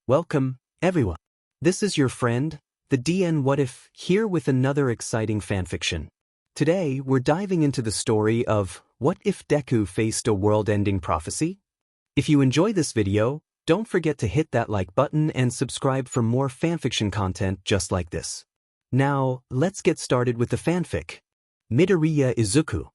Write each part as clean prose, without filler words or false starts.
Welcome, everyone. This is your friend, the DN What If, here with another exciting fanfiction. Today, we're diving into the story of What If Deku Faced a World-Ending Prophecy? If you enjoy this video, don't forget to hit that like button and subscribe for more fanfiction content just like this. Now, let's get started with the fanfic. Midoriya Izuku.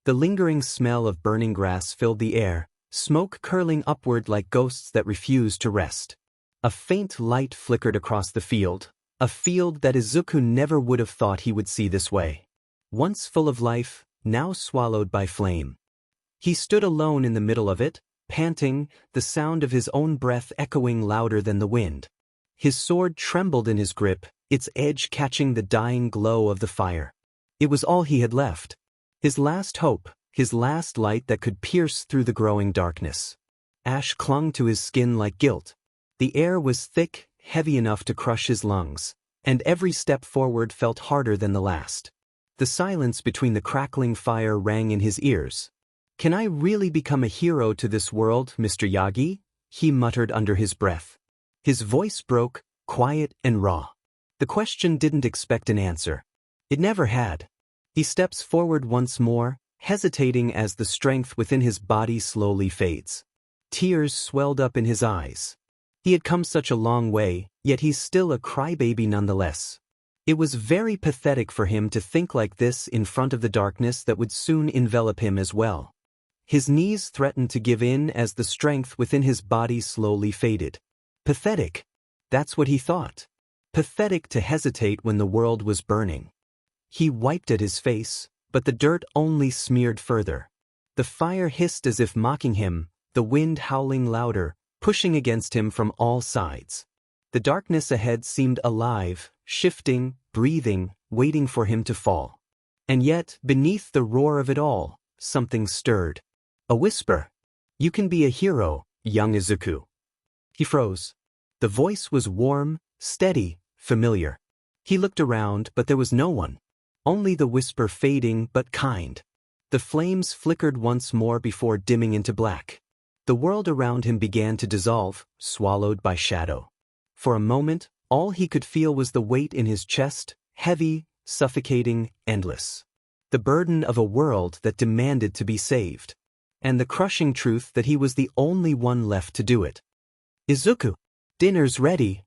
The lingering smell of burning grass filled the air, smoke curling upward like ghosts that refused to rest. A faint light flickered across the field, a field that Izuku never would have thought he would see this way. Once full of life, now swallowed by flame. He stood alone in the middle of it, panting, the sound of his own breath echoing louder than the wind. His sword trembled in his grip, its edge catching the dying glow of the fire. It was all he had left. His last hope, his last light that could pierce through the growing darkness. Ash clung to his skin like guilt. The air was thick, heavy enough to crush his lungs, and every step forward felt harder than the last. The silence between the crackling fire rang in his ears. "Can I really become a hero to this world, Mr. Yagi?" he muttered under his breath. His voice broke, quiet and raw. The question didn't expect an answer. It never had. He steps forward once more, hesitating as the strength within his body slowly fades. Tears swelled up in his eyes. He had come such a long way, yet he's still a crybaby nonetheless. It was very pathetic for him to think like this in front of the darkness that would soon envelop him as well. His knees threatened to give in as the strength within his body slowly faded. Pathetic. That's what he thought. Pathetic to hesitate when the world was burning. He wiped at his face, but the dirt only smeared further. The fire hissed as if mocking him, the wind howling louder, pushing against him from all sides. The darkness ahead seemed alive, shifting, breathing, waiting for him to fall. And yet, beneath the roar of it all, something stirred. A whisper. "You can be a hero, young Izuku." He froze. The voice was warm, steady, familiar. He looked around, but there was no one. Only the whisper fading but kind. The flames flickered once more before dimming into black. The world around him began to dissolve, swallowed by shadow. For a moment, all he could feel was the weight in his chest, heavy, suffocating, endless. The burden of a world that demanded to be saved. And the crushing truth that he was the only one left to do it. "Izuku, dinner's ready."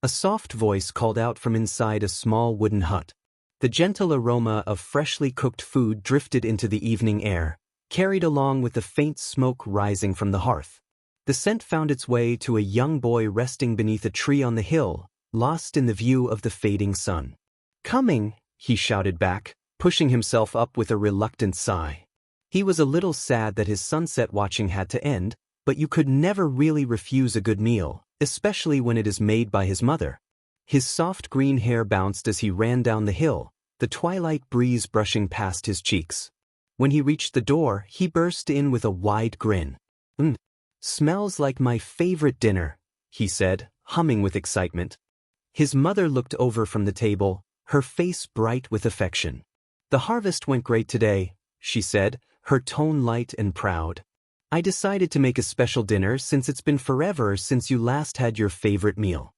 A soft voice called out from inside a small wooden hut. The gentle aroma of freshly cooked food drifted into the evening air, carried along with the faint smoke rising from the hearth. The scent found its way to a young boy resting beneath a tree on the hill, lost in the view of the fading sun. "Coming," he shouted back, pushing himself up with a reluctant sigh. He was a little sad that his sunset watching had to end, but you could never really refuse a good meal, especially when it is made by his mother. His soft green hair bounced as he ran down the hill, the twilight breeze brushing past his cheeks. When he reached the door, he burst in with a wide grin. Smells like my favorite dinner," he said, humming with excitement. His mother looked over from the table, her face bright with affection. "The harvest went great today," she said, her tone light and proud. "I decided to make a special dinner since it's been forever since you last had your favorite meal."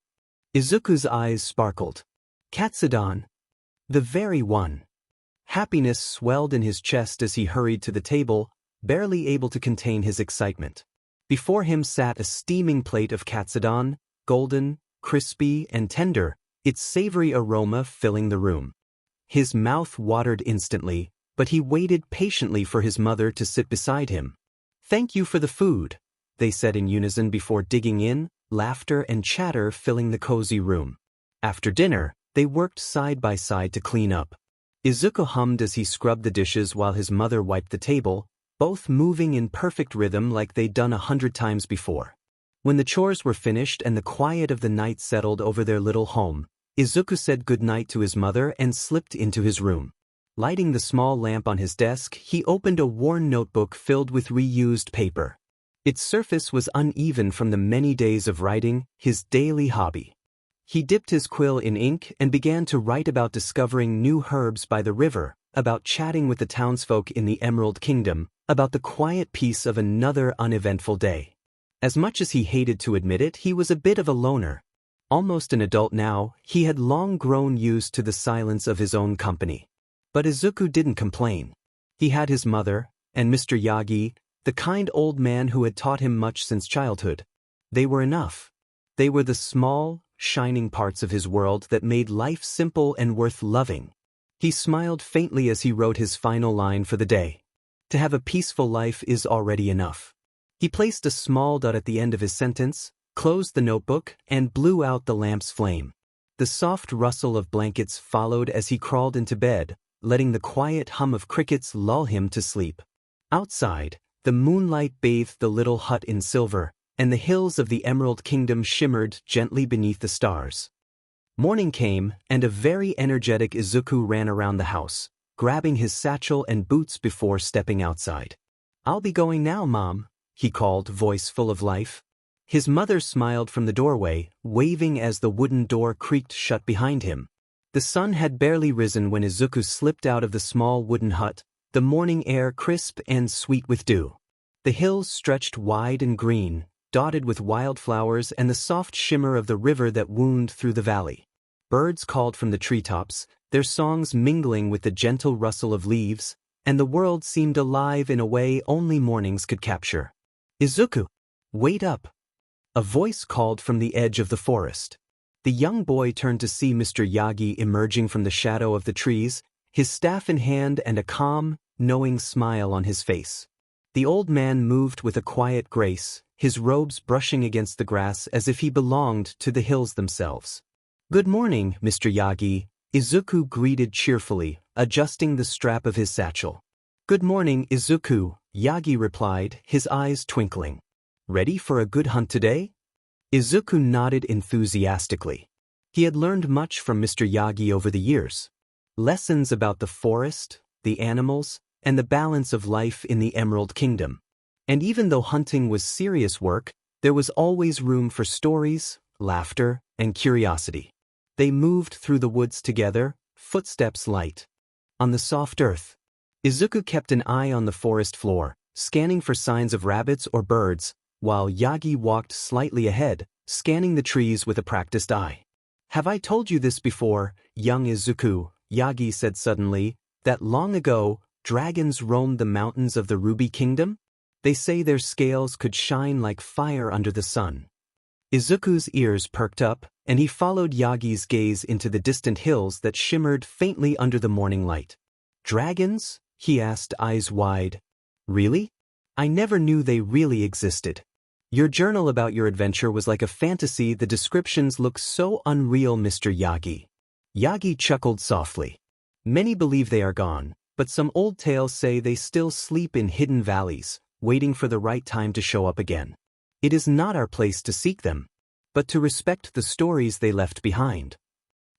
Izuku's eyes sparkled. "Katsudon. The very one." Happiness swelled in his chest as he hurried to the table, barely able to contain his excitement. Before him sat a steaming plate of katsudon, golden, crispy, and tender, its savory aroma filling the room. His mouth watered instantly, but he waited patiently for his mother to sit beside him. "Thank you for the food," they said in unison before digging in, laughter and chatter filling the cozy room. After dinner, they worked side by side to clean up. Izuku hummed as he scrubbed the dishes while his mother wiped the table, both moving in perfect rhythm like they'd done 100 times before. When the chores were finished and the quiet of the night settled over their little home, Izuku said goodnight to his mother and slipped into his room. Lighting the small lamp on his desk, he opened a worn notebook filled with reused paper. Its surface was uneven from the many days of writing, his daily hobby. He dipped his quill in ink and began to write about discovering new herbs by the river, about chatting with the townsfolk in the Emerald Kingdom, about the quiet peace of another uneventful day. As much as he hated to admit it, he was a bit of a loner. Almost an adult now, he had long grown used to the silence of his own company. But Izuku didn't complain. He had his mother, and Mr. Yagi, the kind old man who had taught him much since childhood. They were enough. They were the small, shining parts of his world that made life simple and worth loving. He smiled faintly as he wrote his final line for the day. To have a peaceful life is already enough. He placed a small dot at the end of his sentence, closed the notebook, and blew out the lamp's flame. The soft rustle of blankets followed as he crawled into bed, letting the quiet hum of crickets lull him to sleep. Outside, the moonlight bathed the little hut in silver, and the hills of the Emerald Kingdom shimmered gently beneath the stars. Morning came, and a very energetic Izuku ran around the house, grabbing his satchel and boots before stepping outside. "I'll be going now, Mom," he called, voice full of life. His mother smiled from the doorway, waving as the wooden door creaked shut behind him. The sun had barely risen when Izuku slipped out of the small wooden hut, the morning air crisp and sweet with dew. The hills stretched wide and green, dotted with wildflowers and the soft shimmer of the river that wound through the valley. Birds called from the treetops, their songs mingling with the gentle rustle of leaves, and the world seemed alive in a way only mornings could capture. "Izuku, wait up!" A voice called from the edge of the forest. The young boy turned to see Mr. Yagi emerging from the shadow of the trees, his staff in hand and a calm, knowing smile on his face. The old man moved with a quiet grace, his robes brushing against the grass as if he belonged to the hills themselves. "Good morning, Mr. Yagi," Izuku greeted cheerfully, adjusting the strap of his satchel. "Good morning, Izuku," Yagi replied, his eyes twinkling. "Ready for a good hunt today?" Izuku nodded enthusiastically. He had learned much from Mr. Yagi over the years. Lessons about the forest, the animals, and the balance of life in the Emerald Kingdom. And even though hunting was serious work, there was always room for stories, laughter, and curiosity. They moved through the woods together, footsteps light. On the soft earth, Izuku kept an eye on the forest floor, scanning for signs of rabbits or birds, while Yagi walked slightly ahead, scanning the trees with a practiced eye. "Have I told you this before, young Izuku?" Yagi said suddenly, "that long ago, dragons roamed the mountains of the Ruby Kingdom? They say their scales could shine like fire under the sun." Izuku's ears perked up, and he followed Yagi's gaze into the distant hills that shimmered faintly under the morning light. "Dragons?" he asked, eyes wide. "Really? I never knew they really existed. Your journal about your adventure was like a fantasy. The descriptions look so unreal, Mr. Yagi." Yagi chuckled softly. "Many believe they are gone, but some old tales say they still sleep in hidden valleys, waiting for the right time to show up again. It is not our place to seek them, but to respect the stories they left behind."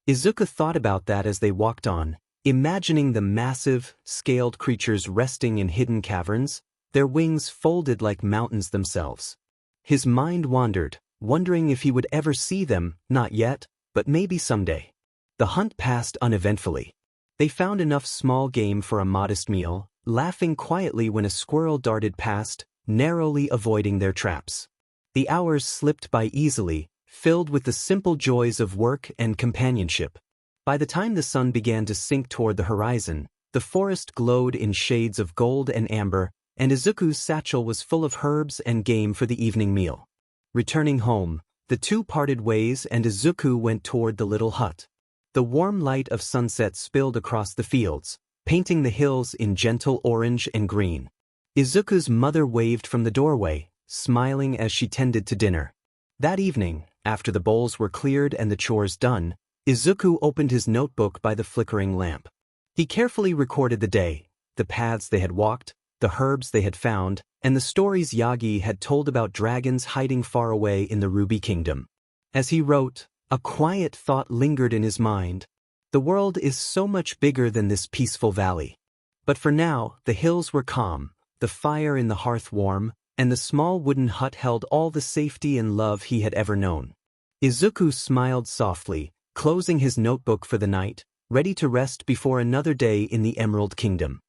Izuku thought about that as they walked on, imagining the massive, scaled creatures resting in hidden caverns, their wings folded like mountains themselves. His mind wandered, wondering if he would ever see them, not yet, but maybe someday. The hunt passed uneventfully. They found enough small game for a modest meal, laughing quietly when a squirrel darted past, narrowly avoiding their traps. The hours slipped by easily, filled with the simple joys of work and companionship. By the time the sun began to sink toward the horizon, the forest glowed in shades of gold and amber, and Izuku's satchel was full of herbs and game for the evening meal. Returning home, the two parted ways and Izuku went toward the little hut. The warm light of sunset spilled across the fields, painting the hills in gentle orange and green. Izuku's mother waved from the doorway, smiling as she tended to dinner. That evening, after the bowls were cleared and the chores done, Izuku opened his notebook by the flickering lamp. He carefully recorded the day, the paths they had walked, the herbs they had found, and the stories Yagi had told about dragons hiding far away in the Ruby Kingdom. As he wrote, a quiet thought lingered in his mind. The world is so much bigger than this peaceful valley. But for now, the hills were calm, the fire in the hearth warm, and the small wooden hut held all the safety and love he had ever known. Izuku smiled softly, closing his notebook for the night, ready to rest before another day in the Emerald Kingdom.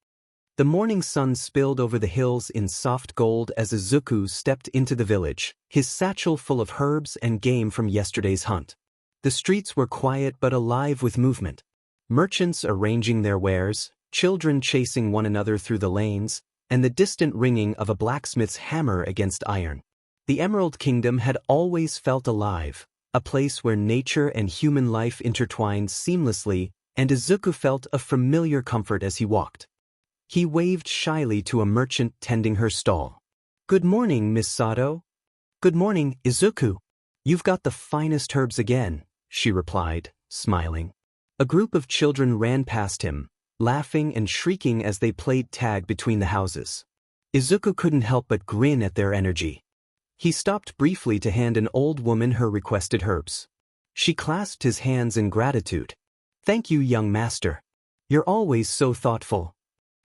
The morning sun spilled over the hills in soft gold as Izuku stepped into the village, his satchel full of herbs and game from yesterday's hunt. The streets were quiet but alive with movement. Merchants arranging their wares, children chasing one another through the lanes, and the distant ringing of a blacksmith's hammer against iron. The Emerald Kingdom had always felt alive, a place where nature and human life intertwined seamlessly, and Izuku felt a familiar comfort as he walked. He waved shyly to a merchant tending her stall. "Good morning, Miss Sato." "Good morning, Izuku. You've got the finest herbs again," she replied, smiling. A group of children ran past him, laughing and shrieking as they played tag between the houses. Izuku couldn't help but grin at their energy. He stopped briefly to hand an old woman her requested herbs. She clasped his hands in gratitude. "Thank you, young master. You're always so thoughtful."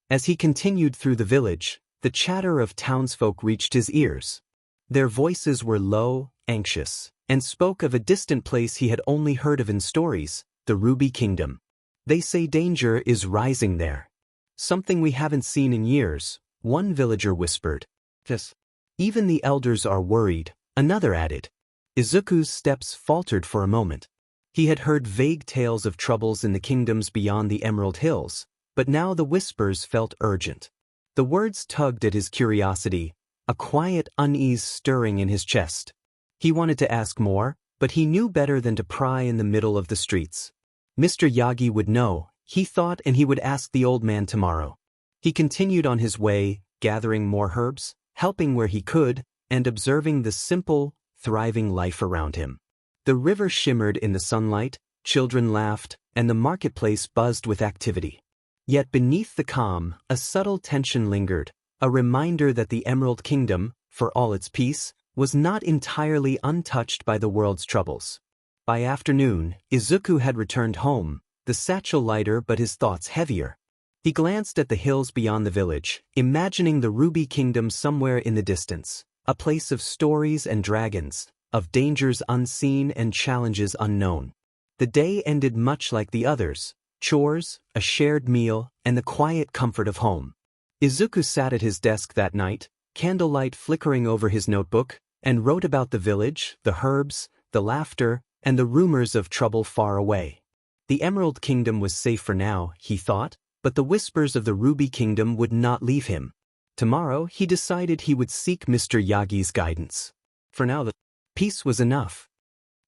As he continued through the village, the chatter of townsfolk reached his ears. Their voices were low, anxious, and spoke of a distant place he had only heard of in stories, the Ruby Kingdom. "They say danger is rising there. Something we haven't seen in years," one villager whispered. "Yes. Even the elders are worried," another added. Izuku's steps faltered for a moment. He had heard vague tales of troubles in the kingdoms beyond the Emerald Hills, but now the whispers felt urgent. The words tugged at his curiosity, a quiet unease stirring in his chest. He wanted to ask more, but he knew better than to pry in the middle of the streets. Mr. Yagi would know, he thought, and he would ask the old man tomorrow. He continued on his way, gathering more herbs, helping where he could, and observing the simple, thriving life around him. The river shimmered in the sunlight, children laughed, and the marketplace buzzed with activity. Yet beneath the calm, a subtle tension lingered, a reminder that the Emerald Kingdom, for all its peace, was not entirely untouched by the world's troubles. By afternoon, Izuku had returned home, the satchel lighter but his thoughts heavier. He glanced at the hills beyond the village, imagining the Ruby Kingdom somewhere in the distance, a place of stories and dragons, of dangers unseen and challenges unknown. The day ended much like the others: chores, a shared meal, and the quiet comfort of home. Izuku sat at his desk that night, candlelight flickering over his notebook, and wrote about the village, the herbs, the laughter, and the rumors of trouble far away. The Emerald Kingdom was safe for now, he thought, but the whispers of the Ruby Kingdom would not leave him. Tomorrow he decided he would seek Mr. Yagi's guidance. For now the peace was enough.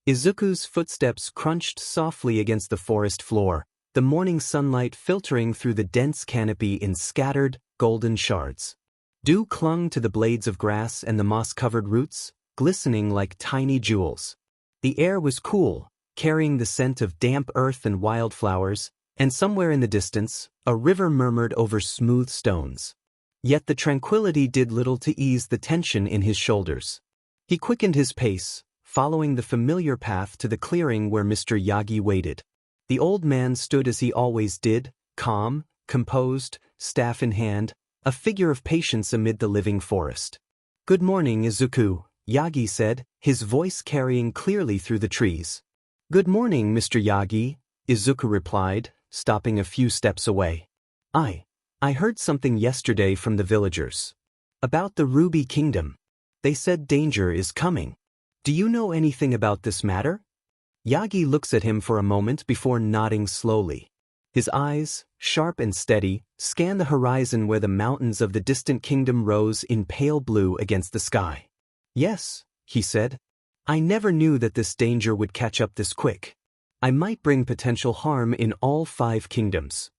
Izuku's footsteps crunched softly against the forest floor, the morning sunlight filtering through the dense canopy in scattered, golden shards. Dew clung to the blades of grass and the moss-covered roots, glistening like tiny jewels. The air was cool, carrying the scent of damp earth and wildflowers, and somewhere in the distance, a river murmured over smooth stones. Yet the tranquility did little to ease the tension in his shoulders. He quickened his pace, following the familiar path to the clearing where Mr. Yagi waited. The old man stood as he always did, calm, composed, staff in hand, a figure of patience amid the living forest. "Good morning, Izuku," Yagi said, his voice carrying clearly through the trees. "Good morning, Mr. Yagi," Izuku replied, stopping a few steps away. I heard something yesterday from the villagers. About the Ruby Kingdom. They said danger is coming. Do you know anything about this matter?" Yagi looks at him for a moment before nodding slowly. His eyes, sharp and steady, scan the horizon where the mountains of the distant kingdom rose in pale blue against the sky. "Yes," he said. "I never knew that this danger would catch up this quick. I might bring potential harm in all 5 kingdoms."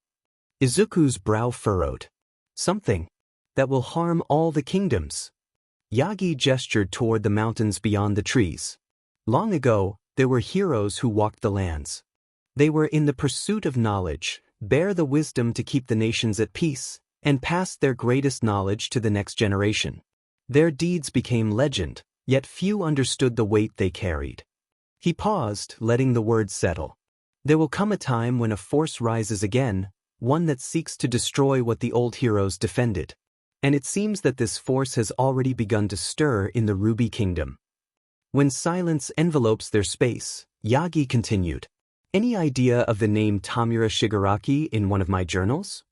Izuku's brow furrowed. "Something that will harm all the kingdoms?" Yagi gestured toward the mountains beyond the trees. Long ago, there were heroes who walked the lands. They were in the pursuit of knowledge, bare the wisdom to keep the nations at peace, and passed their greatest knowledge to the next generation. Their deeds became legend, yet few understood the weight they carried. He paused, letting the words settle. There will come a time when a force rises again, one that seeks to destroy what the old heroes defended. And it seems that this force has already begun to stir in the Ruby Kingdom. When silence envelopes their space, Yagi continued. "Any idea of the name Tamura Shigaraki in one of my journals?"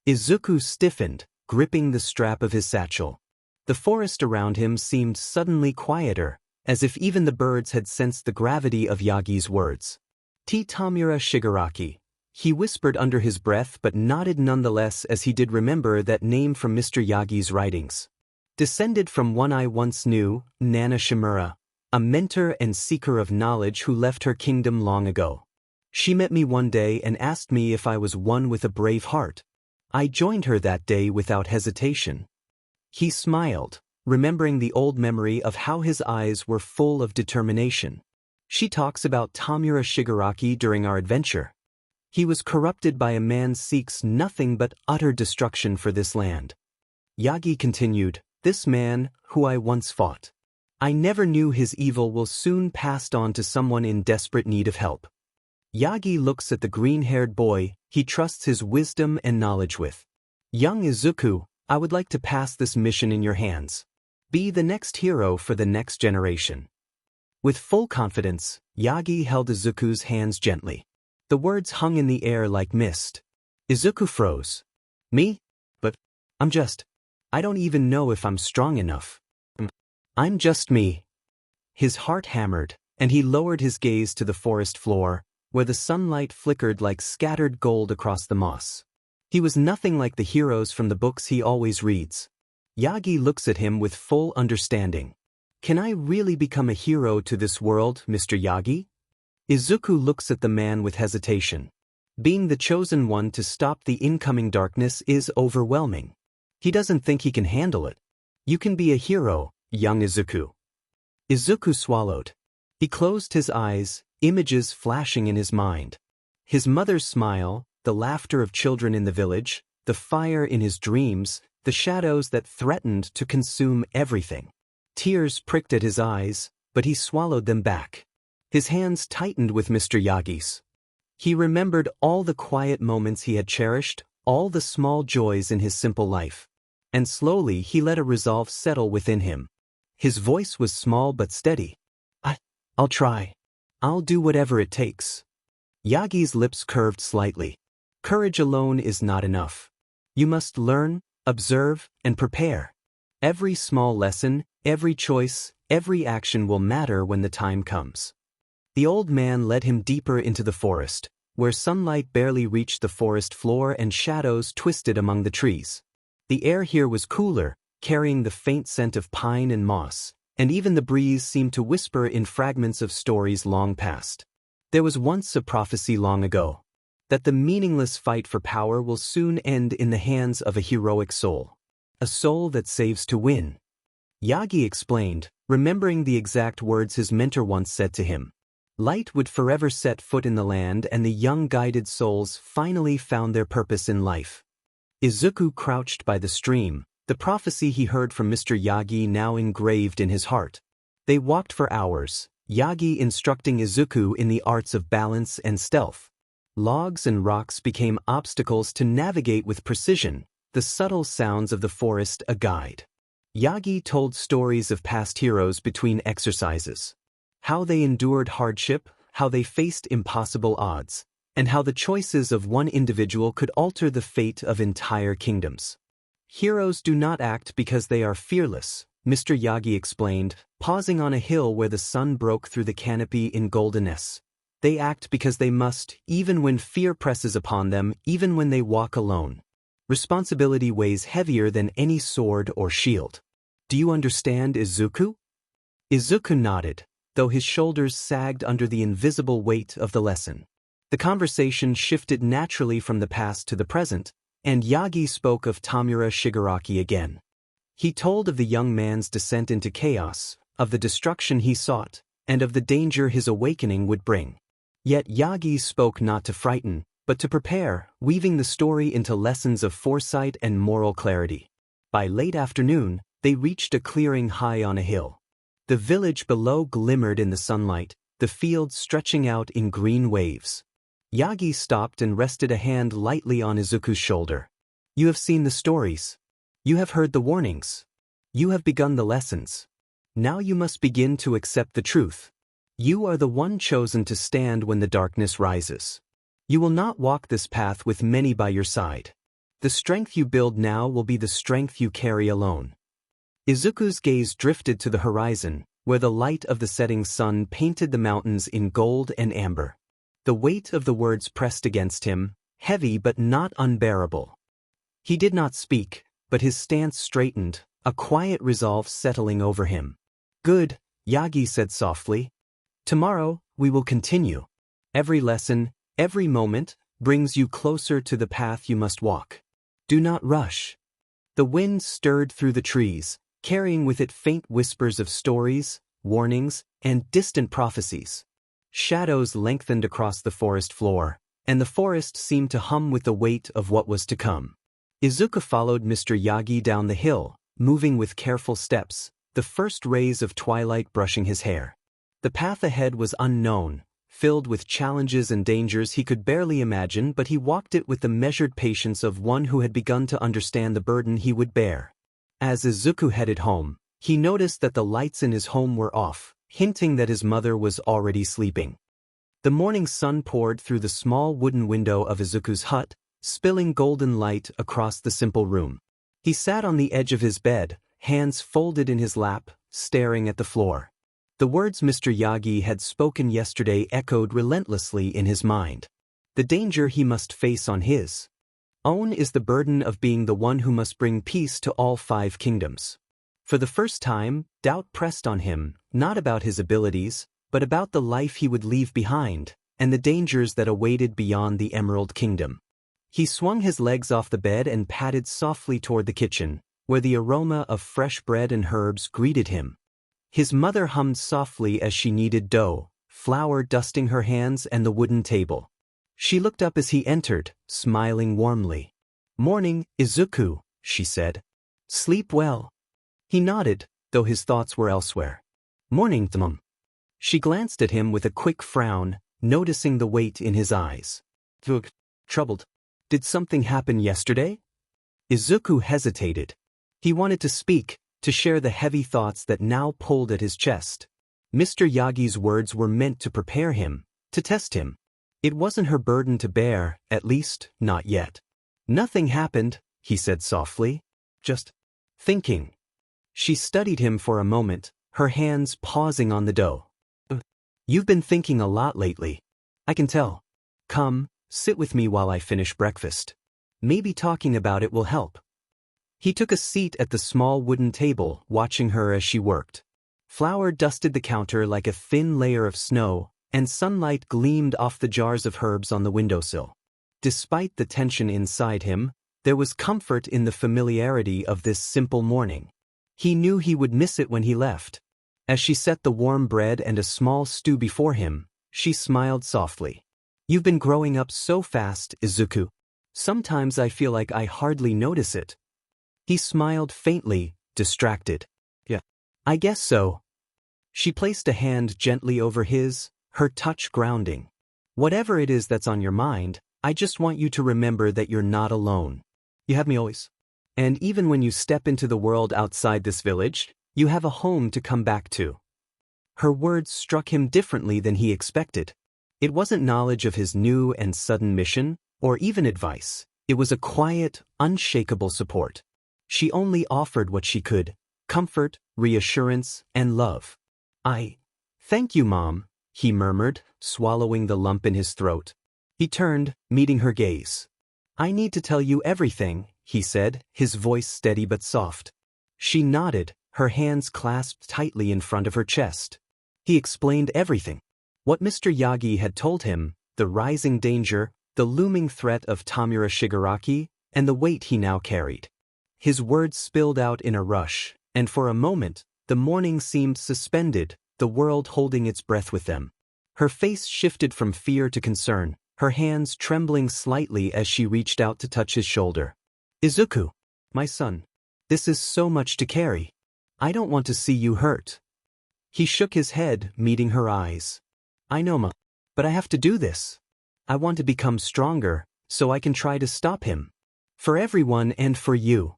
Izuku stiffened, gripping the strap of his satchel. The forest around him seemed suddenly quieter, as if even the birds had sensed the gravity of Yagi's words. Tamura Shigaraki. He whispered under his breath but nodded nonetheless as he did remember that name from Mr. Yagi's writings. Descended from one I once knew, Nana Shimura, a mentor and seeker of knowledge who left her kingdom long ago. She met me one day and asked me if I was one with a brave heart. I joined her that day without hesitation. He smiled, remembering the old memory of how his eyes were full of determination. She talks about Tamura Shigaraki during our adventure. He was corrupted by a man seeks nothing but utter destruction for this land. Yagi continued, this man, who I once fought. I never knew his evil will soon pass on to someone in desperate need of help. Yagi looks at the green-haired boy he trusts his wisdom and knowledge with. Young Izuku, I would like to pass this mission in your hands. Be the next hero for the next generation. With full confidence, Yagi held Izuku's hands gently. The words hung in the air like mist. Izuku froze. Me? But I don't even know if I'm strong enough. I'm just me. His heart hammered, and he lowered his gaze to the forest floor, where the sunlight flickered like scattered gold across the moss. He was nothing like the heroes from the books he always reads. Yagi looks at him with full understanding. Can I really become a hero to this world, Mr. Yagi? Izuku looks at the man with hesitation. Being the chosen one to stop the incoming darkness is overwhelming. He doesn't think he can handle it. You can be a hero, young Izuku. Izuku swallowed. He closed his eyes, images flashing in his mind. His mother's smile, the laughter of children in the village, the fire in his dreams, the shadows that threatened to consume everything. Tears pricked at his eyes, but he swallowed them back. His hands tightened with Mr. Yagi's. He remembered all the quiet moments he had cherished, all the small joys in his simple life. And slowly he let a resolve settle within him. His voice was small but steady. I'll try. I'll do whatever it takes. Yagi's lips curved slightly. Courage alone is not enough. You must learn, observe, and prepare. Every small lesson, every choice, every action will matter when the time comes. The old man led him deeper into the forest, where sunlight barely reached the forest floor and shadows twisted among the trees. The air here was cooler, carrying the faint scent of pine and moss, and even the breeze seemed to whisper in fragments of stories long past. There was once a prophecy long ago, that the meaningless fight for power will soon end in the hands of a heroic soul. A soul that saves to win. Yagi explained, remembering the exact words his mentor once said to him. Light would forever set foot in the land and the young guided souls finally found their purpose in life. Izuku crouched by the stream, the prophecy he heard from Mr. Yagi now engraved in his heart. They walked for hours, Yagi instructing Izuku in the arts of balance and stealth. Logs and rocks became obstacles to navigate with precision, the subtle sounds of the forest a guide. Yagi told stories of past heroes between exercises. How they endured hardship, how they faced impossible odds, and how the choices of one individual could alter the fate of entire kingdoms. Heroes do not act because they are fearless, Mr. Yagi explained, pausing on a hill where the sun broke through the canopy in goldenness. They act because they must, even when fear presses upon them, even when they walk alone. Responsibility weighs heavier than any sword or shield. Do you understand, Izuku? Izuku nodded, though his shoulders sagged under the invisible weight of the lesson. The conversation shifted naturally from the past to the present, and Yagi spoke of Tamura Shigaraki again. He told of the young man's descent into chaos, of the destruction he sought, and of the danger his awakening would bring. Yet Yagi spoke not to frighten, but to prepare, weaving the story into lessons of foresight and moral clarity. By late afternoon, they reached a clearing high on a hill. The village below glimmered in the sunlight, the fields stretching out in green waves. Yagi stopped and rested a hand lightly on Izuku's shoulder. You have seen the stories. You have heard the warnings. You have begun the lessons. Now you must begin to accept the truth. You are the one chosen to stand when the darkness rises. You will not walk this path with many by your side. The strength you build now will be the strength you carry alone. Izuku's gaze drifted to the horizon, where the light of the setting sun painted the mountains in gold and amber. The weight of the words pressed against him, heavy but not unbearable. He did not speak, but his stance straightened, a quiet resolve settling over him. Good, Yagi said softly. Tomorrow, we will continue. Every lesson, every moment, brings you closer to the path you must walk. Do not rush. The wind stirred through the trees, carrying with it faint whispers of stories, warnings, and distant prophecies. Shadows lengthened across the forest floor, and the forest seemed to hum with the weight of what was to come. Izuku followed Mr. Yagi down the hill, moving with careful steps, the first rays of twilight brushing his hair. The path ahead was unknown, filled with challenges and dangers he could barely imagine, but he walked it with the measured patience of one who had begun to understand the burden he would bear. As Izuku headed home, he noticed that the lights in his home were off, hinting that his mother was already sleeping. The morning sun poured through the small wooden window of Izuku's hut, spilling golden light across the simple room. He sat on the edge of his bed, hands folded in his lap, staring at the floor. The words Mr. Yagi had spoken yesterday echoed relentlessly in his mind. The danger he must face on his own is the burden of being the one who must bring peace to all 5 kingdoms. For the first time, doubt pressed on him, not about his abilities, but about the life he would leave behind, and the dangers that awaited beyond the Emerald Kingdom. He swung his legs off the bed and padded softly toward the kitchen, where the aroma of fresh bread and herbs greeted him. His mother hummed softly as she kneaded dough, flour dusting her hands and the wooden table. She looked up as he entered, smiling warmly. "Morning, Izuku," she said. "Sleep well." He nodded, though his thoughts were elsewhere. "Morning, Mom." She glanced at him with a quick frown, noticing the weight in his eyes. Troubled. "Did something happen yesterday?" Izuku hesitated. He wanted to speak, to share the heavy thoughts that now pulled at his chest. Mr. Yagi's words were meant to prepare him, to test him. It wasn't her burden to bear, at least, not yet. "Nothing happened," he said softly. "Just thinking." She studied him for a moment, her hands pausing on the dough. "You've been thinking a lot lately. I can tell. Come, sit with me while I finish breakfast. Maybe talking about it will help." He took a seat at the small wooden table, watching her as she worked. Flour dusted the counter like a thin layer of snow, and sunlight gleamed off the jars of herbs on the windowsill. Despite the tension inside him, there was comfort in the familiarity of this simple morning. He knew he would miss it when he left. As she set the warm bread and a small stew before him, she smiled softly. "You've been growing up so fast, Izuku. Sometimes I feel like I hardly notice it." He smiled faintly, distracted. "Yeah, I guess so." She placed a hand gently over his, her touch grounding. "Whatever it is that's on your mind, I just want you to remember that you're not alone. You have me always. And even when you step into the world outside this village, you have a home to come back to." Her words struck him differently than he expected. It wasn't knowledge of his new and sudden mission, or even advice. It was a quiet, unshakable support. She only offered what she could: comfort, reassurance, and love. Thank you, Mom," he murmured, swallowing the lump in his throat. He turned, meeting her gaze. "I need to tell you everything," he said, his voice steady but soft. She nodded, her hands clasped tightly in front of her chest. He explained everything. What Mr. Yagi had told him, the rising danger, the looming threat of Tamura Shigaraki, and the weight he now carried. His words spilled out in a rush, and for a moment, the morning seemed suspended, the world holding its breath with them. Her face shifted from fear to concern, her hands trembling slightly as she reached out to touch his shoulder. "Izuku, my son, this is so much to carry. I don't want to see you hurt." He shook his head, meeting her eyes. "I know, Ma, but I have to do this. I want to become stronger, so I can try to stop him. For everyone and for you."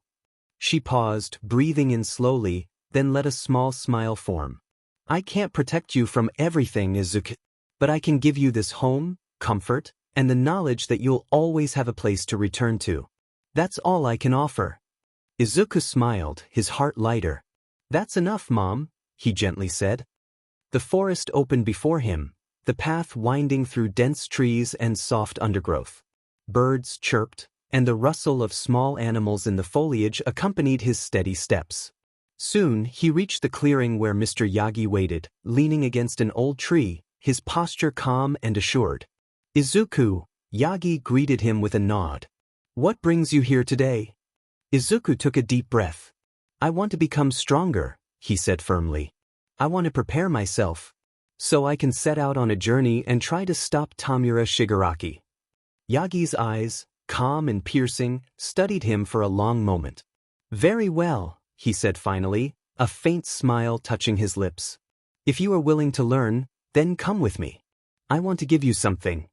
She paused, breathing in slowly, then let a small smile form. "I can't protect you from everything, Izuku, but I can give you this home, comfort, and the knowledge that you'll always have a place to return to." That's all I can offer. Izuku smiled, his heart lighter. That's enough, Mom, he gently said. The forest opened before him, the path winding through dense trees and soft undergrowth. Birds chirped, and the rustle of small animals in the foliage accompanied his steady steps. Soon he reached the clearing where Mr. Yagi waited, leaning against an old tree, his posture calm and assured. Izuku, Yagi greeted him with a nod. What brings you here today? Izuku took a deep breath. I want to become stronger, he said firmly. I want to prepare myself, so I can set out on a journey and try to stop Tamura Shigaraki. Yagi's eyes, calm and piercing, studied him for a long moment. Very well, he said finally, a faint smile touching his lips. If you are willing to learn, then come with me. I want to give you something.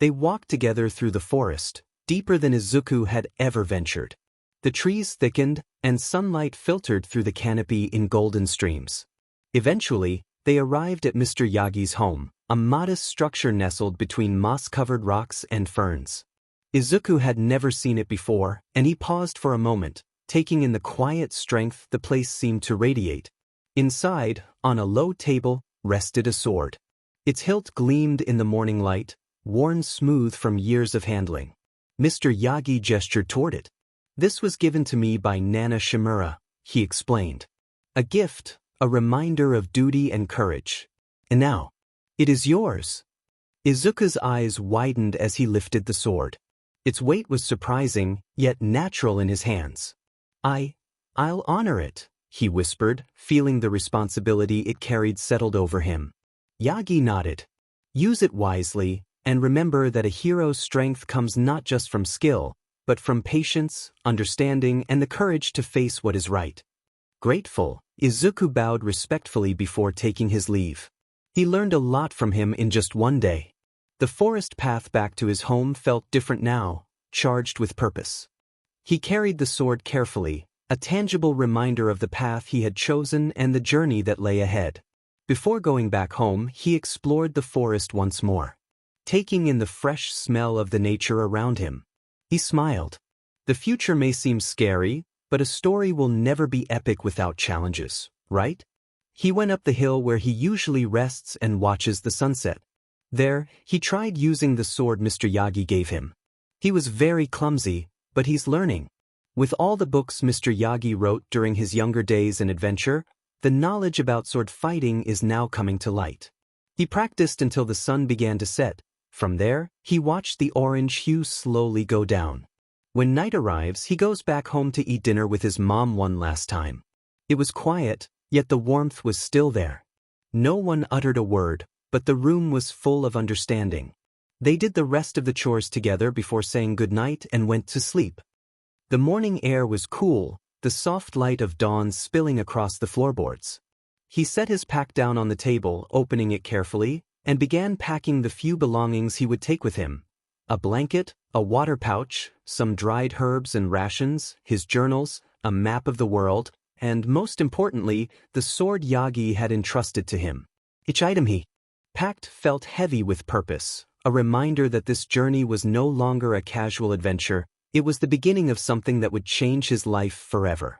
They walked together through the forest, deeper than Izuku had ever ventured. The trees thickened, and sunlight filtered through the canopy in golden streams. Eventually, they arrived at Mr. Yagi's home, a modest structure nestled between moss-covered rocks and ferns. Izuku had never seen it before, and he paused for a moment, taking in the quiet strength the place seemed to radiate. Inside, on a low table, rested a sword. Its hilt gleamed in the morning light, worn smooth from years of handling. Mr. Yagi gestured toward it. This was given to me by Nana Shimura, he explained. A gift, a reminder of duty and courage. And now, it is yours. Izuku's eyes widened as he lifted the sword. Its weight was surprising, yet natural in his hands. I'll honor it, he whispered, feeling the responsibility it carried settled over him. Yagi nodded. Use it wisely, and remember that a hero's strength comes not just from skill, but from patience, understanding, and the courage to face what is right. Grateful, Izuku bowed respectfully before taking his leave. He learned a lot from him in just one day. The forest path back to his home felt different now, charged with purpose. He carried the sword carefully, a tangible reminder of the path he had chosen and the journey that lay ahead. Before going back home, he explored the forest once more, taking in the fresh smell of the nature around him. He smiled. The future may seem scary, but a story will never be epic without challenges, right? He went up the hill where he usually rests and watches the sunset. There, he tried using the sword Mr. Yagi gave him. He was very clumsy, but he's learning. With all the books Mr. Yagi wrote during his younger days and adventure, the knowledge about sword fighting is now coming to light. He practiced until the sun began to set. From there, he watched the orange hue slowly go down. When night arrives, he goes back home to eat dinner with his mom one last time. It was quiet, yet the warmth was still there. No one uttered a word, but the room was full of understanding. They did the rest of the chores together before saying goodnight and went to sleep. The morning air was cool, the soft light of dawn spilling across the floorboards. He set his pack down on the table, opening it carefully, and began packing the few belongings he would take with him. A blanket, a water pouch, some dried herbs and rations, his journals, a map of the world, and most importantly, the sword Yagi had entrusted to him. Each item he packed felt heavy with purpose, a reminder that this journey was no longer a casual adventure, it was the beginning of something that would change his life forever.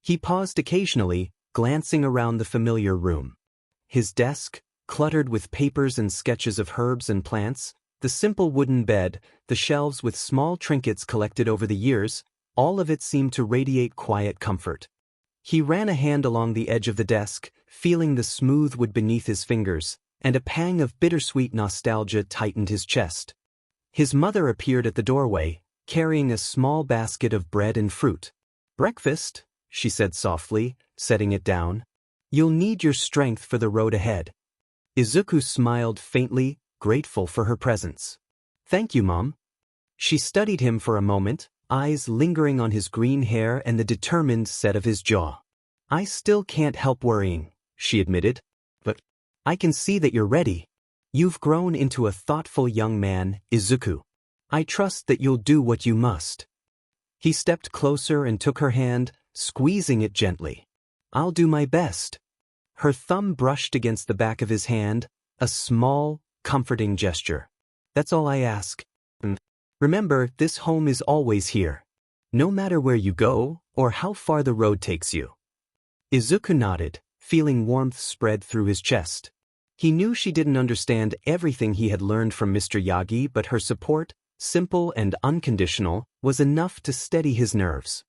He paused occasionally, glancing around the familiar room. His desk, cluttered with papers and sketches of herbs and plants, the simple wooden bed, the shelves with small trinkets collected over the years, all of it seemed to radiate quiet comfort. He ran a hand along the edge of the desk, feeling the smooth wood beneath his fingers, and a pang of bittersweet nostalgia tightened his chest. His mother appeared at the doorway, carrying a small basket of bread and fruit. "Breakfast," she said softly, setting it down. "You'll need your strength for the road ahead." Izuku smiled faintly, grateful for her presence. "Thank you, Mom." She studied him for a moment, eyes lingering on his green hair and the determined set of his jaw. "I still can't help worrying," she admitted. "But I can see that you're ready. You've grown into a thoughtful young man, Izuku. I trust that you'll do what you must." He stepped closer and took her hand, squeezing it gently. "I'll do my best." Her thumb brushed against the back of his hand, a small, comforting gesture. "That's all I ask. And remember, this home is always here." No matter where you go, or how far the road takes you. Izuku nodded, feeling warmth spread through his chest. He knew she didn't understand everything he had learned from Mr. Yagi, but her support, simple and unconditional, was enough to steady his nerves.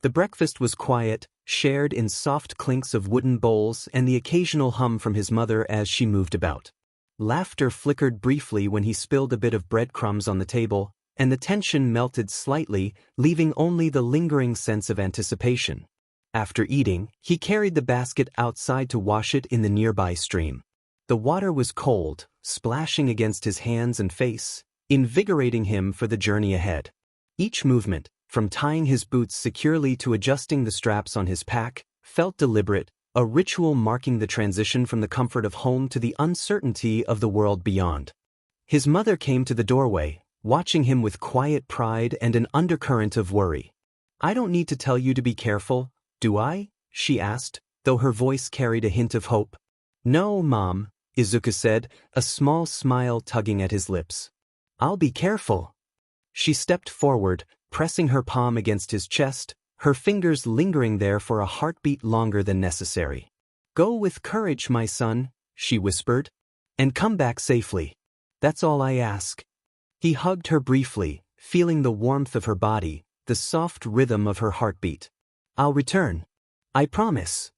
The breakfast was quiet, shared in soft clinks of wooden bowls and the occasional hum from his mother as she moved about. Laughter flickered briefly when he spilled a bit of breadcrumbs on the table, and the tension melted slightly, leaving only the lingering sense of anticipation. After eating, he carried the basket outside to wash it in the nearby stream. The water was cold, splashing against his hands and face, invigorating him for the journey ahead. Each movement, from tying his boots securely to adjusting the straps on his pack, felt deliberate, a ritual marking the transition from the comfort of home to the uncertainty of the world beyond. His mother came to the doorway, watching him with quiet pride and an undercurrent of worry. "I don't need to tell you to be careful, do I?" she asked, though her voice carried a hint of hope. "No, Mom," Izuku said, a small smile tugging at his lips. "I'll be careful." She stepped forward, pressing her palm against his chest, her fingers lingering there for a heartbeat longer than necessary. "Go with courage, my son," she whispered, "and come back safely. That's all I ask." He hugged her briefly, feeling the warmth of her body, the soft rhythm of her heartbeat. "I'll return. I promise."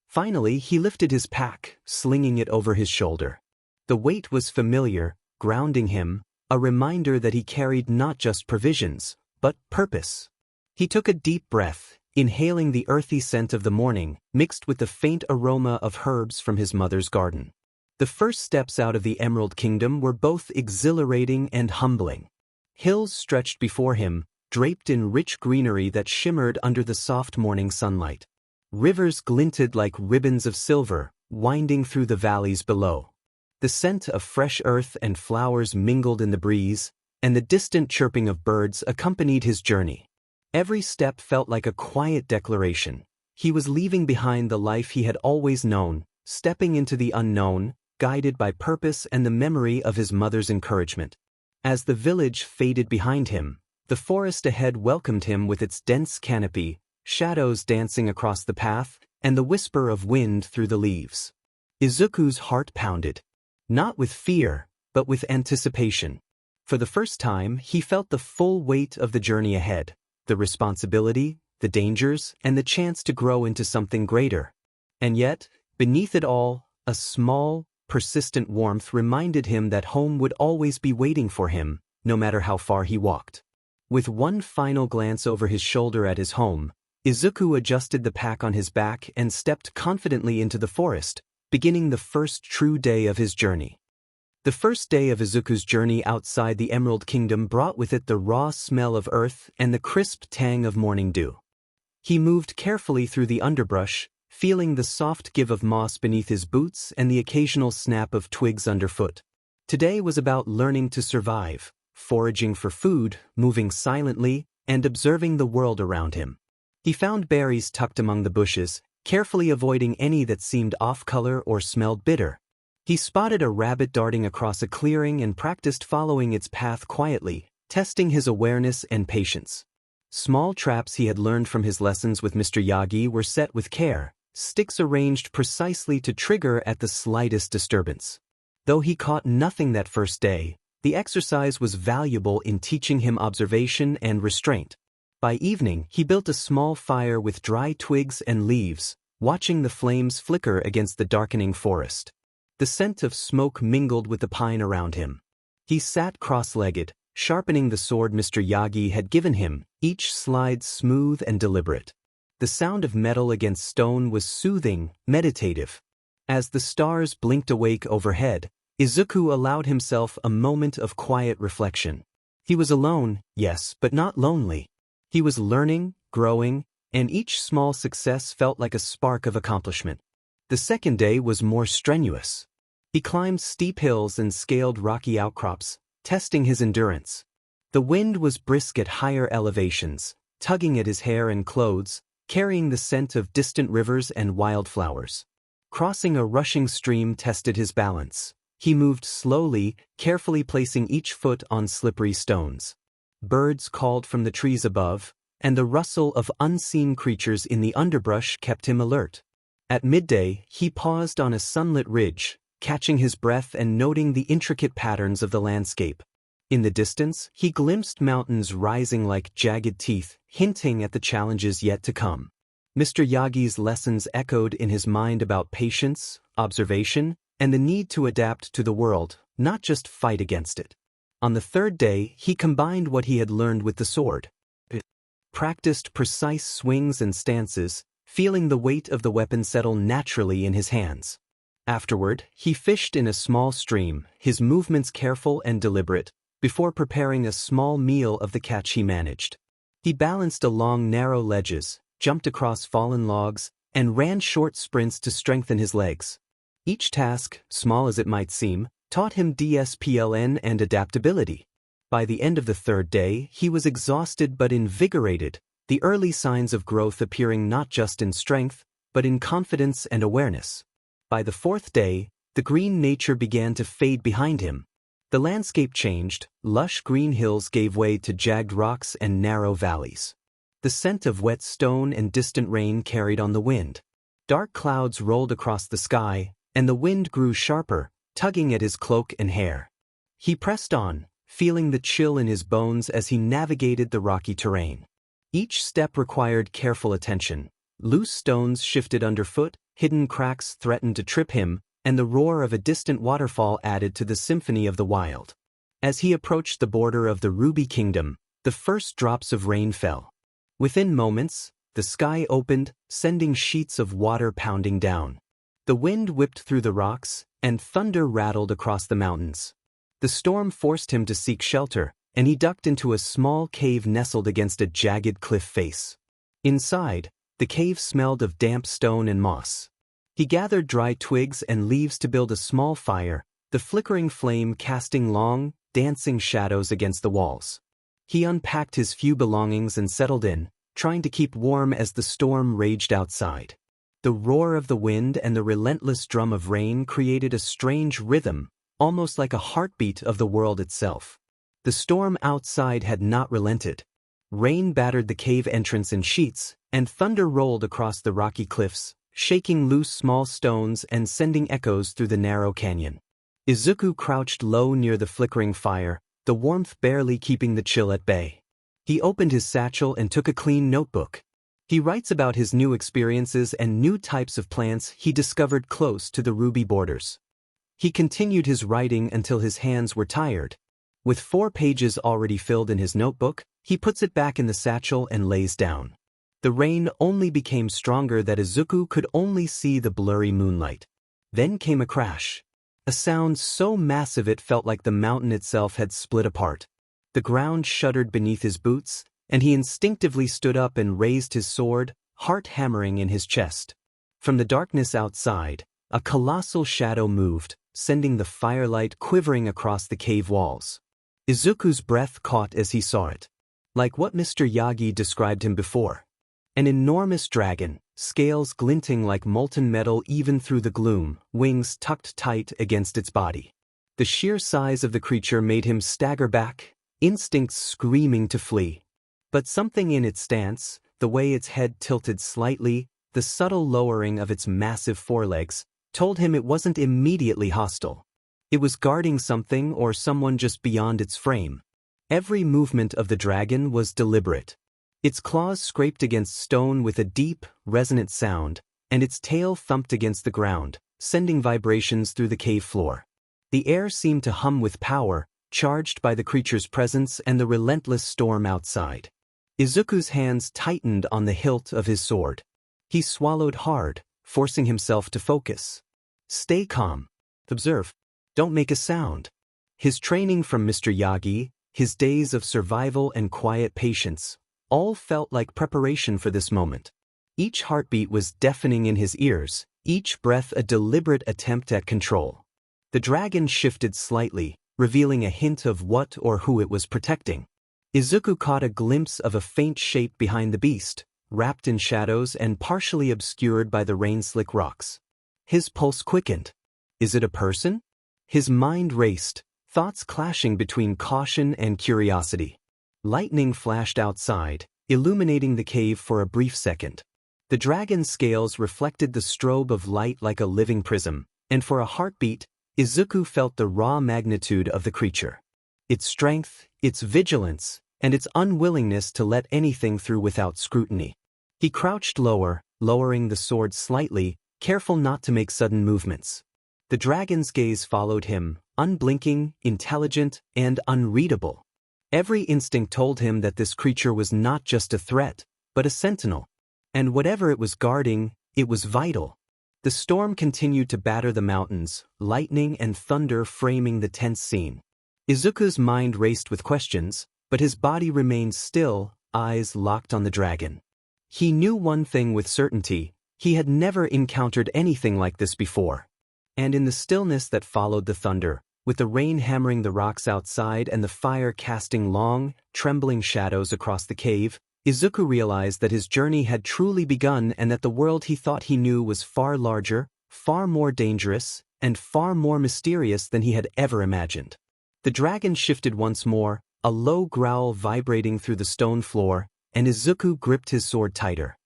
Finally, he lifted his pack, slinging it over his shoulder. The weight was familiar, grounding him, a reminder that he carried not just provisions, but purpose. He took a deep breath, inhaling the earthy scent of the morning, mixed with the faint aroma of herbs from his mother's garden. The first steps out of the Emerald Kingdom were both exhilarating and humbling. Hills stretched before him, draped in rich greenery that shimmered under the soft morning sunlight. Rivers glinted like ribbons of silver, winding through the valleys below. The scent of fresh earth and flowers mingled in the breeze, and the distant chirping of birds accompanied his journey. Every step felt like a quiet declaration. He was leaving behind the life he had always known, stepping into the unknown, guided by purpose and the memory of his mother's encouragement. As the village faded behind him, the forest ahead welcomed him with its dense canopy, shadows dancing across the path, and the whisper of wind through the leaves. Izuku's heart pounded. Not with fear, but with anticipation. For the first time, he felt the full weight of the journey ahead, the responsibility, the dangers, and the chance to grow into something greater. And yet, beneath it all, a small, persistent warmth reminded him that home would always be waiting for him, no matter how far he walked. With one final glance over his shoulder at his home, Izuku adjusted the pack on his back and stepped confidently into the forest, beginning the first true day of his journey. The first day of Izuku's journey outside the Emerald Kingdom brought with it the raw smell of earth and the crisp tang of morning dew. He moved carefully through the underbrush, feeling the soft give of moss beneath his boots and the occasional snap of twigs underfoot. Today was about learning to survive, foraging for food, moving silently, and observing the world around him. He found berries tucked among the bushes, carefully avoiding any that seemed off-color or smelled bitter. He spotted a rabbit darting across a clearing and practiced following its path quietly, testing his awareness and patience. Small traps he had learned from his lessons with Mr. Yagi were set with care, sticks arranged precisely to trigger at the slightest disturbance. Though he caught nothing that first day, the exercise was valuable in teaching him observation and restraint. By evening, he built a small fire with dry twigs and leaves, watching the flames flicker against the darkening forest. The scent of smoke mingled with the pine around him. He sat cross-legged, sharpening the sword Mr. Yagi had given him, each slide smooth and deliberate. The sound of metal against stone was soothing, meditative. As the stars blinked awake overhead, Izuku allowed himself a moment of quiet reflection. He was alone, yes, but not lonely. He was learning, growing, and each small success felt like a spark of accomplishment. The second day was more strenuous. He climbed steep hills and scaled rocky outcrops, testing his endurance. The wind was brisk at higher elevations, tugging at his hair and clothes, carrying the scent of distant rivers and wildflowers. Crossing a rushing stream tested his balance. He moved slowly, carefully placing each foot on slippery stones. Birds called from the trees above, and the rustle of unseen creatures in the underbrush kept him alert. At midday, he paused on a sunlit ridge, catching his breath and noting the intricate patterns of the landscape. In the distance, he glimpsed mountains rising like jagged teeth, hinting at the challenges yet to come. Mr. Yagi's lessons echoed in his mind about patience, observation, and the need to adapt to the world, not just fight against it. On the third day, he combined what he had learned with the sword. Practiced precise swings and stances, feeling the weight of the weapon settle naturally in his hands. Afterward, he fished in a small stream, his movements careful and deliberate, before preparing a small meal of the catch he managed. He balanced along narrow ledges, jumped across fallen logs, and ran short sprints to strengthen his legs. Each task, small as it might seem, taught him discipline and adaptability. By the end of the third day, he was exhausted but invigorated, the early signs of growth appearing not just in strength, but in confidence and awareness. By the fourth day, the green nature began to fade behind him. The landscape changed, lush green hills gave way to jagged rocks and narrow valleys. The scent of wet stone and distant rain carried on the wind. Dark clouds rolled across the sky, and the wind grew sharper, tugging at his cloak and hair. He pressed on, feeling the chill in his bones as he navigated the rocky terrain. Each step required careful attention. Loose stones shifted underfoot, hidden cracks threatened to trip him, and the roar of a distant waterfall added to the symphony of the wild. As he approached the border of the Ruby Kingdom, the first drops of rain fell. Within moments, the sky opened, sending sheets of water pounding down. The wind whipped through the rocks, and thunder rattled across the mountains. The storm forced him to seek shelter, and he ducked into a small cave nestled against a jagged cliff face. Inside, the cave smelled of damp stone and moss. He gathered dry twigs and leaves to build a small fire, the flickering flame casting long, dancing shadows against the walls. He unpacked his few belongings and settled in, trying to keep warm as the storm raged outside. The roar of the wind and the relentless drum of rain created a strange rhythm, almost like a heartbeat of the world itself. The storm outside had not relented. Rain battered the cave entrance in sheets, and thunder rolled across the rocky cliffs, shaking loose small stones and sending echoes through the narrow canyon. Izuku crouched low near the flickering fire, the warmth barely keeping the chill at bay. He opened his satchel and took a clean notebook. He writes about his new experiences and new types of plants he discovered close to the ruby borders. He continued his writing until his hands were tired. With 4 pages already filled in his notebook, he puts it back in the satchel and lays down. The rain only became stronger that Izuku could only see the blurry moonlight. Then came a crash. A sound so massive it felt like the mountain itself had split apart. The ground shuddered beneath his boots, and he instinctively stood up and raised his sword, heart hammering in his chest. From the darkness outside, a colossal shadow moved, sending the firelight quivering across the cave walls. Izuku's breath caught as he saw it. Like what Mr. Yagi described him before. An enormous dragon, scales glinting like molten metal even through the gloom, wings tucked tight against its body. The sheer size of the creature made him stagger back, instincts screaming to flee. But something in its stance, the way its head tilted slightly, the subtle lowering of its massive forelegs, told him it wasn't immediately hostile. It was guarding something or someone just beyond its frame. Every movement of the dragon was deliberate. Its claws scraped against stone with a deep, resonant sound, and its tail thumped against the ground, sending vibrations through the cave floor. The air seemed to hum with power, charged by the creature's presence and the relentless storm outside. Izuku's hands tightened on the hilt of his sword. He swallowed hard, forcing himself to focus. Stay calm. Observe. Don't make a sound. His training from Mr. Yagi, his days of survival and quiet patience, all felt like preparation for this moment. Each heartbeat was deafening in his ears, each breath a deliberate attempt at control. The dragon shifted slightly, revealing a hint of what or who it was protecting. Izuku caught a glimpse of a faint shape behind the beast, wrapped in shadows and partially obscured by the rain-slick rocks. His pulse quickened. Is it a person? His mind raced, thoughts clashing between caution and curiosity. Lightning flashed outside, illuminating the cave for a brief second. The dragon's scales reflected the strobe of light like a living prism, and for a heartbeat, Izuku felt the raw magnitude of the creature. Its strength, its vigilance, and its unwillingness to let anything through without scrutiny. He crouched lower, lowering the sword slightly, careful not to make sudden movements. The dragon's gaze followed him, unblinking, intelligent, and unreadable. Every instinct told him that this creature was not just a threat, but a sentinel. And whatever it was guarding, it was vital. The storm continued to batter the mountains, lightning and thunder framing the tense scene. Izuku's mind raced with questions, but his body remained still, eyes locked on the dragon. He knew one thing with certainty: he had never encountered anything like this before. And in the stillness that followed the thunder, with the rain hammering the rocks outside and the fire casting long, trembling shadows across the cave, Izuku realized that his journey had truly begun and that the world he thought he knew was far larger, far more dangerous, and far more mysterious than he had ever imagined. The dragon shifted once more, a low growl vibrating through the stone floor, and Izuku gripped his sword tighter.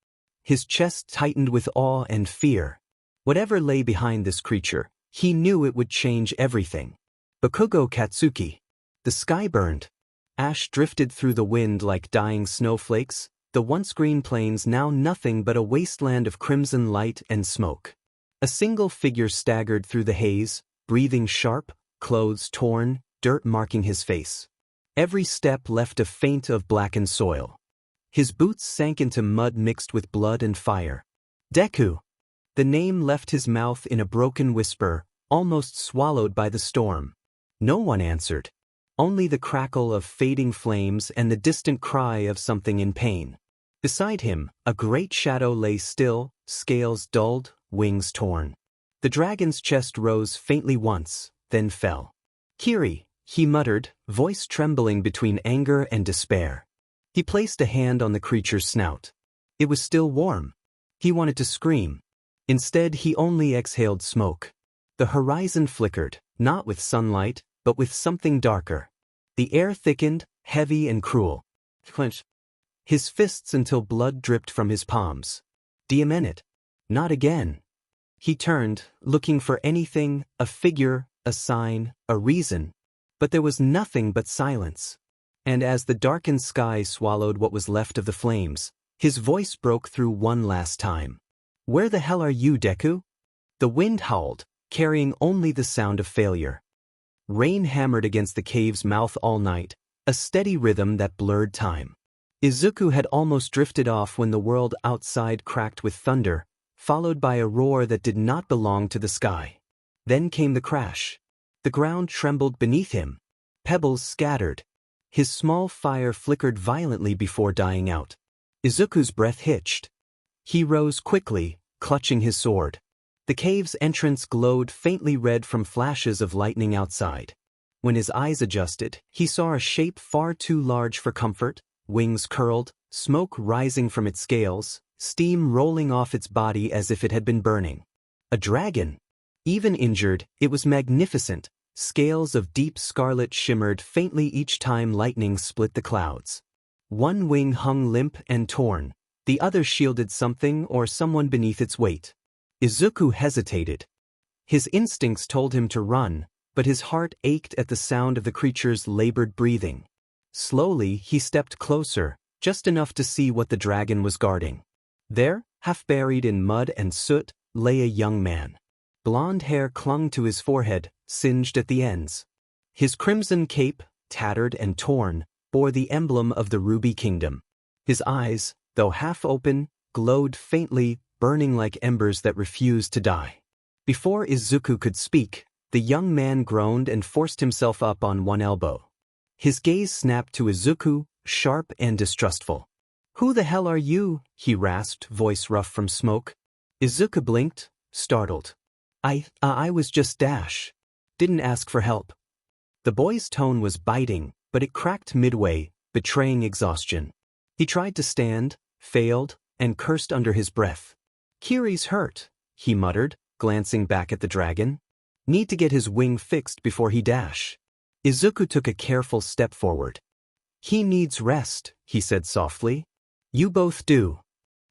His chest tightened with awe and fear. Whatever lay behind this creature, he knew it would change everything. Bakugo Katsuki. The sky burned. Ash drifted through the wind like dying snowflakes, the once green plains now nothing but a wasteland of crimson light and smoke. A single figure staggered through the haze, breathing sharp, clothes torn, dirt marking his face. Every step left a feint of blackened soil. His boots sank into mud mixed with blood and fire. Deku! The name left his mouth in a broken whisper, almost swallowed by the storm. No one answered. Only the crackle of fading flames and the distant cry of something in pain. Beside him, a great shadow lay still, scales dulled, wings torn. The dragon's chest rose faintly once, then fell. "Kiri," he muttered, voice trembling between anger and despair. He placed a hand on the creature's snout. It was still warm. He wanted to scream. Instead, he only exhaled smoke. The horizon flickered, not with sunlight, but with something darker. The air thickened, heavy and cruel. Clenched his fists until blood dripped from his palms. "Diamenet." "Not again." He turned, looking for anything, a figure, a sign, a reason. But there was nothing but silence. And as the darkened sky swallowed what was left of the flames, his voice broke through one last time. "Where the hell are you, Deku?" The wind howled, carrying only the sound of failure. Rain hammered against the cave's mouth all night, a steady rhythm that blurred time. Izuku had almost drifted off when the world outside cracked with thunder, followed by a roar that did not belong to the sky. Then came the crash. The ground trembled beneath him. Pebbles scattered. His small fire flickered violently before dying out. Izuku's breath hitched. He rose quickly, clutching his sword. The cave's entrance glowed faintly red from flashes of lightning outside. When his eyes adjusted, he saw a shape far too large for comfort, wings curled, smoke rising from its scales, steam rolling off its body as if it had been burning. A dragon. Even injured, it was magnificent. Scales of deep scarlet shimmered faintly each time lightning split the clouds. One wing hung limp and torn. The other shielded something or someone beneath its weight. Izuku hesitated. His instincts told him to run, but his heart ached at the sound of the creature's labored breathing. Slowly, he stepped closer, just enough to see what the dragon was guarding. There, half buried in mud and soot, lay a young man. Blonde hair clung to his forehead, singed at the ends. His crimson cape, tattered and torn, bore the emblem of the Ruby Kingdom. His eyes, though half open, glowed faintly, burning like embers that refused to die. Before Izuku could speak, the young man groaned and forced himself up on one elbow. His gaze snapped to Izuku, sharp and distrustful. "Who the hell are you?" he rasped, voice rough from smoke. Izuku blinked, startled. I was just Dash. Didn't ask for help." The boy's tone was biting, but it cracked midway, betraying exhaustion. He tried to stand, failed, and cursed under his breath. "Kiri's hurt," he muttered, glancing back at the dragon. "Need to get his wing fixed before he dash." Izuku took a careful step forward. "He needs rest," he said softly. You both do.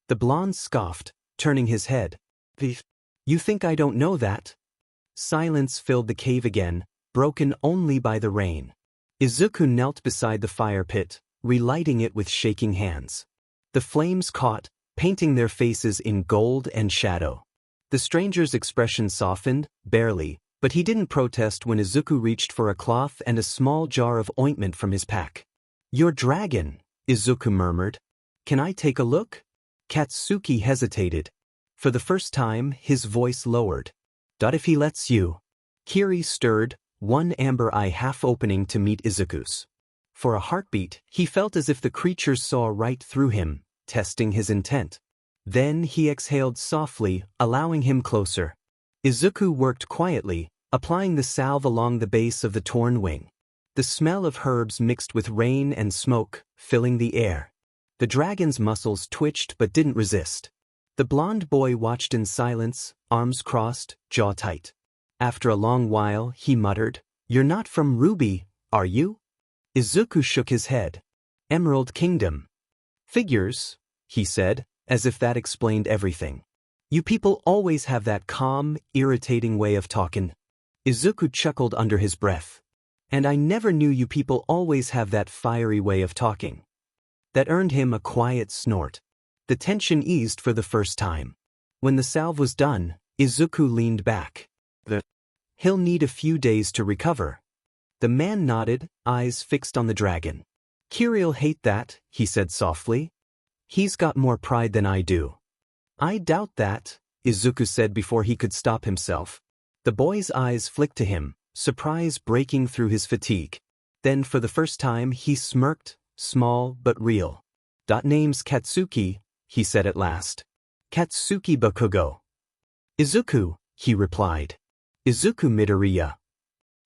The blonde scoffed, turning his head. You think I don't know that? Silence filled the cave again, broken only by the rain. Izuku knelt beside the fire pit, relighting it with shaking hands. The flames caught, painting their faces in gold and shadow. The stranger's expression softened, barely, but he didn't protest when Izuku reached for a cloth and a small jar of ointment from his pack. Your dragon, Izuku murmured. Can I take a look? Katsuki hesitated. For the first time, his voice lowered. If he lets you. Kiri stirred, one amber eye half opening to meet Izuku's. For a heartbeat, he felt as if the creature saw right through him, testing his intent. Then he exhaled softly, allowing him closer. Izuku worked quietly, applying the salve along the base of the torn wing. The smell of herbs mixed with rain and smoke, filling the air. The dragon's muscles twitched but didn't resist. The blond boy watched in silence, arms crossed, jaw tight. After a long while, he muttered, You're not from Ruby, are you? Izuku shook his head. Emerald Kingdom. Figures, he said, as if that explained everything. You people always have that calm, irritating way of talking. Izuku chuckled under his breath. And I never knew you people always have that fiery way of talking. That earned him a quiet snort. The tension eased for the first time. When the salve was done, Izuku leaned back. He'll need a few days to recover. The man nodded, eyes fixed on the dragon. Kiri'll hate that, he said softly. He's got more pride than I do. I doubt that, Izuku said before he could stop himself. The boy's eyes flicked to him, surprise breaking through his fatigue. Then for the first time he smirked, small but real. Name's Katsuki, he said at last. Katsuki Bakugo. Izuku, he replied. Izuku Midoriya.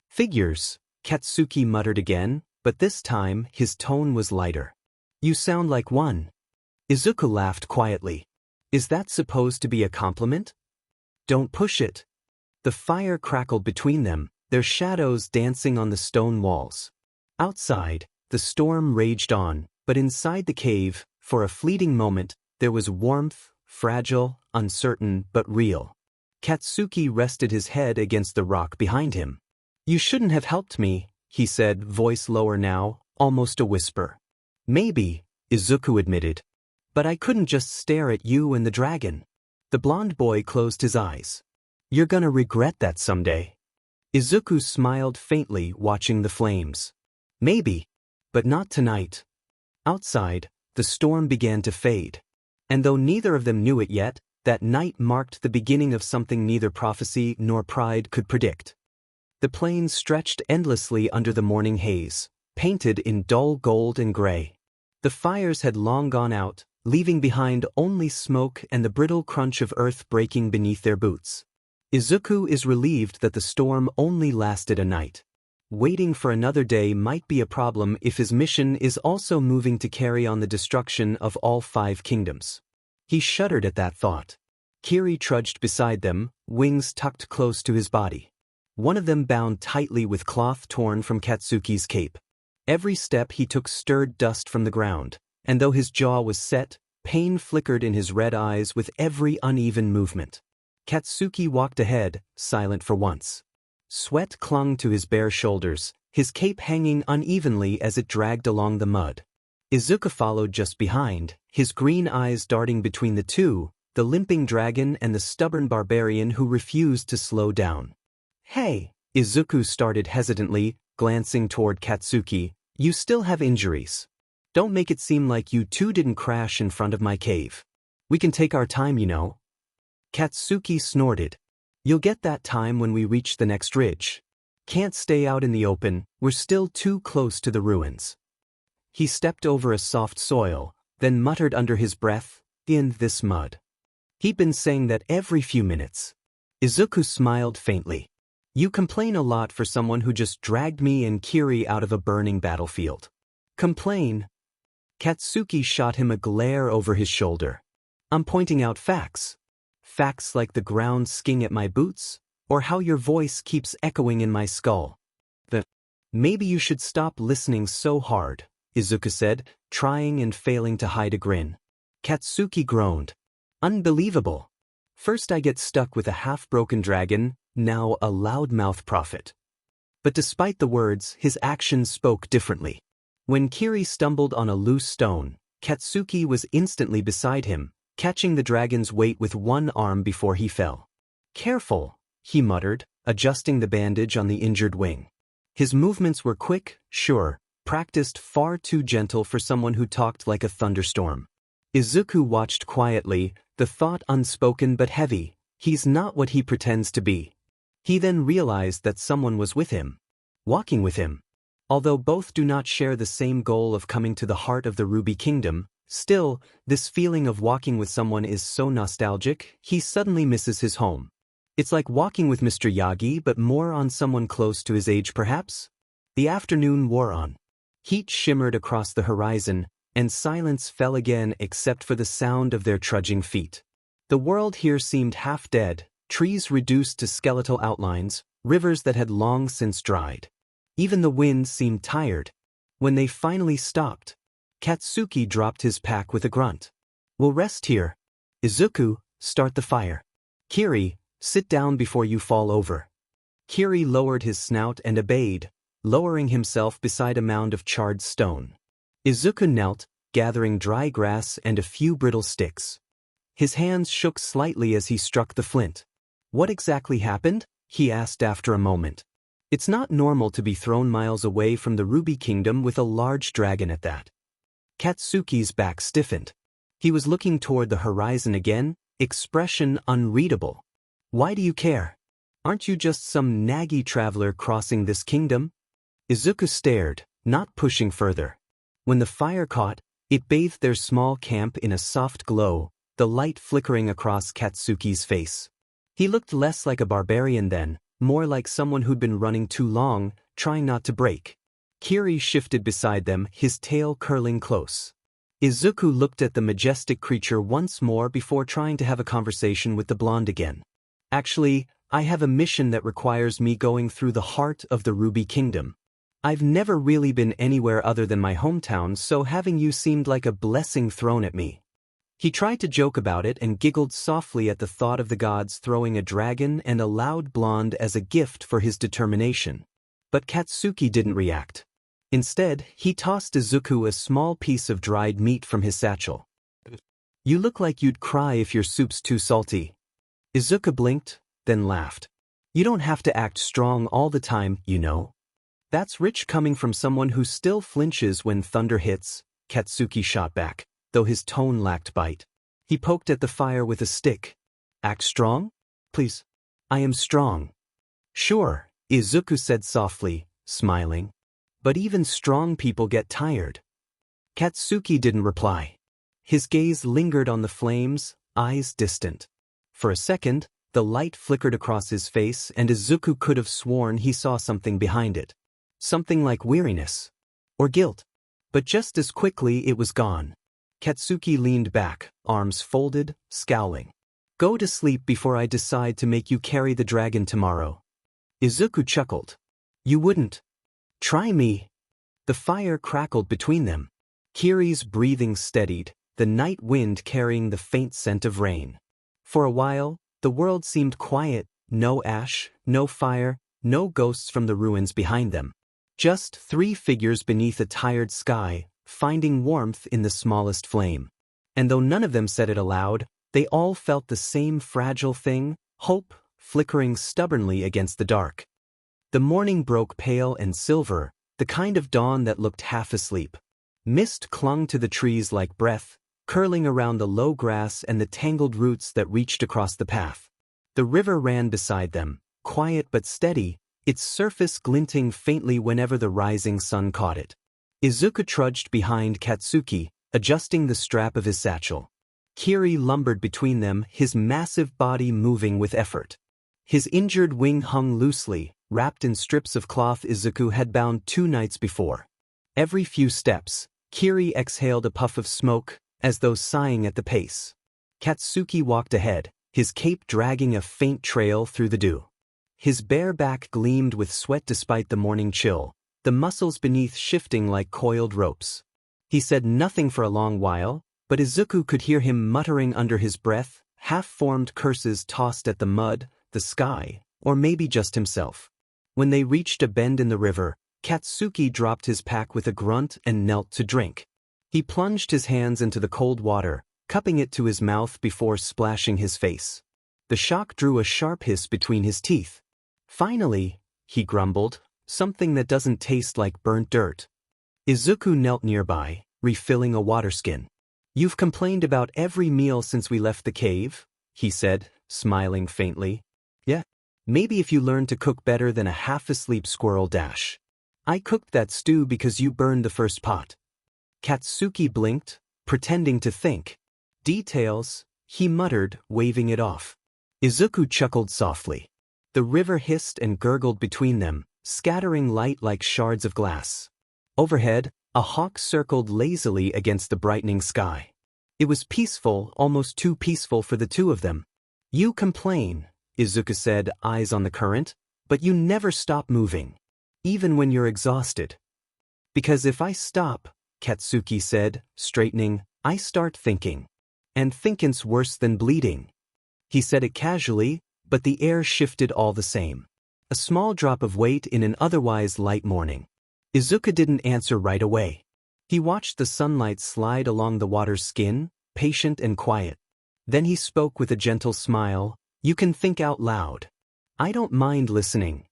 Figures, Katsuki muttered again, but this time his tone was lighter. You sound like one. Izuku laughed quietly. Is that supposed to be a compliment? Don't push it. The fire crackled between them, their shadows dancing on the stone walls. Outside, the storm raged on, but inside the cave, for a fleeting moment, there was warmth, fragile, uncertain, but real. Katsuki rested his head against the rock behind him. You shouldn't have helped me, he said, voice lower now, almost a whisper. Maybe, Izuku admitted. But I couldn't just stare at you and the dragon. The blond boy closed his eyes. You're gonna regret that someday. Izuku smiled faintly, watching the flames. Maybe, but not tonight. Outside, the storm began to fade. And though neither of them knew it yet, that night marked the beginning of something neither prophecy nor pride could predict. The plains stretched endlessly under the morning haze, painted in dull gold and gray. The fires had long gone out, leaving behind only smoke and the brittle crunch of earth breaking beneath their boots. Izuku is relieved that the storm only lasted a night. Waiting for another day might be a problem if his mission is also moving to carry on the destruction of all 5 kingdoms. He shuddered at that thought. Kiri trudged beside them, wings tucked close to his body. One of them bound tightly with cloth torn from Katsuki's cape. Every step he took stirred dust from the ground, and though his jaw was set, pain flickered in his red eyes with every uneven movement. Katsuki walked ahead, silent for once. Sweat clung to his bare shoulders, his cape hanging unevenly as it dragged along the mud. Izuku followed just behind, his green eyes darting between the two, the limping dragon and the stubborn barbarian who refused to slow down. Hey, Izuku started hesitantly, glancing toward Katsuki, you still have injuries. Don't make it seem like you two didn't crash in front of my cave. We can take our time, you know. Katsuki snorted. You'll get that time when we reach the next ridge. Can't stay out in the open, we're still too close to the ruins. He stepped over a soft soil, then muttered under his breath, in this mud. He'd been saying that every few minutes. Izuku smiled faintly. You complain a lot for someone who just dragged me and Kiri out of a burning battlefield. Complain? Katsuki shot him a glare over his shoulder. I'm pointing out facts. Facts like the ground skiing at my boots, or how your voice keeps echoing in my skull. Maybe you should stop listening so hard, Izuku said, trying and failing to hide a grin. Katsuki groaned. Unbelievable. First I get stuck with a half-broken dragon, now a loudmouth prophet. But despite the words, his actions spoke differently. When Kiri stumbled on a loose stone, Katsuki was instantly beside him, catching the dragon's weight with one arm before he fell. Careful, he muttered, adjusting the bandage on the injured wing. His movements were quick, sure, practiced, far too gentle for someone who talked like a thunderstorm. Izuku watched quietly, the thought unspoken but heavy, he's not what he pretends to be. He then realized that someone was with him. Walking with him. Although both do not share the same goal of coming to the heart of the Ruby Kingdom, still, this feeling of walking with someone is so nostalgic, he suddenly misses his home. It's like walking with Mr. Yagi but more on someone close to his age perhaps? The afternoon wore on. Heat shimmered across the horizon, and silence fell again except for the sound of their trudging feet. The world here seemed half dead, trees reduced to skeletal outlines, rivers that had long since dried. Even the wind seemed tired. When they finally stopped, Katsuki dropped his pack with a grunt. We'll rest here. Izuku, start the fire. Kiri, sit down before you fall over. Kiri lowered his snout and obeyed, lowering himself beside a mound of charred stone. Izuku knelt, gathering dry grass and a few brittle sticks. His hands shook slightly as he struck the flint. What exactly happened? He asked after a moment. It's not normal to be thrown miles away from the Ruby Kingdom with a large dragon at that. Katsuki's back stiffened. He was looking toward the horizon again, expression unreadable. Why do you care? Aren't you just some naggy traveler crossing this kingdom? Izuku stared, not pushing further. When the fire caught, it bathed their small camp in a soft glow, the light flickering across Katsuki's face. He looked less like a barbarian then, more like someone who'd been running too long, trying not to break. Kiri shifted beside them, his tail curling close. Izuku looked at the majestic creature once more before trying to have a conversation with the blonde again. Actually, I have a mission that requires me going through the heart of the Ruby Kingdom. I've never really been anywhere other than my hometown, so having you seemed like a blessing thrown at me. He tried to joke about it and giggled softly at the thought of the gods throwing a dragon and a loud blonde as a gift for his determination. But Katsuki didn't react. Instead, he tossed Izuku a small piece of dried meat from his satchel. You look like you'd cry if your soup's too salty. Izuku blinked, then laughed. You don't have to act strong all the time, you know. That's rich coming from someone who still flinches when thunder hits, Katsuki shot back, though his tone lacked bite. He poked at the fire with a stick. Act strong? Please. I am strong. Sure, Izuku said softly, smiling. But even strong people get tired. Katsuki didn't reply. His gaze lingered on the flames, eyes distant. For a second, the light flickered across his face and Izuku could have sworn he saw something behind it. Something like weariness. Or guilt. But just as quickly it was gone. Katsuki leaned back, arms folded, scowling. Go to sleep before I decide to make you carry the dragon tomorrow. Izuku chuckled. You wouldn't. Try me. The fire crackled between them. Kiri's breathing steadied, the night wind carrying the faint scent of rain. For a while, the world seemed quiet, no ash, no fire, no ghosts from the ruins behind them. Just three figures beneath a tired sky, finding warmth in the smallest flame. And though none of them said it aloud, they all felt the same fragile thing, hope, flickering stubbornly against the dark. The morning broke pale and silver, the kind of dawn that looked half asleep. Mist clung to the trees like breath, curling around the low grass and the tangled roots that reached across the path. The river ran beside them, quiet but steady, its surface glinting faintly whenever the rising sun caught it. Izuku trudged behind Katsuki, adjusting the strap of his satchel. Kiri lumbered between them, his massive body moving with effort. His injured wing hung loosely, wrapped in strips of cloth Izuku had bound 2 nights before. Every few steps, Kiri exhaled a puff of smoke, as though sighing at the pace. Katsuki walked ahead, his cape dragging a faint trail through the dew. His bare back gleamed with sweat despite the morning chill, the muscles beneath shifting like coiled ropes. He said nothing for a long while, but Izuku could hear him muttering under his breath, half-formed curses tossed at the mud, the sky, or maybe just himself. When they reached a bend in the river, Katsuki dropped his pack with a grunt and knelt to drink. He plunged his hands into the cold water, cupping it to his mouth before splashing his face. The shock drew a sharp hiss between his teeth. Finally, he grumbled, something that doesn't taste like burnt dirt. Izuku knelt nearby, refilling a water skin. You've complained about every meal since we left the cave, he said, smiling faintly. Yeah, maybe if you learned to cook better than a half-asleep squirrel dash. I cooked that stew because you burned the first pot. Katsuki blinked, pretending to think. Details, he muttered, waving it off. Izuku chuckled softly. The river hissed and gurgled between them, scattering light like shards of glass. Overhead, a hawk circled lazily against the brightening sky. It was peaceful, almost too peaceful for the two of them. You complain, Izuku said, eyes on the current, but you never stop moving. Even when you're exhausted. Because if I stop, Katsuki said, straightening, I start thinking. And thinking's worse than bleeding. He said it casually, but the air shifted all the same. A small drop of weight in an otherwise light morning. Izuku didn't answer right away. He watched the sunlight slide along the water's skin, patient and quiet. Then he spoke with a gentle smile, you can think out loud. I don't mind listening.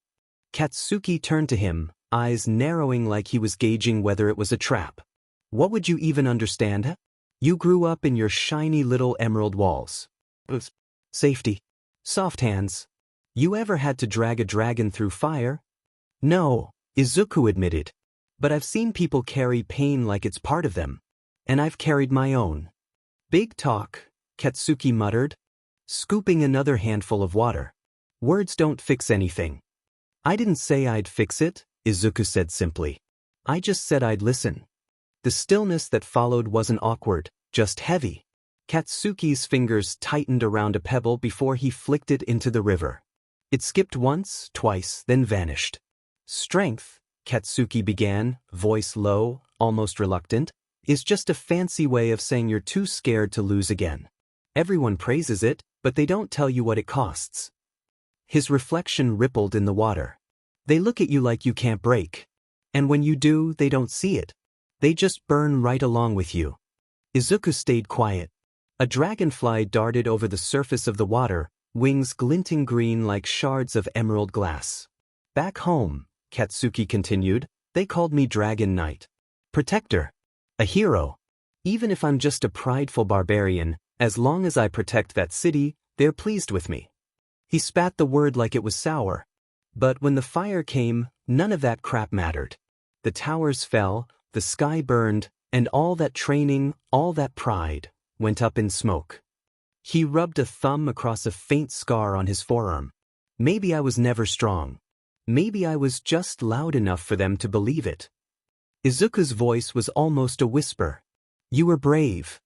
Katsuki turned to him, eyes narrowing like he was gauging whether it was a trap. What would you even understand? You grew up in your shiny little emerald walls. Safety. Soft hands. You ever had to drag a dragon through fire? No, Izuku admitted. But I've seen people carry pain like it's part of them. And I've carried my own. Big talk, Katsuki muttered, scooping another handful of water. Words don't fix anything. I didn't say I'd fix it, Izuku said simply. I just said I'd listen. The stillness that followed wasn't awkward, just heavy. Katsuki's fingers tightened around a pebble before he flicked it into the river. It skipped once, twice, then vanished. Strength, Katsuki began, voice low, almost reluctant, is just a fancy way of saying you're too scared to lose again. Everyone praises it, but they don't tell you what it costs. His reflection rippled in the water. They look at you like you can't break. And when you do, they don't see it. They just burn right along with you. Izuku stayed quiet. A dragonfly darted over the surface of the water, wings glinting green like shards of emerald glass. Back home, Katsuki continued, they called me Dragon Knight. Protector. A hero. Even if I'm just a prideful barbarian, as long as I protect that city, they're pleased with me. He spat the word like it was sour. But when the fire came, none of that crap mattered. The towers fell, the sky burned, and all that training, all that pride, went up in smoke. He rubbed a thumb across a faint scar on his forearm. Maybe I was never strong. Maybe I was just loud enough for them to believe it. Izuku's voice was almost a whisper. You were brave.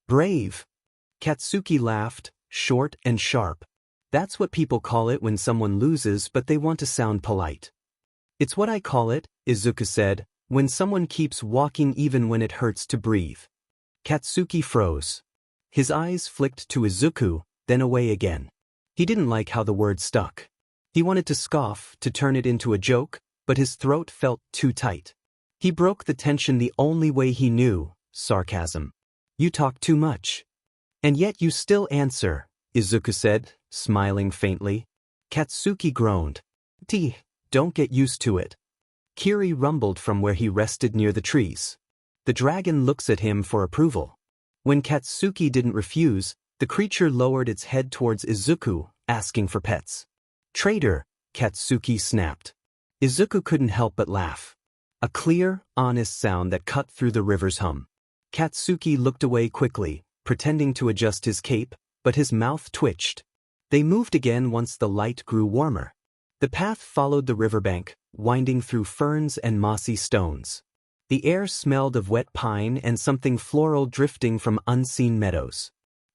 Brave. Katsuki laughed, short and sharp. That's what people call it when someone loses but they want to sound polite. It's what I call it, Izuku said, when someone keeps walking even when it hurts to breathe. Katsuki froze. His eyes flicked to Izuku, then away again. He didn't like how the word stuck. He wanted to scoff, to turn it into a joke, but his throat felt too tight. He broke the tension the only way he knew, sarcasm. You talk too much. And yet you still answer, Izuku said, smiling faintly. Katsuki groaned. Don't get used to it. Kiri rumbled from where he rested near the trees. The dragon looks at him for approval. When Katsuki didn't refuse, the creature lowered its head towards Izuku, asking for pets. Traitor, Katsuki snapped. Izuku couldn't help but laugh. A clear, honest sound that cut through the river's hum. Katsuki looked away quickly, pretending to adjust his cape, but his mouth twitched. They moved again once the light grew warmer. The path followed the riverbank, winding through ferns and mossy stones. The air smelled of wet pine and something floral drifting from unseen meadows.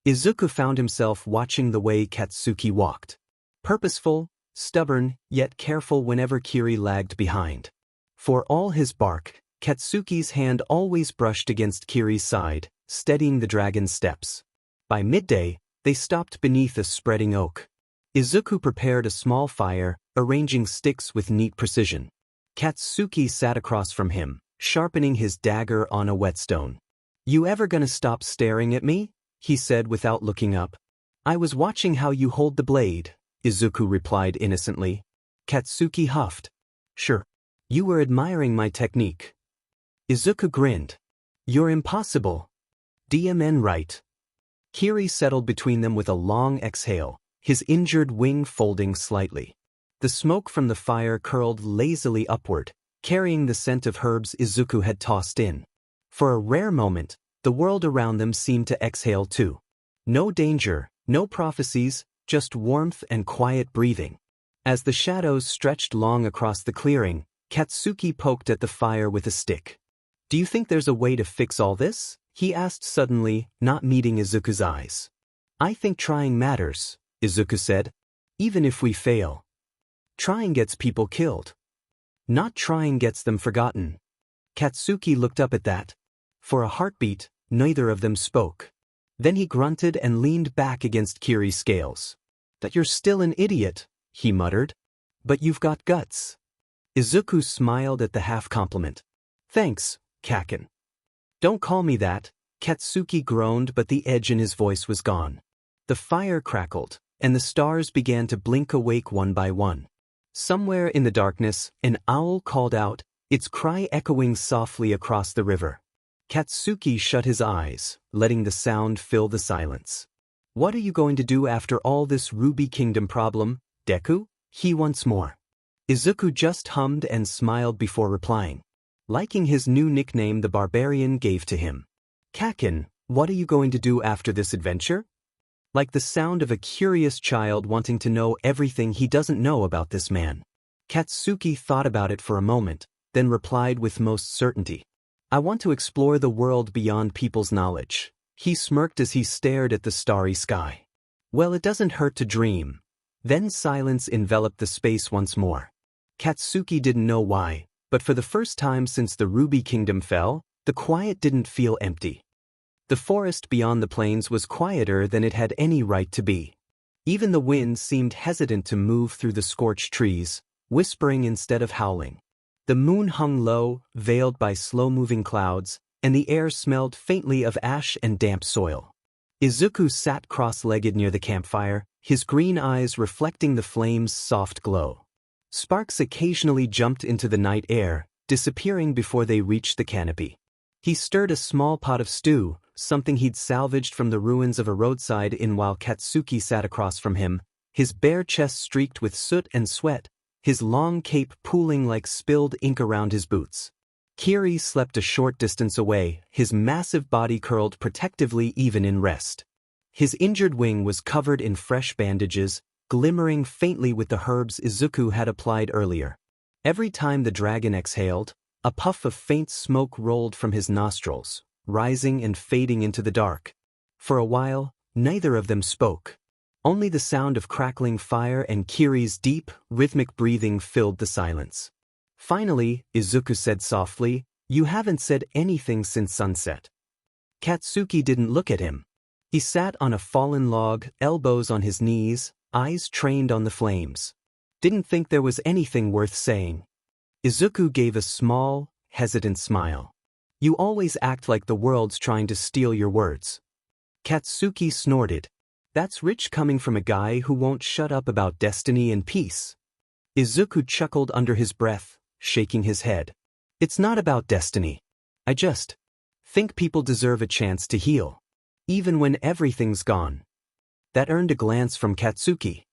Izuku found himself watching the way Katsuki walked. Purposeful, stubborn, yet careful whenever Kiri lagged behind. For all his bark, Katsuki's hand always brushed against Kiri's side, steadying the dragon's steps. By midday, they stopped beneath a spreading oak. Izuku prepared a small fire, arranging sticks with neat precision. Katsuki sat across from him, sharpening his dagger on a whetstone. "You ever gonna stop staring at me?" he said without looking up. "I was watching how you hold the blade," Izuku replied innocently. Katsuki huffed. "Sure. You were admiring my technique." Izuku grinned. "You're impossible. DMN right." Kiri settled between them with a long exhale, his injured wing folding slightly. The smoke from the fire curled lazily upward, carrying the scent of herbs Izuku had tossed in. For a rare moment, the world around them seemed to exhale too. No danger, no prophecies, just warmth and quiet breathing. As the shadows stretched long across the clearing, Katsuki poked at the fire with a stick. "Do you think there's a way to fix all this?" he asked suddenly, not meeting Izuku's eyes. "I think trying matters," Izuku said. "Even if we fail. Trying gets people killed. Not trying gets them forgotten." Katsuki looked up at that. For a heartbeat, neither of them spoke. Then he grunted and leaned back against Kiri's scales. "That you're still an idiot," he muttered. "But you've got guts." Izuku smiled at the half-compliment. "Thanks, Kaken." "Don't call me that," Katsuki groaned, but the edge in his voice was gone. The fire crackled, and the stars began to blink awake one by one. Somewhere in the darkness, an owl called out, its cry echoing softly across the river. Katsuki shut his eyes, letting the sound fill the silence. "What are you going to do after all this Ruby Kingdom problem, Deku?" he once more. Izuku just hummed and smiled before replying, liking his new nickname the barbarian gave to him. "Kaken, what are you going to do after this adventure?" Like the sound of a curious child wanting to know everything he doesn't know about this man. Katsuki thought about it for a moment, then replied with most certainty. "I want to explore the world beyond people's knowledge." He smirked as he stared at the starry sky. "Well, it doesn't hurt to dream." Then silence enveloped the space once more. Katsuki didn't know why, but for the first time since the Ruby Kingdom fell, the quiet didn't feel empty. The forest beyond the plains was quieter than it had any right to be. Even the wind seemed hesitant to move through the scorched trees, whispering instead of howling. The moon hung low, veiled by slow-moving clouds, and the air smelled faintly of ash and damp soil. Izuku sat cross-legged near the campfire, his green eyes reflecting the flame's soft glow. Sparks occasionally jumped into the night air, disappearing before they reached the canopy. He stirred a small pot of stew, something he'd salvaged from the ruins of a roadside inn while Katsuki sat across from him, his bare chest streaked with soot and sweat, his long cape pooling like spilled ink around his boots. Kiri slept a short distance away, his massive body curled protectively even in rest. His injured wing was covered in fresh bandages, glimmering faintly with the herbs Izuku had applied earlier. Every time the dragon exhaled, a puff of faint smoke rolled from his nostrils, rising and fading into the dark. For a while, neither of them spoke. Only the sound of crackling fire and Kiri's deep, rhythmic breathing filled the silence. Finally, Izuku said softly, "You haven't said anything since sunset." Katsuki didn't look at him. He sat on a fallen log, elbows on his knees, eyes trained on the flames. "Didn't think there was anything worth saying." Izuku gave a small, hesitant smile. "You always act like the world's trying to steal your words." Katsuki snorted. "That's rich coming from a guy who won't shut up about destiny and peace." Izuku chuckled under his breath, shaking his head. "It's not about destiny. I just think people deserve a chance to heal, even when everything's gone." That earned a glance from Katsuki.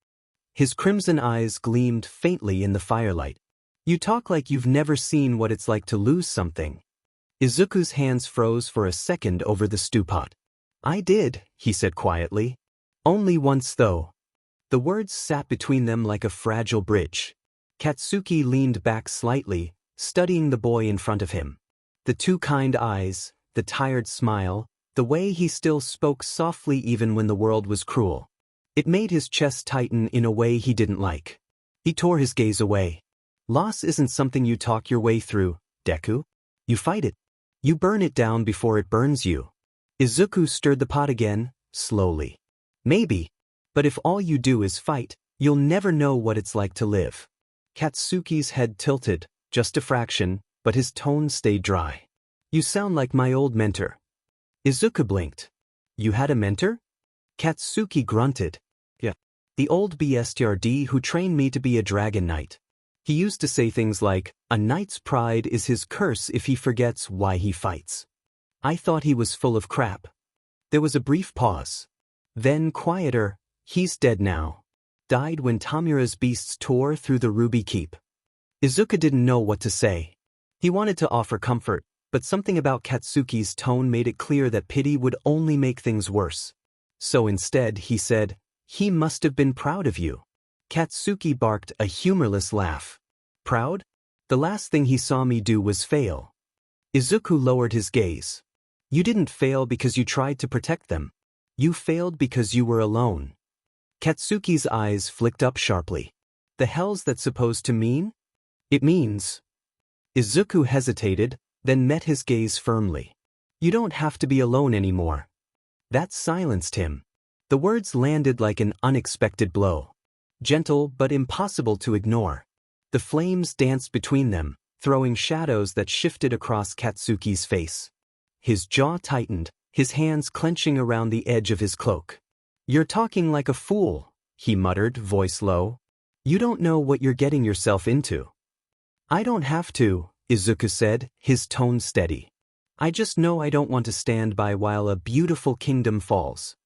His crimson eyes gleamed faintly in the firelight. "You talk like you've never seen what it's like to lose something." Izuku's hands froze for a second over the stew pot. "I did," he said quietly. "Only once though." The words sat between them like a fragile bridge. Katsuki leaned back slightly, studying the boy in front of him. The two kind eyes, the tired smile, the way he still spoke softly even when the world was cruel. It made his chest tighten in a way he didn't like. He tore his gaze away. "Loss isn't something you talk your way through, Deku. You fight it. You burn it down before it burns you." Izuku stirred the pot again, slowly. Maybe. But if all you do is fight, you'll never know what it's like to live. Katsuki's head tilted, just a fraction, but his tone stayed dry. You sound like my old mentor. Izuku blinked. You had a mentor? Katsuki grunted. Yeah. The old BSTRD who trained me to be a dragon knight. He used to say things like, a knight's pride is his curse if he forgets why he fights. I thought he was full of crap. There was a brief pause. Then quieter, he's dead now. Died when Tamura's beasts tore through the Ruby Keep. Izuku didn't know what to say. He wanted to offer comfort, but something about Katsuki's tone made it clear that pity would only make things worse. So instead, he said, he must have been proud of you. Katsuki barked a humorless laugh. Proud? The last thing he saw me do was fail. Izuku lowered his gaze. You didn't fail because you tried to protect them. You failed because you were alone. Katsuki's eyes flicked up sharply. The hell's that supposed to mean? It means. Izuku hesitated, then met his gaze firmly. You don't have to be alone anymore. That silenced him. The words landed like an unexpected blow. Gentle but impossible to ignore. The flames danced between them, throwing shadows that shifted across Katsuki's face. His jaw tightened, his hands clenching around the edge of his cloak. You're talking like a fool, he muttered, voice low. You don't know what you're getting yourself into. I don't have to, Izuku said, his tone steady. I just know I don't want to stand by while a beautiful kingdom falls.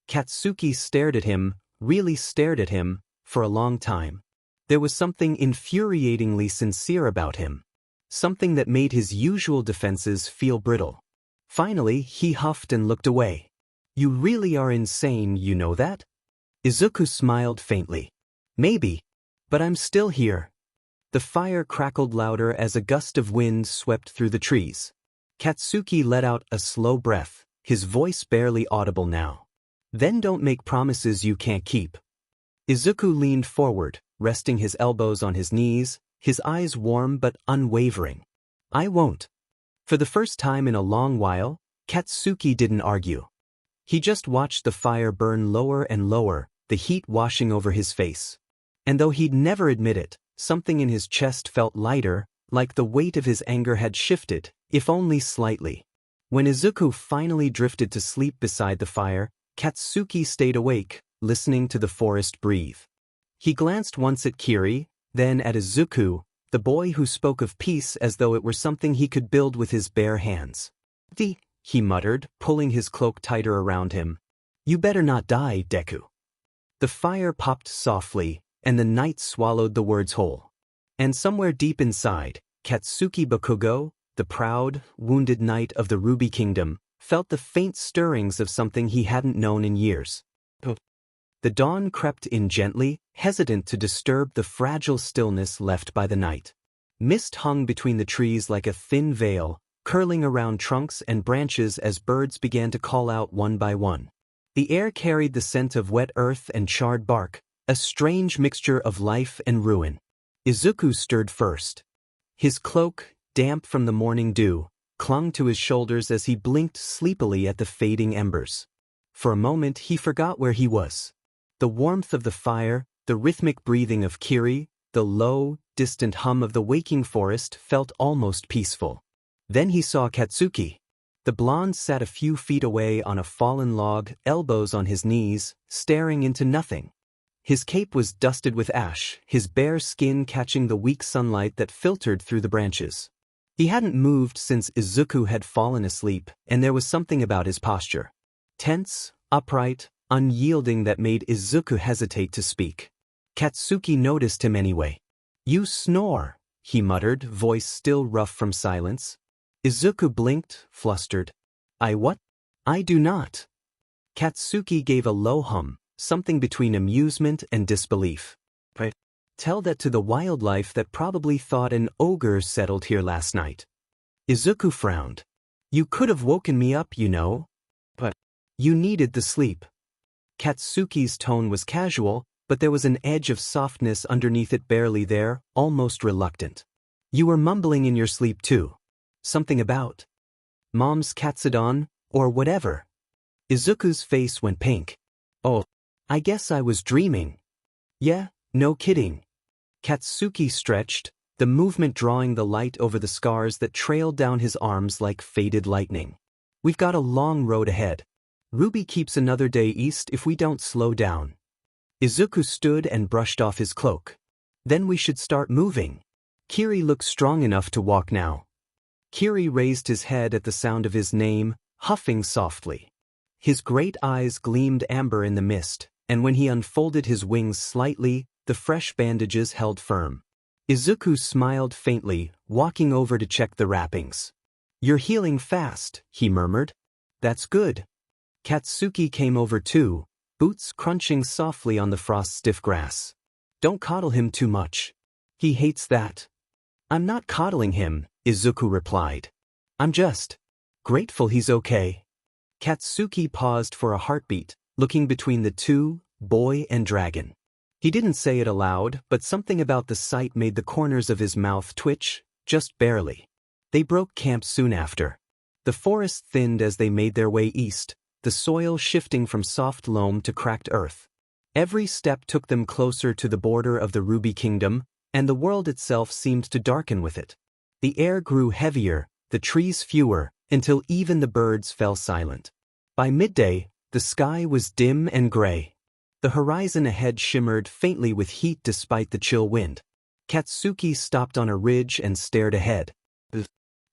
Katsuki stared at him, really stared at him, for a long time. There was something infuriatingly sincere about him. Something that made his usual defenses feel brittle. Finally, he huffed and looked away. You really are insane, you know that? Izuku smiled faintly. Maybe. But I'm still here. The fire crackled louder as a gust of wind swept through the trees. Katsuki let out a slow breath, his voice barely audible now. Then don't make promises you can't keep. Izuku leaned forward, resting his elbows on his knees, his eyes warm but unwavering. I won't. For the first time in a long while, Katsuki didn't argue. He just watched the fire burn lower and lower, the heat washing over his face. And though he'd never admit it, something in his chest felt lighter, like the weight of his anger had shifted, if only slightly. When Izuku finally drifted to sleep beside the fire, Katsuki stayed awake, listening to the forest breathe. He glanced once at Kiri, then at Izuku, the boy who spoke of peace as though it were something he could build with his bare hands. He muttered, pulling his cloak tighter around him. You better not die, Deku. The fire popped softly, and the night swallowed the words whole. And somewhere deep inside, Katsuki Bakugo, the proud, wounded knight of the Ruby Kingdom, felt the faint stirrings of something he hadn't known in years. The dawn crept in gently, hesitant to disturb the fragile stillness left by the night. Mist hung between the trees like a thin veil, curling around trunks and branches as birds began to call out one by one. The air carried the scent of wet earth and charred bark, a strange mixture of life and ruin. Izuku stirred first. His cloak, damp from the morning dew, clung to his shoulders as he blinked sleepily at the fading embers. For a moment he forgot where he was. The warmth of the fire, the rhythmic breathing of Kiri, the low, distant hum of the waking forest felt almost peaceful. Then he saw Katsuki. The blonde sat a few feet away on a fallen log, elbows on his knees, staring into nothing. His cape was dusted with ash, his bare skin catching the weak sunlight that filtered through the branches. He hadn't moved since Izuku had fallen asleep, and there was something about his posture. Tense, upright, unyielding that made Izuku hesitate to speak. Katsuki noticed him anyway. You snore, he muttered, voice still rough from silence. Izuku blinked, flustered. I what? I do not. Katsuki gave a low hum, something between amusement and disbelief. But tell that to the wildlife that probably thought an ogre settled here last night. Izuku frowned. You could have woken me up, you know. But you needed the sleep. Katsuki's tone was casual, but there was an edge of softness underneath it, barely there, almost reluctant. You were mumbling in your sleep too. Something about Mom's katsudon, or whatever. Izuku's face went pink. Oh, I guess I was dreaming. Yeah, no kidding. Katsuki stretched, the movement drawing the light over the scars that trailed down his arms like faded lightning. We've got a long road ahead. Ruby keeps another day east if we don't slow down. Izuku stood and brushed off his cloak. Then we should start moving. Kiri looked strong enough to walk now. Kiri raised his head at the sound of his name, huffing softly. His great eyes gleamed amber in the mist, and when he unfolded his wings slightly, the fresh bandages held firm. Izuku smiled faintly, walking over to check the wrappings. You're healing fast, he murmured. That's good. Katsuki came over too, boots crunching softly on the frost-stiff grass. Don't coddle him too much. He hates that. I'm not coddling him, Izuku replied. I'm just grateful he's okay. Katsuki paused for a heartbeat, looking between the two, boy and dragon. He didn't say it aloud, but something about the sight made the corners of his mouth twitch, just barely. They broke camp soon after. The forest thinned as they made their way east, the soil shifting from soft loam to cracked earth. Every step took them closer to the border of the Ruby Kingdom, and the world itself seemed to darken with it. The air grew heavier, the trees fewer, until even the birds fell silent. By midday, the sky was dim and gray. The horizon ahead shimmered faintly with heat despite the chill wind. Katsuki stopped on a ridge and stared ahead. His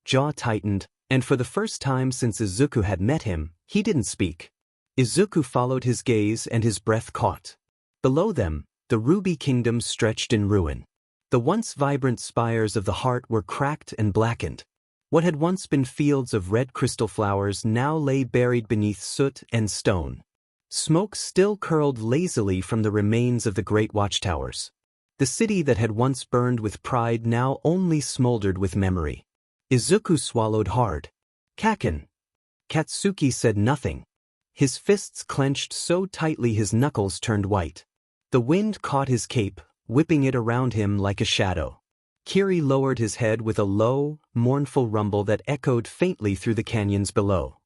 jaw tightened, and for the first time since Izuku had met him, he didn't speak. Izuku followed his gaze and his breath caught. Below them, the Ruby Kingdom stretched in ruin. The once vibrant spires of the heart were cracked and blackened. What had once been fields of red crystal flowers now lay buried beneath soot and stone. Smoke still curled lazily from the remains of the great watchtowers. The city that had once burned with pride now only smoldered with memory. Izuku swallowed hard. Kaken. Katsuki said nothing. His fists clenched so tightly his knuckles turned white. The wind caught his cape, whipping it around him like a shadow. Kiri lowered his head with a low, mournful rumble that echoed faintly through the canyons below.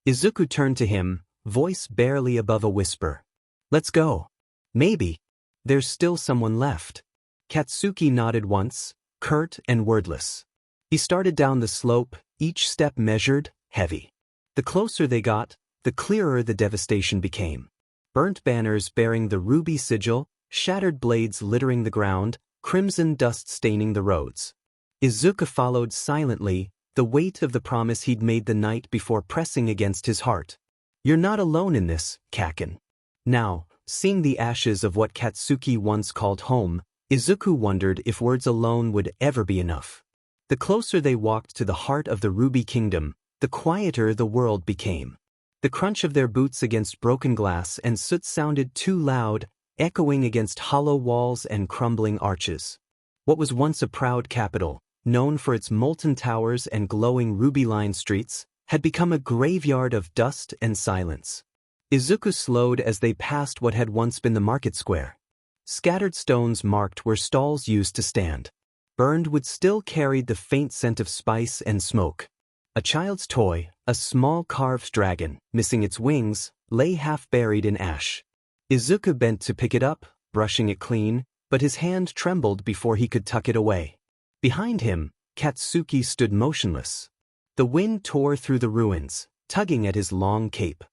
Izuku turned to him, voice barely above a whisper. Let's go. Maybe. There's still someone left. Katsuki nodded once, curt and wordless. He started down the slope, each step measured, heavy. The closer they got, the clearer the devastation became. Burnt banners bearing the ruby sigil, shattered blades littering the ground, crimson dust staining the roads. Izuku followed silently, the weight of the promise he'd made the night before pressing against his heart. You're not alone in this, Kaken. Now, seeing the ashes of what Katsuki once called home, Izuku wondered if words alone would ever be enough. The closer they walked to the heart of the Ruby Kingdom, the quieter the world became. The crunch of their boots against broken glass and soot sounded too loud, echoing against hollow walls and crumbling arches. What was once a proud capital, known for its molten towers and glowing ruby-lined streets, had become a graveyard of dust and silence. Izuku slowed as they passed what had once been the market square. Scattered stones marked where stalls used to stand. Burned wood still carried the faint scent of spice and smoke. A child's toy, a small carved dragon, missing its wings, lay half buried in ash. Izuku bent to pick it up, brushing it clean, but his hand trembled before he could tuck it away. Behind him, Katsuki stood motionless. The wind tore through the ruins, tugging at his long cape.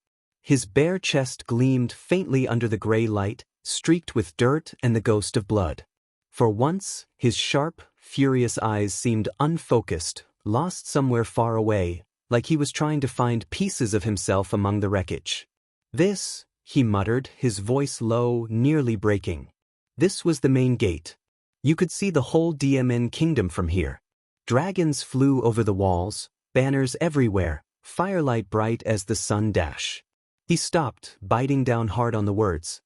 His bare chest gleamed faintly under the gray light, streaked with dirt and the ghost of blood. For once, his sharp, furious eyes seemed unfocused, lost somewhere far away, like he was trying to find pieces of himself among the wreckage. This, he muttered, his voice low, nearly breaking. This was the main gate. You could see the whole DMN kingdom from here. Dragons flew over the walls, banners everywhere, firelight bright as the sun dash. He stopped, biting down hard on the words.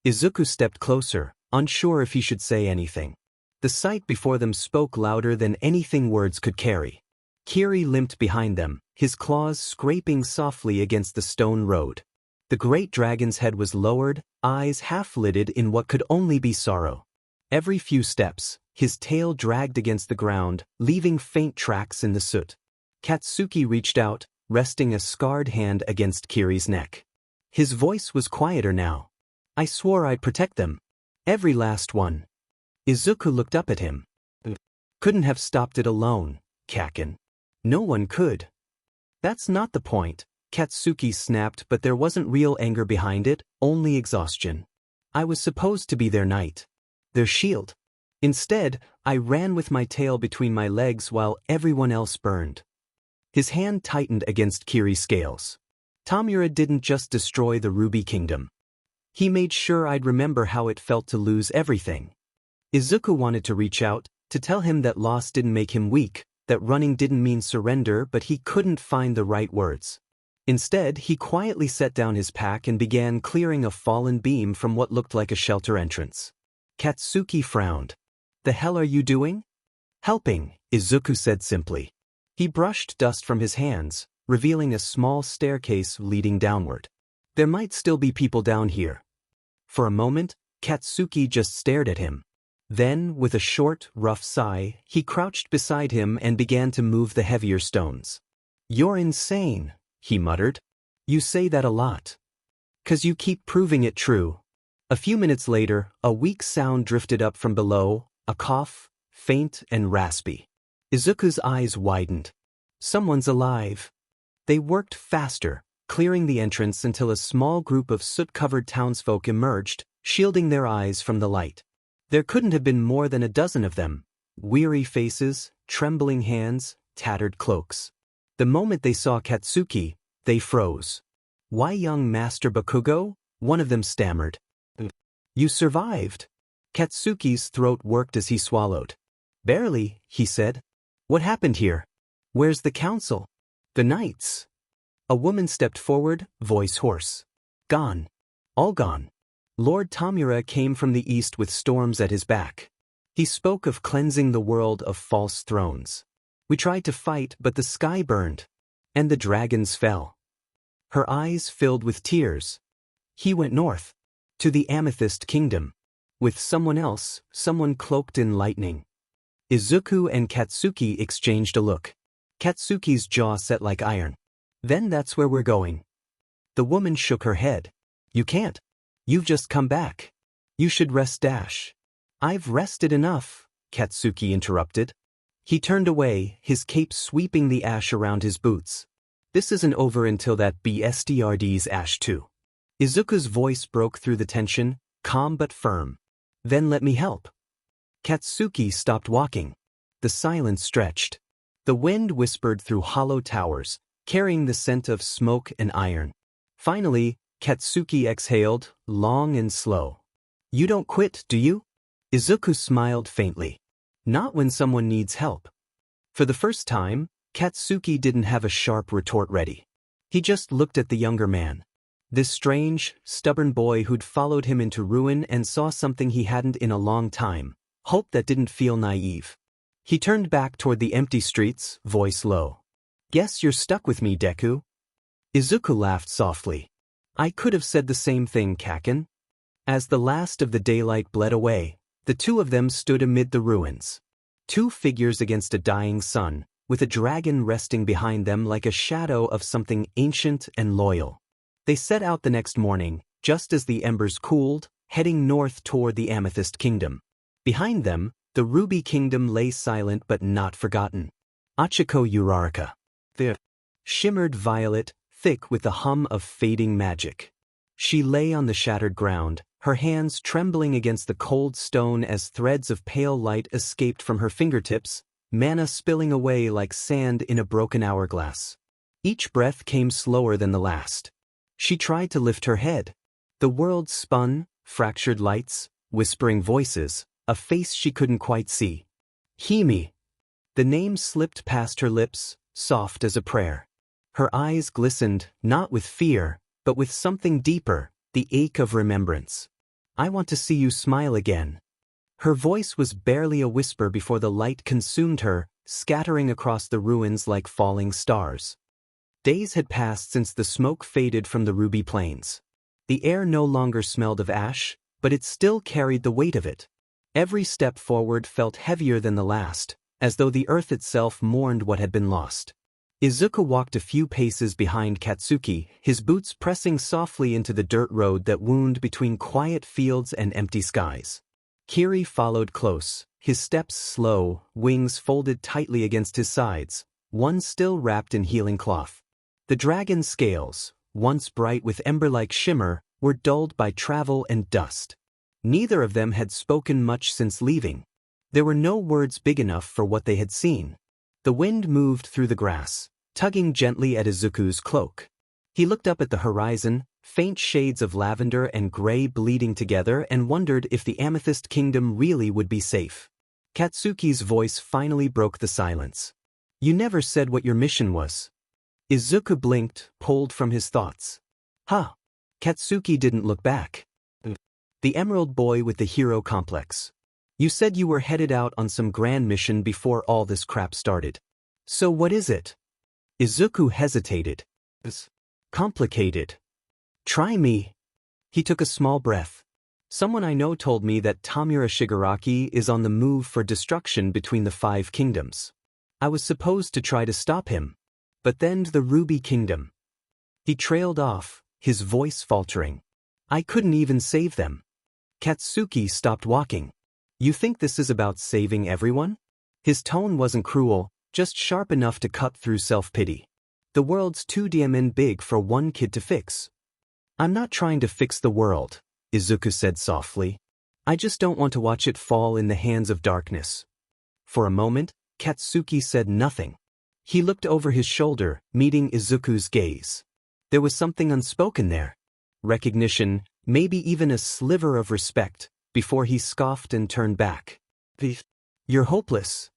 Izuku stepped closer, unsure if he should say anything. The sight before them spoke louder than anything words could carry. Kiri limped behind them, his claws scraping softly against the stone road. The great dragon's head was lowered, eyes half-lidded in what could only be sorrow. Every few steps, his tail dragged against the ground, leaving faint tracks in the soot. Katsuki reached out, resting a scarred hand against Kiri's neck. His voice was quieter now. I swore I'd protect them. Every last one. Izuku looked up at him. Couldn't have stopped it alone, Kaken. No one could. That's not the point, Katsuki snapped, but there wasn't real anger behind it, only exhaustion. I was supposed to be their knight. Their shield. Instead, I ran with my tail between my legs while everyone else burned. His hand tightened against Kiri's scales. Tamura didn't just destroy the Ruby Kingdom. He made sure I'd remember how it felt to lose everything. Izuku wanted to reach out, to tell him that loss didn't make him weak, that running didn't mean surrender, but he couldn't find the right words. Instead, he quietly set down his pack and began clearing a fallen beam from what looked like a shelter entrance. Katsuki frowned. The hell are you doing? Helping, Izuku said simply. He brushed dust from his hands, revealing a small staircase leading downward. There might still be people down here. For a moment, Katsuki just stared at him. Then, with a short, rough sigh, he crouched beside him and began to move the heavier stones. You're insane, he muttered. You say that a lot. 'Cause you keep proving it true. A few minutes later, a weak sound drifted up from below, a cough, faint and raspy. Izuku's eyes widened. Someone's alive. They worked faster, clearing the entrance until a small group of soot-covered townsfolk emerged, shielding their eyes from the light. There couldn't have been more than a dozen of them. Weary faces, trembling hands, tattered cloaks. The moment they saw Katsuki, they froze. Why, young Master Bakugo? One of them stammered. You survived. Katsuki's throat worked as he swallowed. Barely, he said. What happened here? Where's the council? The knights. A woman stepped forward, voice hoarse. Gone. All gone. Lord Tamura came from the east with storms at his back. He spoke of cleansing the world of false thrones. We tried to fight, but the sky burned. And the dragons fell. Her eyes filled with tears. He went north. To the Amethyst Kingdom. With someone else, someone cloaked in lightning. Izuku and Katsuki exchanged a look. Katsuki's jaw set like iron. Then that's where we're going. The woman shook her head. You can't. You've just come back. You should rest. I've rested enough, Katsuki interrupted. He turned away, his cape sweeping the ash around his boots. This isn't over until that BSTRD's ash too. Izuku's voice broke through the tension, calm but firm. Then let me help. Katsuki stopped walking. The silence stretched. The wind whispered through hollow towers, carrying the scent of smoke and iron. Finally, Katsuki exhaled, long and slow. You don't quit, do you? Izuku smiled faintly. Not when someone needs help. For the first time, Katsuki didn't have a sharp retort ready. He just looked at the younger man. This strange, stubborn boy who'd followed him into ruin and saw something he hadn't in a long time, hope that didn't feel naive. He turned back toward the empty streets, voice low. Guess you're stuck with me, Deku. Izuku laughed softly. I could have said the same thing, Kaken. As the last of the daylight bled away, the two of them stood amid the ruins. Two figures against a dying sun, with a dragon resting behind them like a shadow of something ancient and loyal. They set out the next morning, just as the embers cooled, heading north toward the Amethyst Kingdom. Behind them, the Ruby Kingdom lay silent but not forgotten. Achiko Uraraka. The shimmered violet, thick with the hum of fading magic. She lay on the shattered ground, her hands trembling against the cold stone as threads of pale light escaped from her fingertips, mana spilling away like sand in a broken hourglass. Each breath came slower than the last. She tried to lift her head. The world spun, fractured lights, whispering voices, a face she couldn't quite see. Hime. The name slipped past her lips, soft as a prayer. Her eyes glistened, not with fear, but with something deeper, the ache of remembrance. I want to see you smile again. Her voice was barely a whisper before the light consumed her, scattering across the ruins like falling stars. Days had passed since the smoke faded from the Ruby Plains. The air no longer smelled of ash, but it still carried the weight of it. Every step forward felt heavier than the last, as though the earth itself mourned what had been lost. Izuku walked a few paces behind Katsuki, his boots pressing softly into the dirt road that wound between quiet fields and empty skies. Kiri followed close, his steps slow, wings folded tightly against his sides, one still wrapped in healing cloth. The dragon's scales, once bright with ember-like shimmer, were dulled by travel and dust. Neither of them had spoken much since leaving. There were no words big enough for what they had seen. The wind moved through the grass, tugging gently at Izuku's cloak. He looked up at the horizon, faint shades of lavender and gray bleeding together, and wondered if the Amethyst Kingdom really would be safe. Katsuki's voice finally broke the silence. "You never said what your mission was." Izuku blinked, pulled from his thoughts. "Huh." Katsuki didn't look back. "The Emerald Boy with the hero complex. You said you were headed out on some grand mission before all this crap started. So what is it?" Izuku hesitated. "It's complicated." "Try me." He took a small breath. "Someone I know told me that Tamura Shigaraki is on the move for destruction between the 5 kingdoms. I was supposed to try to stop him. But then the Ruby Kingdom." He trailed off, his voice faltering. "I couldn't even save them." Katsuki stopped walking. "You think this is about saving everyone?" His tone wasn't cruel, just sharp enough to cut through self-pity. "The world's too damn big for one kid to fix." "I'm not trying to fix the world," Izuku said softly. "I just don't want to watch it fall in the hands of darkness." For a moment, Katsuki said nothing. He looked over his shoulder, meeting Izuku's gaze. There was something unspoken there. Recognition, maybe even a sliver of respect, before he scoffed and turned back. "You're hopeless."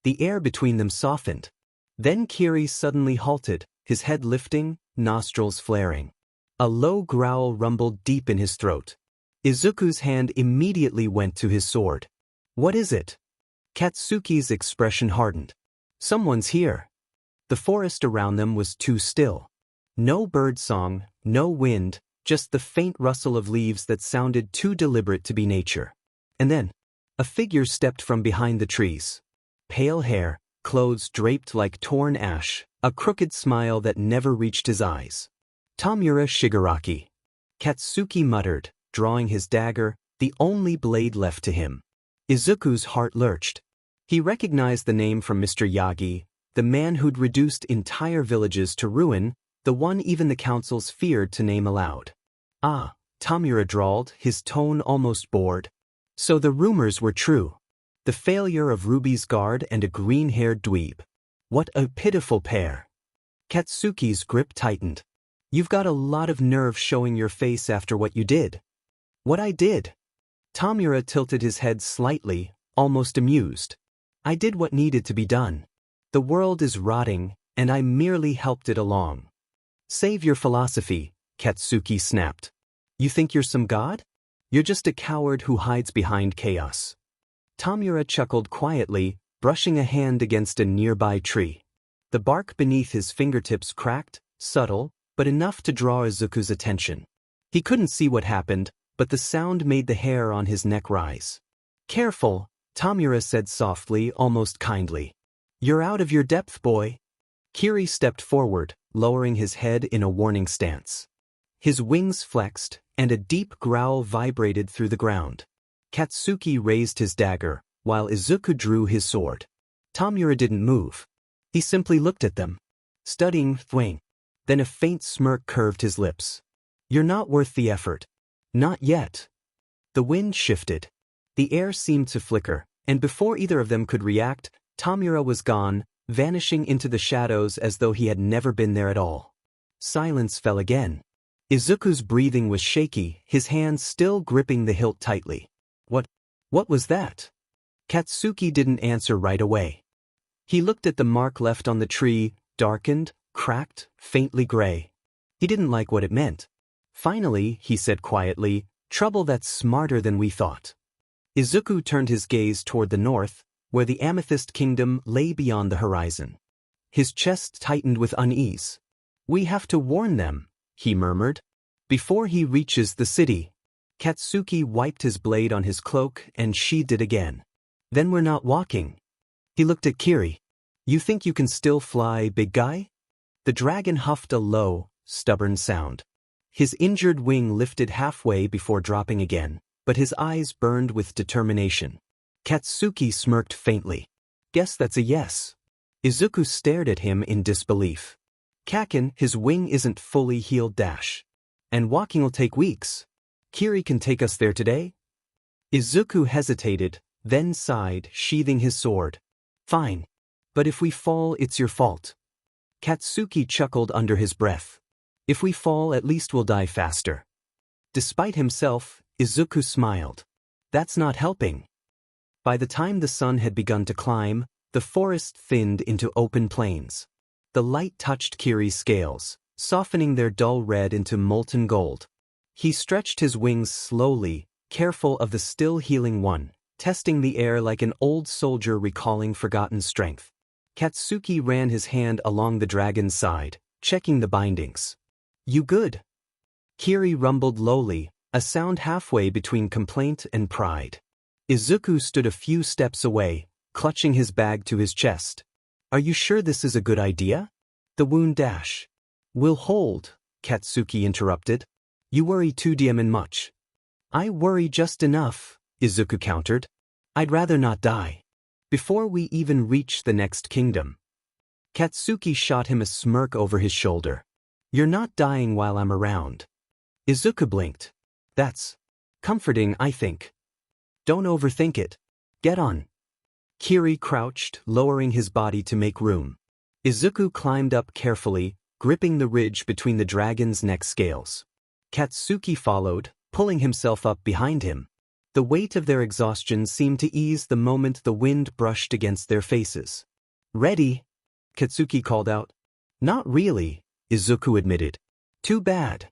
The air between them softened. Then Kiri suddenly halted, his head lifting, nostrils flaring. A low growl rumbled deep in his throat. Izuku's hand immediately went to his sword. "What is it?" Katsuki's expression hardened. "Someone's here." The forest around them was too still. No bird song, no wind, just the faint rustle of leaves that sounded too deliberate to be nature. And then, a figure stepped from behind the trees. Pale hair, clothes draped like torn ash, a crooked smile that never reached his eyes. "Tamura Shigaraki." Katsuki muttered, drawing his dagger, the only blade left to him. Izuku's heart lurched. He recognized the name from Mr. Yagi, the man who'd reduced entire villages to ruin, the one even the councils feared to name aloud. "Ah," Tamura drawled, his tone almost bored. "So the rumors were true. The failure of Ruby's guard and a green-haired dweeb. What a pitiful pair." Katsuki's grip tightened. "You've got a lot of nerve showing your face after what you did." "What I did?" Tamura tilted his head slightly, almost amused. "I did what needed to be done. The world is rotting, and I merely helped it along." "Save your philosophy," Katsuki snapped. "You think you're some god? You're just a coward who hides behind chaos." Tamura chuckled quietly, brushing a hand against a nearby tree. The bark beneath his fingertips cracked, subtle, but enough to draw Izuku's attention. He couldn't see what happened, but the sound made the hair on his neck rise. "Careful," Tamura said softly, almost kindly. "You're out of your depth, boy." Kiri stepped forward, lowering his head in a warning stance. His wings flexed, and a deep growl vibrated through the ground. Katsuki raised his dagger, while Izuku drew his sword. Tamura didn't move. He simply looked at them, studying Thwing. Then a faint smirk curved his lips. "You're not worth the effort." "Not yet." The wind shifted. The air seemed to flicker, and before either of them could react, Tamura was gone, vanishing into the shadows as though he had never been there at all. Silence fell again. Izuku's breathing was shaky, his hands still gripping the hilt tightly. What was that?" Katsuki didn't answer right away. He looked at the mark left on the tree, darkened, cracked, faintly gray. He didn't like what it meant. "Finally," he said quietly, "trouble that's smarter than we thought." Izuku turned his gaze toward the north, where the Amethyst Kingdom lay beyond the horizon. His chest tightened with unease. "We have to warn them," he murmured. "Before he reaches the city." Katsuki wiped his blade on his cloak and sheathed it again. "Then we're not walking." He looked at Kiri. You think you can still fly, big guy? The dragon huffed a low, stubborn sound. His injured wing lifted halfway before dropping again, but his eyes burned with determination. Katsuki smirked faintly. Guess that's a yes. Izuku stared at him in disbelief. Kaken, his wing isn't fully healed dash. And walking'll take weeks. Kiri can take us there today? Izuku hesitated, then sighed, sheathing his sword. Fine. But if we fall, it's your fault. Katsuki chuckled under his breath. If we fall, at least we'll die faster. Despite himself, Izuku smiled. That's not helping. By the time the sun had begun to climb, the forest thinned into open plains. The light touched Kiri's scales, softening their dull red into molten gold. He stretched his wings slowly, careful of the still healing one, testing the air like an old soldier recalling forgotten strength. Katsuki ran his hand along the dragon's side, checking the bindings. You good? Kiri rumbled lowly, a sound halfway between complaint and pride. Izuku stood a few steps away, clutching his bag to his chest. Are you sure this is a good idea? The wound dash. Will hold, Katsuki interrupted. You worry too damn much. I worry just enough, Izuku countered. I'd rather not die. Before we even reach the next kingdom. Katsuki shot him a smirk over his shoulder. You're not dying while I'm around. Izuku blinked. That's comforting, I think. Don't overthink it. Get on. Kiri crouched, lowering his body to make room. Izuku climbed up carefully, gripping the ridge between the dragon's neck scales. Katsuki followed, pulling himself up behind him. The weight of their exhaustion seemed to ease the moment the wind brushed against their faces. Ready? Katsuki called out. Not really, Izuku admitted. Too bad.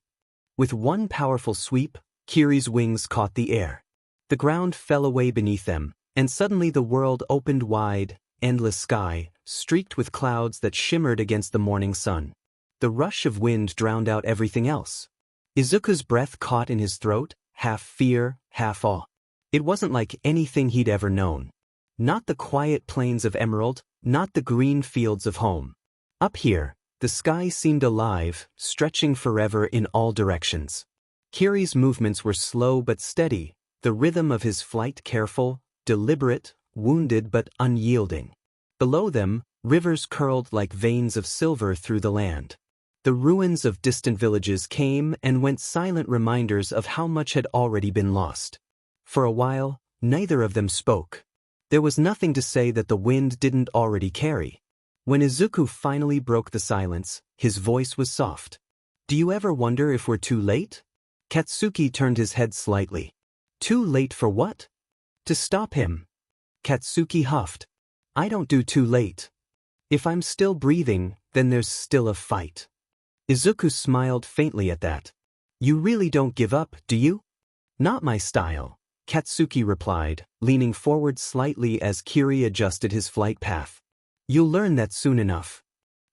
With one powerful sweep, Kiri's wings caught the air. The ground fell away beneath them, and suddenly the world opened wide, endless sky, streaked with clouds that shimmered against the morning sun. The rush of wind drowned out everything else. Izuku's breath caught in his throat, half fear, half awe. It wasn't like anything he'd ever known. Not the quiet plains of Emerald, not the green fields of home. Up here, the sky seemed alive, stretching forever in all directions. Kiri's movements were slow but steady, the rhythm of his flight careful, deliberate, wounded but unyielding. Below them, rivers curled like veins of silver through the land. The ruins of distant villages came and went, silent reminders of how much had already been lost. For a while, neither of them spoke. There was nothing to say that the wind didn't already carry. When Izuku finally broke the silence, his voice was soft. Do you ever wonder if we're too late? Katsuki turned his head slightly. Too late for what? To stop him. Katsuki huffed. I don't do too late. If I'm still breathing, then there's still a fight. Izuku smiled faintly at that. You really don't give up, do you? Not my style, Katsuki replied, leaning forward slightly as Kiri adjusted his flight path. You'll learn that soon enough.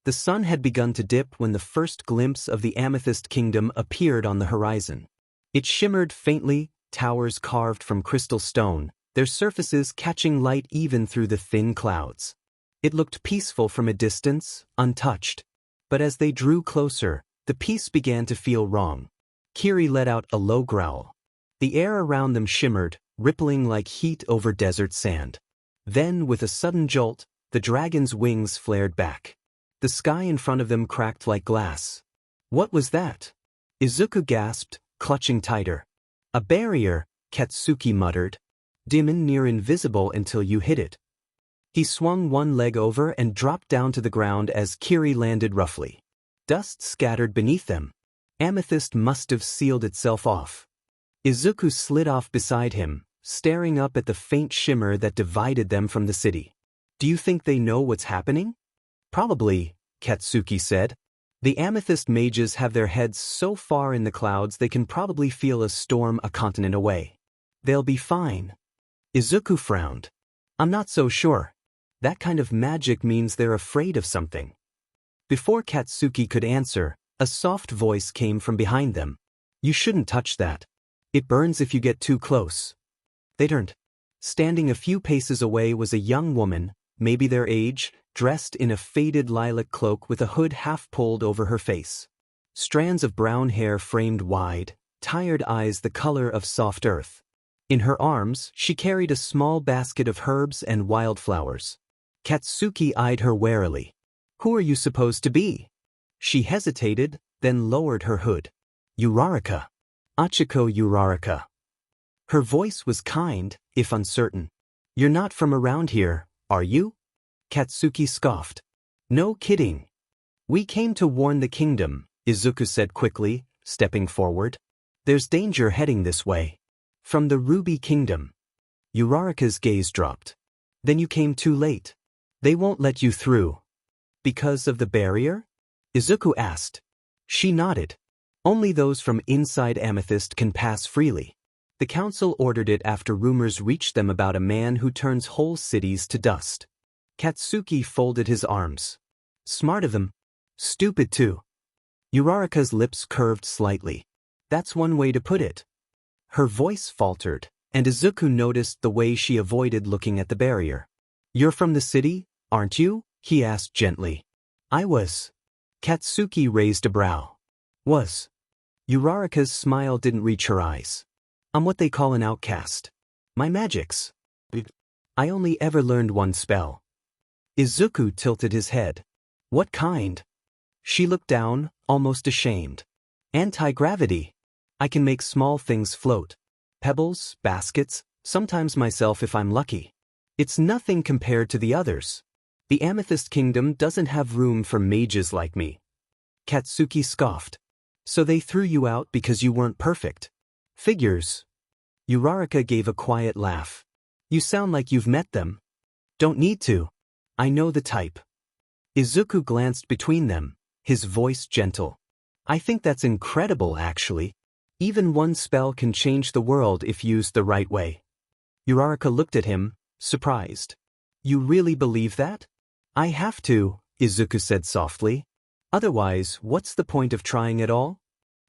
The sun had begun to dip when the first glimpse of the Amethyst Kingdom appeared on the horizon. It shimmered faintly, towers carved from crystal stone, their surfaces catching light even through the thin clouds. It looked peaceful from a distance, untouched. But as they drew closer, the peace began to feel wrong. Kiri let out a low growl. The air around them shimmered, rippling like heat over desert sand. Then, with a sudden jolt, the dragon's wings flared back. The sky in front of them cracked like glass. What was that? Izuku gasped, clutching tighter. A barrier, Katsuki muttered. Dim and near invisible until you hit it. He swung one leg over and dropped down to the ground as Kiri landed roughly. Dust scattered beneath them. Amethyst must have sealed itself off. Izuku slid off beside him, staring up at the faint shimmer that divided them from the city. Do you think they know what's happening? Probably, Katsuki said. The Amethyst mages have their heads so far in the clouds they can probably feel a storm a continent away. They'll be fine. Izuku frowned. I'm not so sure. That kind of magic means they're afraid of something. Before Katsuki could answer, a soft voice came from behind them. You shouldn't touch that. It burns if you get too close. They turned. Standing a few paces away was a young woman, maybe their age, dressed in a faded lilac cloak with a hood half pulled over her face. Strands of brown hair framed wide, tired eyes the color of soft earth. In her arms, she carried a small basket of herbs and wildflowers. Katsuki eyed her warily. "Who are you supposed to be?" She hesitated, then lowered her hood. "Uraraka. Achiko Uraraka." Her voice was kind, if uncertain. "You're not from around here, are you?" Katsuki scoffed. "No kidding. We came to warn the kingdom," Izuku said quickly, stepping forward. "There's danger heading this way. From the Ruby Kingdom." Uraraka's gaze dropped. "Then you came too late. They won't let you through." "Because of the barrier?" Izuku asked. She nodded. "Only those from inside Amethyst can pass freely. The council ordered it after rumors reached them about a man who turns whole cities to dust." Katsuki folded his arms. "Smart of them. Stupid too." Uraraka's lips curved slightly. "That's one way to put it." Her voice faltered, and Izuku noticed the way she avoided looking at the barrier. "You're from the city, aren't you?" he asked gently. "I was." Katsuki raised a brow. "Was." Uraraka's smile didn't reach her eyes. "I'm what they call an outcast. My magic's. I only ever learned one spell." Izuku tilted his head. "What kind?" She looked down, almost ashamed. "Anti-gravity. I can make small things float. Pebbles, baskets, sometimes myself if I'm lucky. It's nothing compared to the others. The Amethyst Kingdom doesn't have room for mages like me." Katsuki scoffed. "So they threw you out because you weren't perfect?" "Figures." Uraraka gave a quiet laugh. "You sound like you've met them." "Don't need to. I know the type." Izuku glanced between them, his voice gentle. "I think that's incredible, actually. Even one spell can change the world if used the right way." Uraraka looked at him, surprised. "You really believe that?" "I have to," Izuku said softly. "Otherwise, what's the point of trying at all?"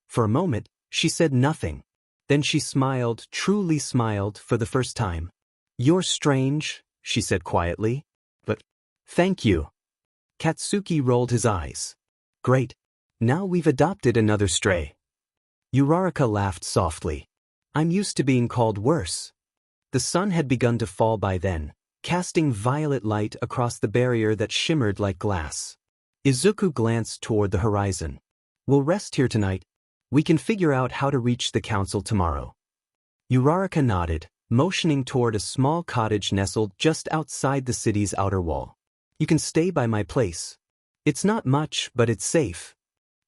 For a moment, she said nothing. Then she smiled, truly smiled, for the first time. "You're strange," she said quietly. "But thank you." Katsuki rolled his eyes. "Great. Now we've adopted another stray." Uraraka laughed softly. "I'm used to being called worse." The sun had begun to fall by then, casting violet light across the barrier that shimmered like glass. Izuku glanced toward the horizon. "We'll rest here tonight. We can figure out how to reach the council tomorrow." Uraraka nodded, motioning toward a small cottage nestled just outside the city's outer wall. "You can stay by my place. It's not much, but it's safe."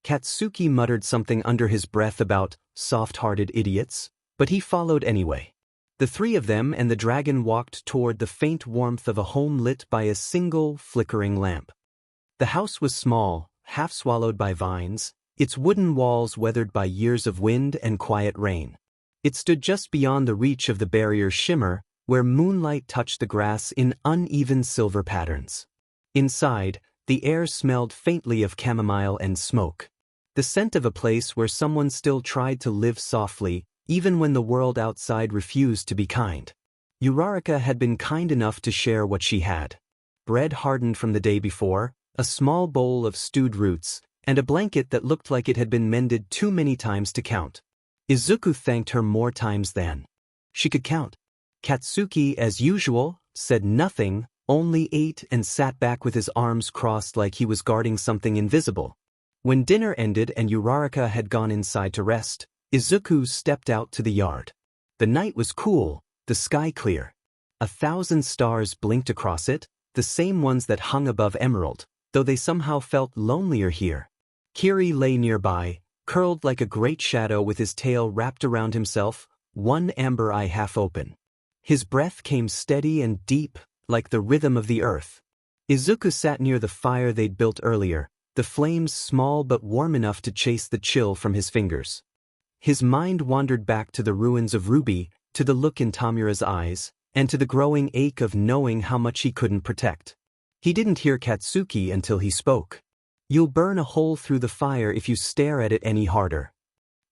Katsuki muttered something under his breath about soft-hearted idiots, but he followed anyway. The three of them and the dragon walked toward the faint warmth of a home lit by a single, flickering lamp. The house was small, half swallowed by vines, its wooden walls weathered by years of wind and quiet rain. It stood just beyond the reach of the barrier's shimmer, where moonlight touched the grass in uneven silver patterns. Inside, the air smelled faintly of chamomile and smoke. The scent of a place where someone still tried to live softly, even when the world outside refused to be kind. Uraraka had been kind enough to share what she had. Bread hardened from the day before, a small bowl of stewed roots, and a blanket that looked like it had been mended too many times to count. Izuku thanked her more times than she could count. Katsuki, as usual, said nothing, only ate and sat back with his arms crossed like he was guarding something invisible. When dinner ended and Uraraka had gone inside to rest, Izuku stepped out to the yard. The night was cool, the sky clear. 1,000 stars blinked across it, the same ones that hung above Emerald, though they somehow felt lonelier here. Kiri lay nearby, curled like a great shadow with his tail wrapped around himself, one amber eye half open. His breath came steady and deep, like the rhythm of the earth. Izuku sat near the fire they'd built earlier, the flames small but warm enough to chase the chill from his fingers. His mind wandered back to the ruins of Ruby, to the look in Tamura's eyes, and to the growing ache of knowing how much he couldn't protect. He didn't hear Katsuki until he spoke. "You'll burn a hole through the fire if you stare at it any harder."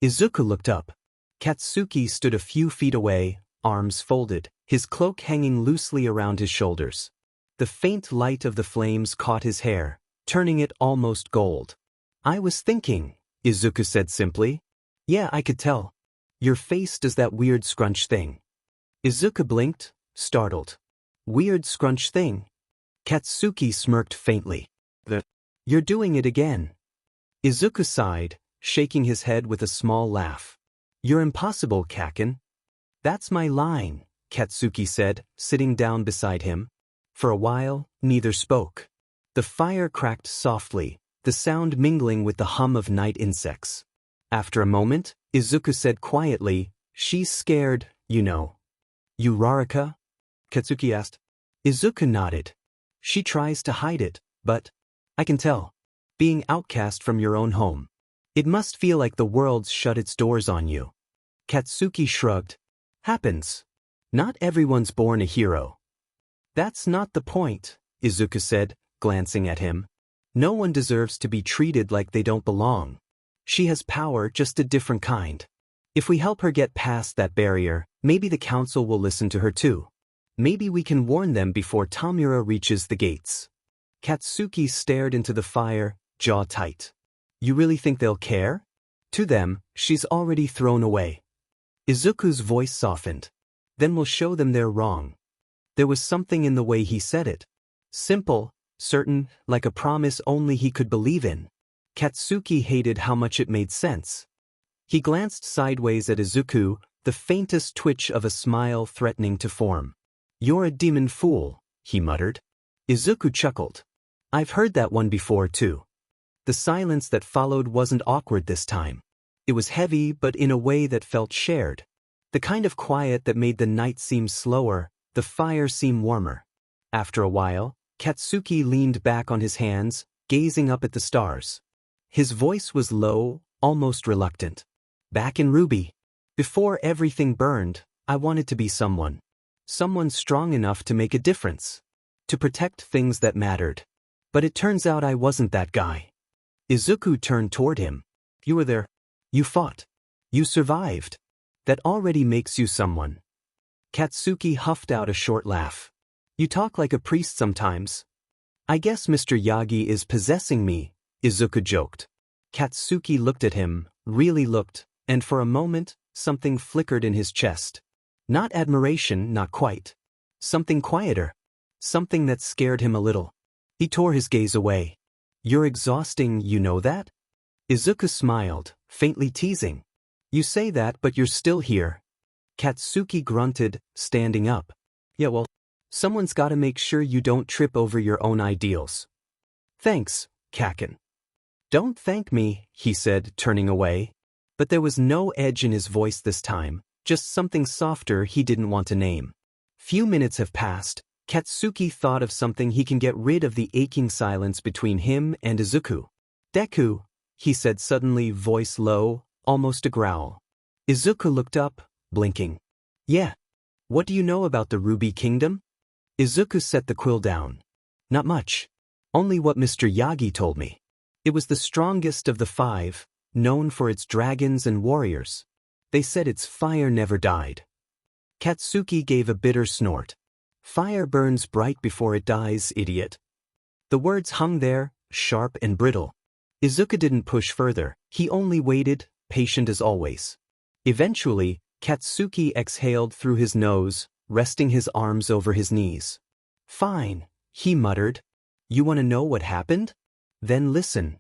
Izuku looked up. Katsuki stood a few feet away, arms folded, his cloak hanging loosely around his shoulders. The faint light of the flames caught his hair, turning it almost gold. "I was thinking," Izuku said simply. "Yeah, I could tell. Your face does that weird scrunch thing." Izuku blinked, startled. "Weird scrunch thing?" Katsuki smirked faintly. You're doing it again." Izuku sighed, shaking his head with a small laugh. "You're impossible, Kaken." "That's my line," Katsuki said, sitting down beside him. For a while, neither spoke. The fire cracked softly, the sound mingling with the hum of night insects. After a moment, Izuku said quietly, "She's scared, you know." "You Rarika?" Katsuki asked. Izuku nodded. "She tries to hide it, but I can tell. Being outcast from your own home. It must feel like the world's shut its doors on you." Katsuki shrugged. "Happens. Not everyone's born a hero." "That's not the point," Izuku said, glancing at him. "No one deserves to be treated like they don't belong. She has power, just a different kind. If we help her get past that barrier, maybe the council will listen to her too. Maybe we can warn them before Tamura reaches the gates." Katsuki stared into the fire, jaw tight. "You really think they'll care? To them, she's already thrown away." Izuku's voice softened. "Then we'll show them they're wrong." There was something in the way he said it. Simple, certain, like a promise only he could believe in. Katsuki hated how much it made sense. He glanced sideways at Izuku, the faintest twitch of a smile threatening to form. "You're a demon fool," he muttered. Izuku chuckled. "I've heard that one before too." The silence that followed wasn't awkward this time. It was heavy, but in a way that felt shared. The kind of quiet that made the night seem slower, the fire seem warmer. After a while, Katsuki leaned back on his hands, gazing up at the stars. His voice was low, almost reluctant. "Back in Ruby. Before everything burned, I wanted to be someone. Someone strong enough to make a difference. To protect things that mattered. But it turns out I wasn't that guy." Izuku turned toward him. "You were there. You fought. You survived. That already makes you someone." Katsuki huffed out a short laugh. "You talk like a priest sometimes." "I guess Mr. Yagi is possessing me," Izuku joked. Katsuki looked at him, really looked, and for a moment, something flickered in his chest. Not admiration, not quite. Something quieter. Something that scared him a little. He tore his gaze away. "You're exhausting, you know that?" Izuku smiled, faintly teasing. "You say that, but you're still here." Katsuki grunted, standing up. "Yeah, well, someone's gotta make sure you don't trip over your own ideals." "Thanks, Kaken." "Don't thank me," he said, turning away. But there was no edge in his voice this time, just something softer he didn't want to name. Few minutes have passed. Katsuki thought of something he can get rid of the aching silence between him and Izuku. "Deku," he said suddenly, voice low, almost a growl. Izuku looked up, blinking. "Yeah. What do you know about the Ruby Kingdom?" Izuku set the quill down. "Not much. Only what Mr. Yagi told me. It was the strongest of the 5, known for its dragons and warriors. They said its fire never died." Katsuki gave a bitter snort. "Fire burns bright before it dies, idiot." The words hung there, sharp and brittle. Izuku didn't push further, he only waited, patient as always. Eventually, Katsuki exhaled through his nose, resting his arms over his knees. "Fine," he muttered. "You want to know what happened? Then listen."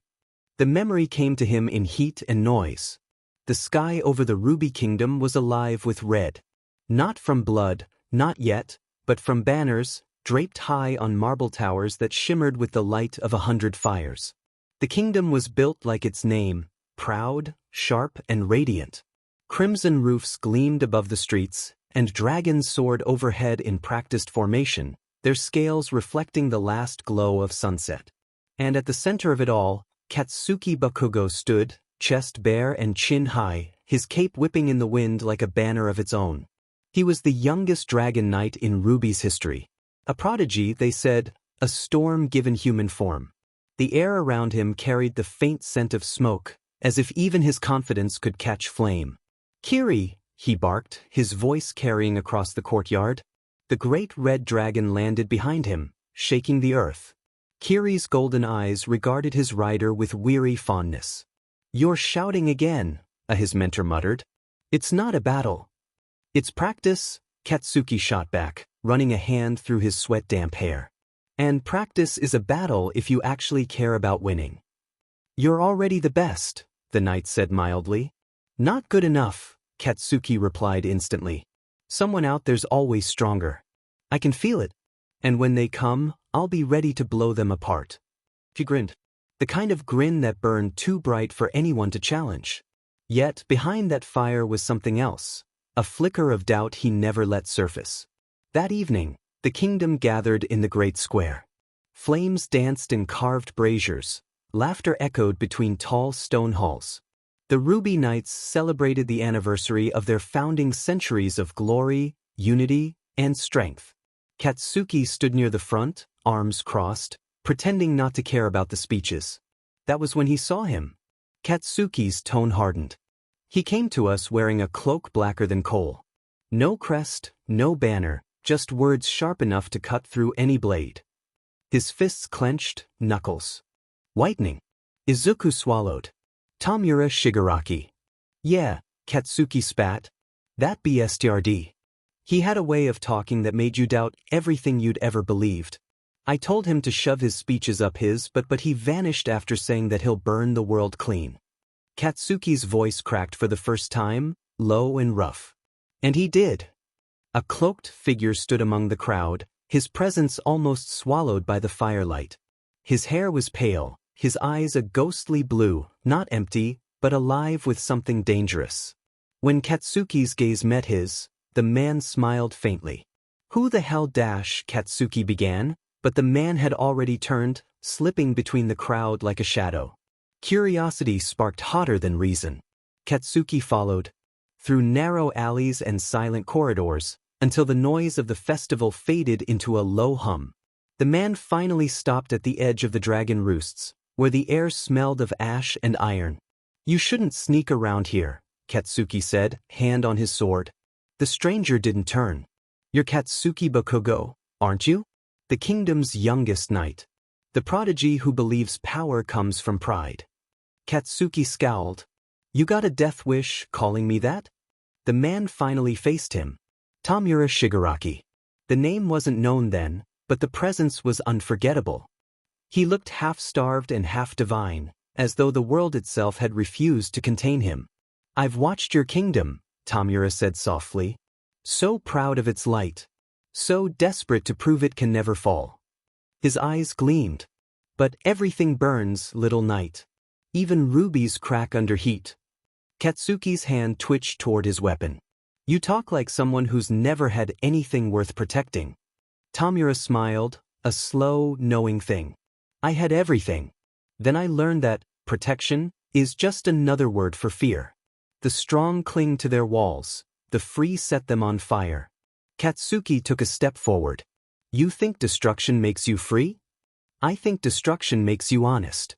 The memory came to him in heat and noise. The sky over the Ruby Kingdom was alive with red. Not from blood, not yet, but from banners, draped high on marble towers that shimmered with the light of 100 fires. The kingdom was built like its name, proud, sharp, and radiant. Crimson roofs gleamed above the streets, and dragons soared overhead in practiced formation, their scales reflecting the last glow of sunset. And at the center of it all, Katsuki Bakugo stood, chest bare and chin high, his cape whipping in the wind like a banner of its own. He was the youngest dragon knight in Ruby's history. A prodigy, they said, a storm given human form. The air around him carried the faint scent of smoke, as if even his confidence could catch flame. "Kiri," he barked, his voice carrying across the courtyard. The great red dragon landed behind him, shaking the earth. Kiri's golden eyes regarded his rider with weary fondness. "You're shouting again," his mentor muttered. "It's not a battle. It's practice," Katsuki shot back, running a hand through his sweat-damp hair. "And practice is a battle if you actually care about winning." "You're already the best," the knight said mildly. "Not good enough," Katsuki replied instantly. "Someone out there's always stronger. I can feel it. And when they come, I'll be ready to blow them apart." He grinned. The kind of grin that burned too bright for anyone to challenge. Yet behind that fire was something else, a flicker of doubt he never let surface. That evening, the kingdom gathered in the great square. Flames danced in carved braziers, laughter echoed between tall stone halls. The Ruby Knights celebrated the anniversary of their founding centuries of glory, unity, and strength. Katsuki stood near the front, arms crossed, pretending not to care about the speeches. That was when he saw him. Katsuki's tone hardened. "He came to us wearing a cloak blacker than coal. No crest, no banner, just words sharp enough to cut through any blade." His fists clenched, knuckles whitening. Izuku swallowed. "Tamura Shigaraki." "Yeah," Katsuki spat. "That bstrd. He had a way of talking that made you doubt everything you'd ever believed. I told him to shove his speeches up his butt, but he vanished after saying that he'll burn the world clean." Katsuki's voice cracked for the first time, low and rough. "And he did." A cloaked figure stood among the crowd, his presence almost swallowed by the firelight. His hair was pale, his eyes a ghostly blue, not empty, but alive with something dangerous. When Katsuki's gaze met his, the man smiled faintly. "Who the hell Katsuki began, but the man had already turned, slipping between the crowd like a shadow. Curiosity sparked hotter than reason. Katsuki followed, through narrow alleys and silent corridors, until the noise of the festival faded into a low hum. The man finally stopped at the edge of the dragon roosts, where the air smelled of ash and iron. "You shouldn't sneak around here," Katsuki said, hand on his sword. The stranger didn't turn. "You're Katsuki Bakugo, aren't you? The kingdom's youngest knight. The prodigy who believes power comes from pride." Katsuki scowled. "You got a death wish calling me that?" The man finally faced him. Tamura Shigaraki. The name wasn't known then, but the presence was unforgettable. He looked half-starved and half-divine, as though the world itself had refused to contain him. "I've watched your kingdom," Tamura said softly. "So proud of its light. So desperate to prove it can never fall." His eyes gleamed. "But everything burns, little knight. Even rubies crack under heat." Katsuki's hand twitched toward his weapon. "You talk like someone who's never had anything worth protecting." Tamura smiled, a slow, knowing thing. "I had everything. Then I learned that protection is just another word for fear. The strong cling to their walls, the free set them on fire." Katsuki took a step forward. "You think destruction makes you free? I think destruction makes you honest."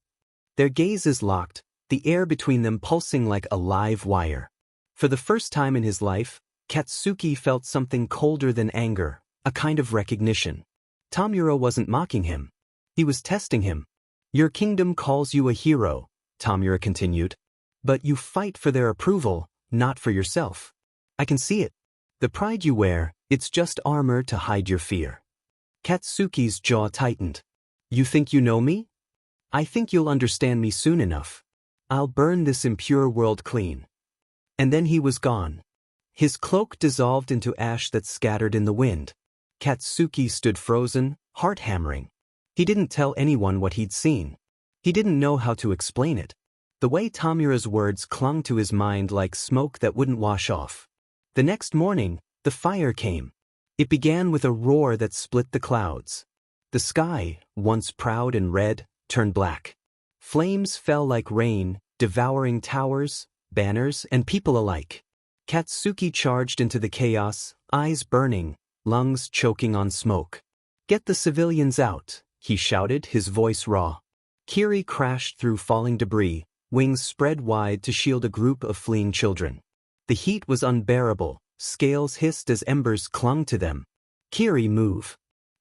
Their gazes locked, the air between them pulsing like a live wire. For the first time in his life, Katsuki felt something colder than anger, a kind of recognition. Tamura wasn't mocking him. He was testing him. "Your kingdom calls you a hero," Tamura continued. "But you fight for their approval, not for yourself. I can see it. The pride you wear, it's just armor to hide your fear." Katsuki's jaw tightened. "You think you know me? I think you'll understand me soon enough. I'll burn this impure world clean." And then he was gone. His cloak dissolved into ash that scattered in the wind. Katsuki stood frozen, heart hammering. He didn't tell anyone what he'd seen. He didn't know how to explain it. The way Tamura's words clung to his mind like smoke that wouldn't wash off. The next morning, the fire came. It began with a roar that split the clouds. The sky, once proud and red, turned black. Flames fell like rain, devouring towers, banners, and people alike. Katsuki charged into the chaos, eyes burning, lungs choking on smoke. "Get the civilians out," he shouted, his voice raw. Kiri crashed through falling debris, wings spread wide to shield a group of fleeing children. The heat was unbearable, scales hissed as embers clung to them. "Kiri, move."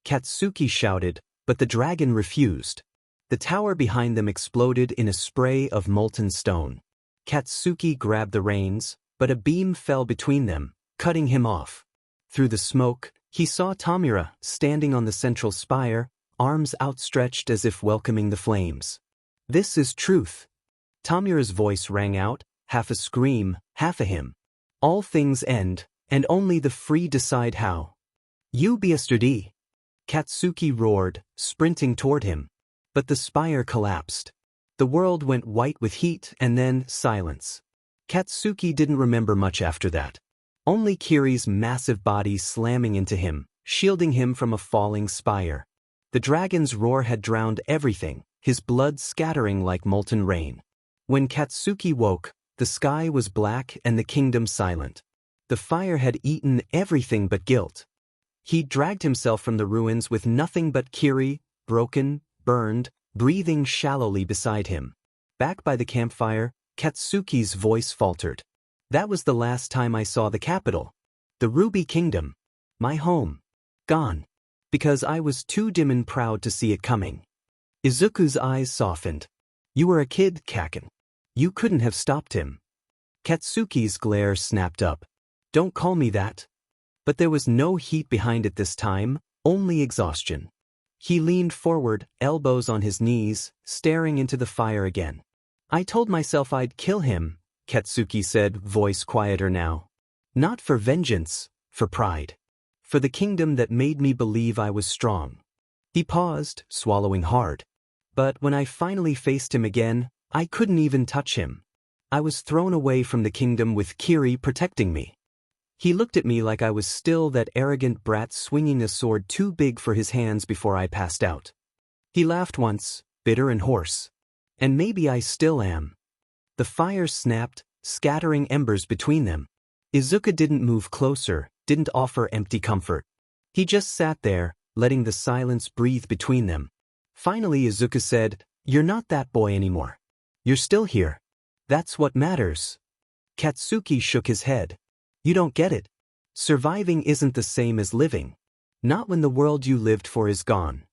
Katsuki shouted, but the dragon refused. The tower behind them exploded in a spray of molten stone. Katsuki grabbed the reins, but a beam fell between them, cutting him off. Through the smoke, he saw Tamura standing on the central spire, arms outstretched as if welcoming the flames. "This is truth." Tamura's voice rang out, half a scream, half a hymn. "All things end, and only the free decide how." "You be yesterday," Katsuki roared, sprinting toward him. But the spire collapsed. The world went white with heat and then silence. Katsuki didn't remember much after that. Only Kiri's massive body slamming into him, shielding him from a falling spire. The dragon's roar had drowned everything, his blood scattering like molten rain. When Katsuki woke, the sky was black and the kingdom silent. The fire had eaten everything but guilt. He dragged himself from the ruins with nothing but Kiri, broken, burned, breathing shallowly beside him. Back by the campfire, Katsuki's voice faltered. "That was the last time I saw the capital. The Ruby Kingdom. My home. Gone. Because I was too dim and proud to see it coming." Izuku's eyes softened. "You were a kid, Kaken. You couldn't have stopped him." Katsuki's glare snapped up. "Don't call me that." But there was no heat behind it this time, only exhaustion. He leaned forward, elbows on his knees, staring into the fire again. "I told myself I'd kill him," Katsuki said, voice quieter now. "Not for vengeance, for pride. For the kingdom that made me believe I was strong." He paused, swallowing hard. "But when I finally faced him again, I couldn't even touch him. I was thrown away from the kingdom with Kiri protecting me. He looked at me like I was still that arrogant brat swinging a sword too big for his hands before I passed out. He laughed once, bitter and hoarse. And maybe I still am." The fire snapped, scattering embers between them. Izuku didn't move closer, didn't offer empty comfort. He just sat there, letting the silence breathe between them. Finally Izuku said, "You're not that boy anymore. You're still here. That's what matters." Katsuki shook his head. "You don't get it. Surviving isn't the same as living. Not when the world you lived for is gone."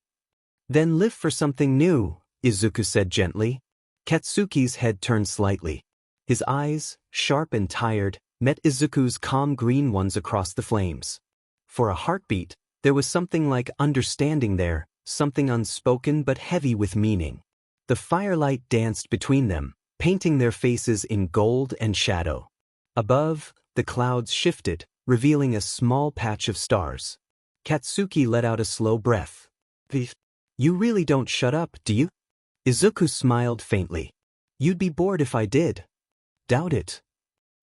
"Then live for something new," Izuku said gently. Katsuki's head turned slightly. His eyes, sharp and tired, met Izuku's calm green ones across the flames. For a heartbeat, there was something like understanding there, something unspoken but heavy with meaning. The firelight danced between them, painting their faces in gold and shadow. Above, the clouds shifted, revealing a small patch of stars. Katsuki let out a slow breath. "You really don't shut up, do you?" Izuku smiled faintly. "You'd be bored if I did." "Doubt it."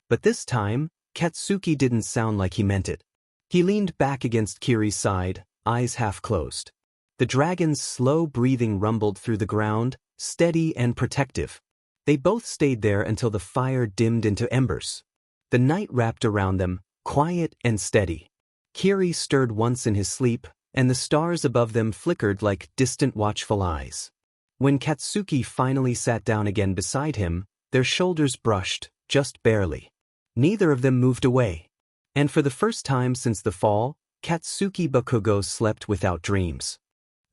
But this time, Katsuki didn't sound like he meant it. He leaned back against Kiri's side, eyes half closed. The dragon's slow breathing rumbled through the ground, steady and protective. They both stayed there until the fire dimmed into embers. The night wrapped around them, quiet and steady. Kiri stirred once in his sleep, and the stars above them flickered like distant watchful eyes. When Katsuki finally sat down again beside him, their shoulders brushed, just barely. Neither of them moved away. And for the first time since the fall, Katsuki Bakugo slept without dreams.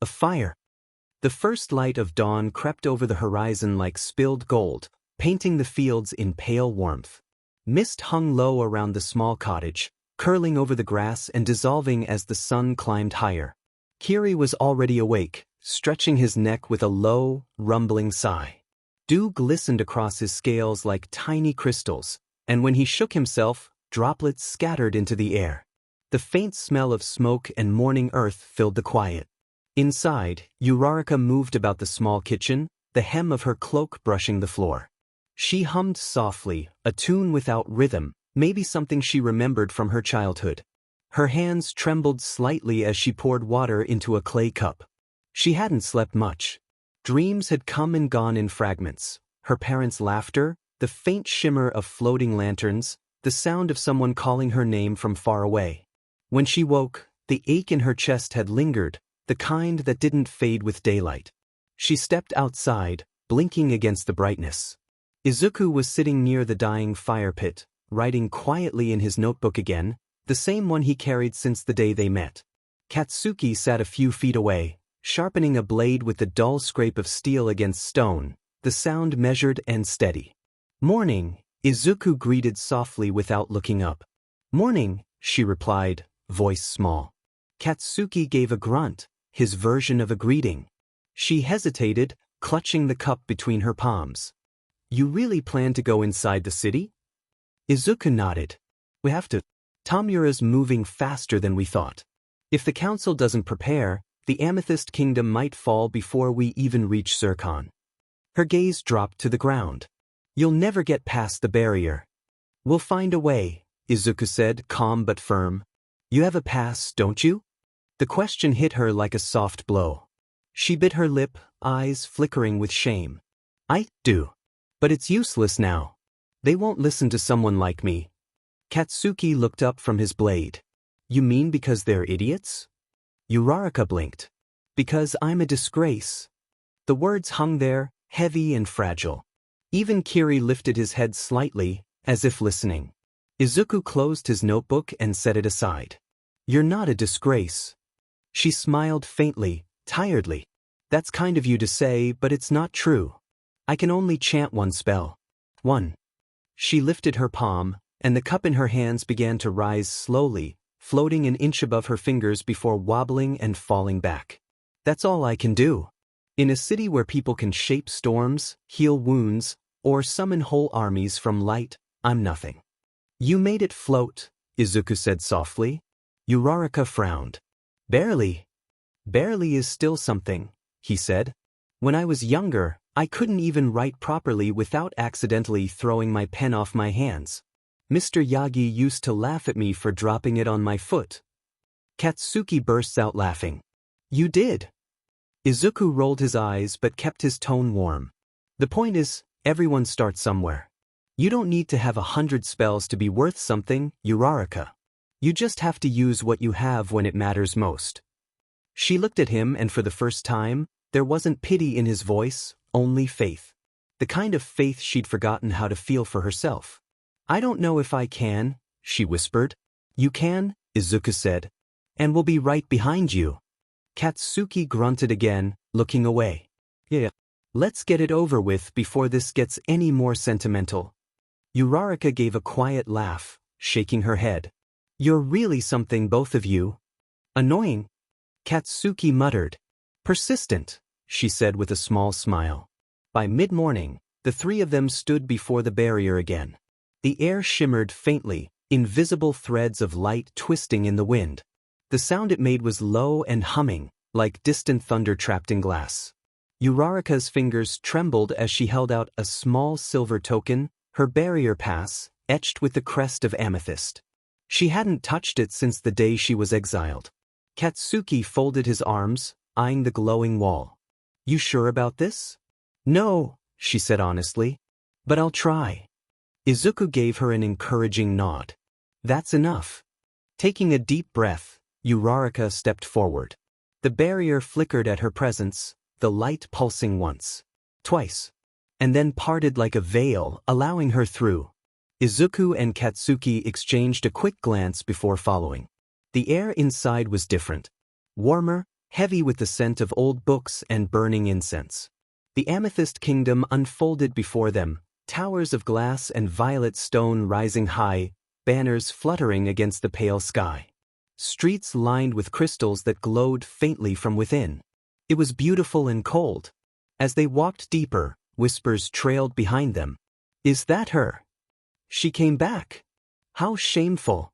A fire. The first light of dawn crept over the horizon like spilled gold, painting the fields in pale warmth. Mist hung low around the small cottage, curling over the grass and dissolving as the sun climbed higher. Kiri was already awake, stretching his neck with a low, rumbling sigh. Dew glistened across his scales like tiny crystals, and when he shook himself, droplets scattered into the air. The faint smell of smoke and morning earth filled the quiet. Inside, Uraraka moved about the small kitchen, the hem of her cloak brushing the floor. She hummed softly, a tune without rhythm, maybe something she remembered from her childhood. Her hands trembled slightly as she poured water into a clay cup. She hadn't slept much. Dreams had come and gone in fragments. Her parents' laughter, the faint shimmer of floating lanterns, the sound of someone calling her name from far away. When she woke, the ache in her chest had lingered, the kind that didn't fade with daylight. She stepped outside, blinking against the brightness. Izuku was sitting near the dying fire pit, writing quietly in his notebook again, the same one he carried since the day they met. Katsuki sat a few feet away, sharpening a blade with the dull scrape of steel against stone, the sound measured and steady. "Morning," Izuku greeted softly without looking up. "Morning," she replied, voice small. Katsuki gave a grunt, his version of a greeting. She hesitated, clutching the cup between her palms. "You really plan to go inside the city?" Izuku nodded. "We have to. Tamura's moving faster than we thought. If the council doesn't prepare, the Amethyst Kingdom might fall before we even reach Zircon." Her gaze dropped to the ground. "You'll never get past the barrier." "We'll find a way," Izuku said, calm but firm. "You have a pass, don't you?" The question hit her like a soft blow. She bit her lip, eyes flickering with shame. "I do. But it's useless now. They won't listen to someone like me." Katsuki looked up from his blade. "You mean because they're idiots?" Uraraka blinked. "Because I'm a disgrace." The words hung there, heavy and fragile. Even Kiri lifted his head slightly, as if listening. Izuku closed his notebook and set it aside. "You're not a disgrace." She smiled faintly, tiredly. "That's kind of you to say, but it's not true. I can only chant one spell. One." She lifted her palm, and the cup in her hands began to rise slowly, floating an inch above her fingers before wobbling and falling back. "That's all I can do. In a city where people can shape storms, heal wounds, or summon whole armies from light, I'm nothing." "You made it float," Izuku said softly. Uraraka frowned. "Barely." "Barely is still something," he said. "When I was younger, I couldn't even write properly without accidentally throwing my pen off my hands. Mr. Yagi used to laugh at me for dropping it on my foot." Katsuki bursts out laughing. "You did." Izuku rolled his eyes but kept his tone warm. "The point is, everyone starts somewhere. You don't need to have 100 spells to be worth something, Uraraka. You just have to use what you have when it matters most." She looked at him, and for the first time, there wasn't pity in his voice, only faith. The kind of faith she'd forgotten how to feel for herself. "I don't know if I can," she whispered. "You can," Izuku said. "And we'll be right behind you." Katsuki grunted again, looking away. "Yeah. Let's get it over with before this gets any more sentimental." Uraraka gave a quiet laugh, shaking her head. "You're really something, both of you." "Annoying," Katsuki muttered. "Persistent," she said with a small smile. By mid-morning, the three of them stood before the barrier again. The air shimmered faintly, invisible threads of light twisting in the wind. The sound it made was low and humming, like distant thunder trapped in glass. Uraraka's fingers trembled as she held out a small silver token, her barrier pass, etched with the crest of amethyst. She hadn't touched it since the day she was exiled. Katsuki folded his arms, eyeing the glowing wall. "You sure about this?" "No," she said honestly. "But I'll try." Izuku gave her an encouraging nod. "That's enough." Taking a deep breath, Uraraka stepped forward. The barrier flickered at her presence, the light pulsing once, twice, and then parted like a veil, allowing her through. Izuku and Katsuki exchanged a quick glance before following. The air inside was different. Warmer, heavy with the scent of old books and burning incense. The Amethyst Kingdom unfolded before them, towers of glass and violet stone rising high, banners fluttering against the pale sky. Streets lined with crystals that glowed faintly from within. It was beautiful and cold. As they walked deeper, whispers trailed behind them. "Is that her? She came back. How shameful."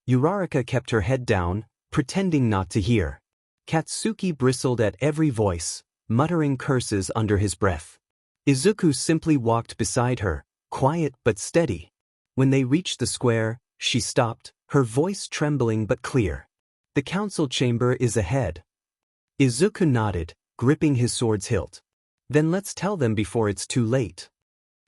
Uraraka kept her head down, pretending not to hear. Katsuki bristled at every voice, muttering curses under his breath. Izuku simply walked beside her, quiet but steady. When they reached the square, she stopped, her voice trembling but clear. "The council chamber is ahead." Izuku nodded, gripping his sword's hilt. "Then let's tell them before it's too late."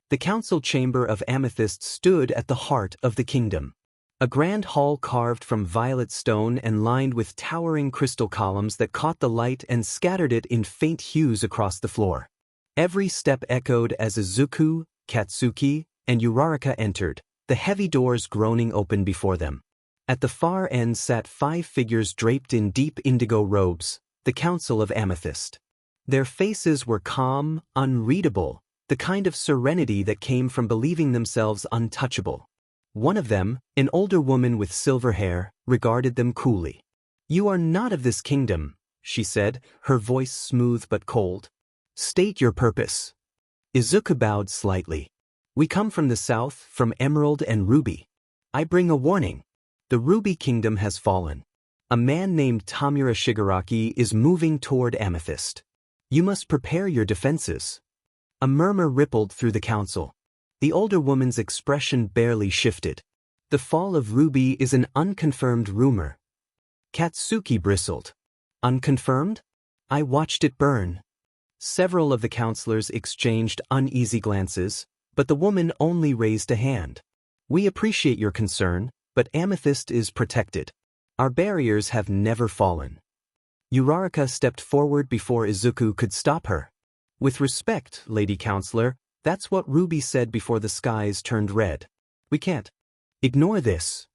The council chamber of amethyst stood at the heart of the kingdom. A grand hall carved from violet stone and lined with towering crystal columns that caught the light and scattered it in faint hues across the floor. Every step echoed as Izuku, Katsuki, and Uraraka entered, the heavy doors groaning open before them. At the far end sat 5 figures draped in deep indigo robes, the Council of Amethyst. Their faces were calm, unreadable, the kind of serenity that came from believing themselves untouchable. One of them, an older woman with silver hair, regarded them coolly. "You are not of this kingdom," she said, her voice smooth but cold. "State your purpose." Izuku bowed slightly. "We come from the south, from Emerald and Ruby. I bring a warning. The Ruby Kingdom has fallen. A man named Tamura Shigaraki is moving toward Amethyst. You must prepare your defenses." A murmur rippled through the council. The older woman's expression barely shifted. "The fall of Ruby is an unconfirmed rumor." Katsuki bristled. "Unconfirmed? I watched it burn." Several of the counselors exchanged uneasy glances, but the woman only raised a hand. "We appreciate your concern, but Amethyst is protected. Our barriers have never fallen." Uraraka stepped forward before Izuku could stop her. "With respect, Lady Counselor, that's what Ruby said before the skies turned red. We can't ignore this."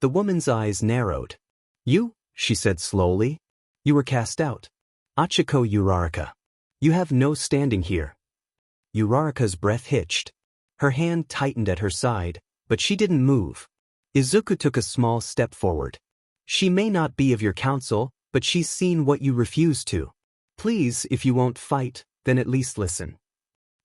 The woman's eyes narrowed. "You," she said slowly. "You were cast out. Achiko Uraraka. You have no standing here." Uraraka's breath hitched. Her hand tightened at her side, but she didn't move. Izuku took a small step forward. "She may not be of your council, but she's seen what you refuse to. Please, if you won't fight, then at least listen."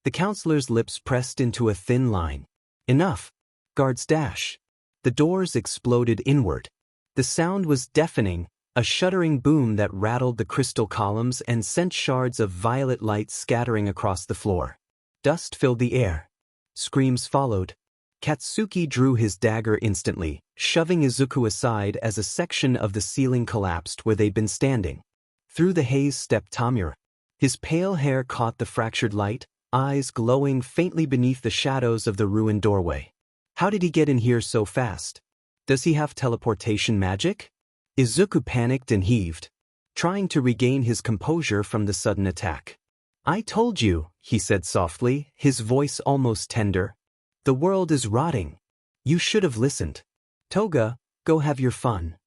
The counselor's lips pressed into a thin line. "Enough." Guards dash. The doors exploded inward. The sound was deafening, a shuddering boom that rattled the crystal columns and sent shards of violet light scattering across the floor. Dust filled the air. Screams followed. Katsuki drew his dagger instantly, shoving Izuku aside as a section of the ceiling collapsed where they'd been standing. Through the haze stepped Tamura. His pale hair caught the fractured light, eyes glowing faintly beneath the shadows of the ruined doorway. How did he get in here so fast? Does he have teleportation magic? Izuku panicked and heaved, trying to regain his composure from the sudden attack. "I told you," he said softly, his voice almost tender. "The world is rotting. You should have listened. Toga, go have your fun."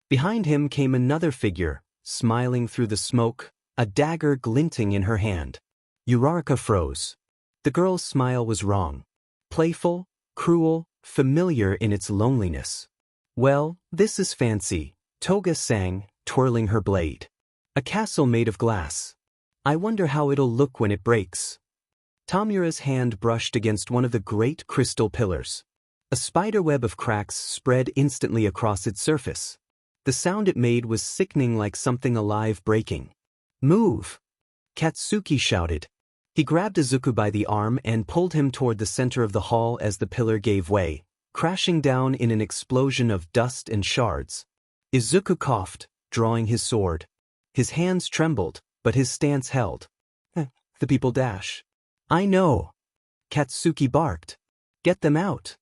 Behind him came another figure, smiling through the smoke, a dagger glinting in her hand. Uraraka froze. The girl's smile was wrong. Playful, cruel, familiar in its loneliness. "Well, this is fancy," Toga sang, twirling her blade. "A castle made of glass. I wonder how it'll look when it breaks." Tamura's hand brushed against one of the great crystal pillars. A spiderweb of cracks spread instantly across its surface. The sound it made was sickening, like something alive breaking. "Move!" Katsuki shouted. He grabbed Izuku by the arm and pulled him toward the center of the hall as the pillar gave way, crashing down in an explosion of dust and shards. Izuku coughed, drawing his sword. His hands trembled, but his stance held. The people dash." "I know." Katsuki barked. "Get them out."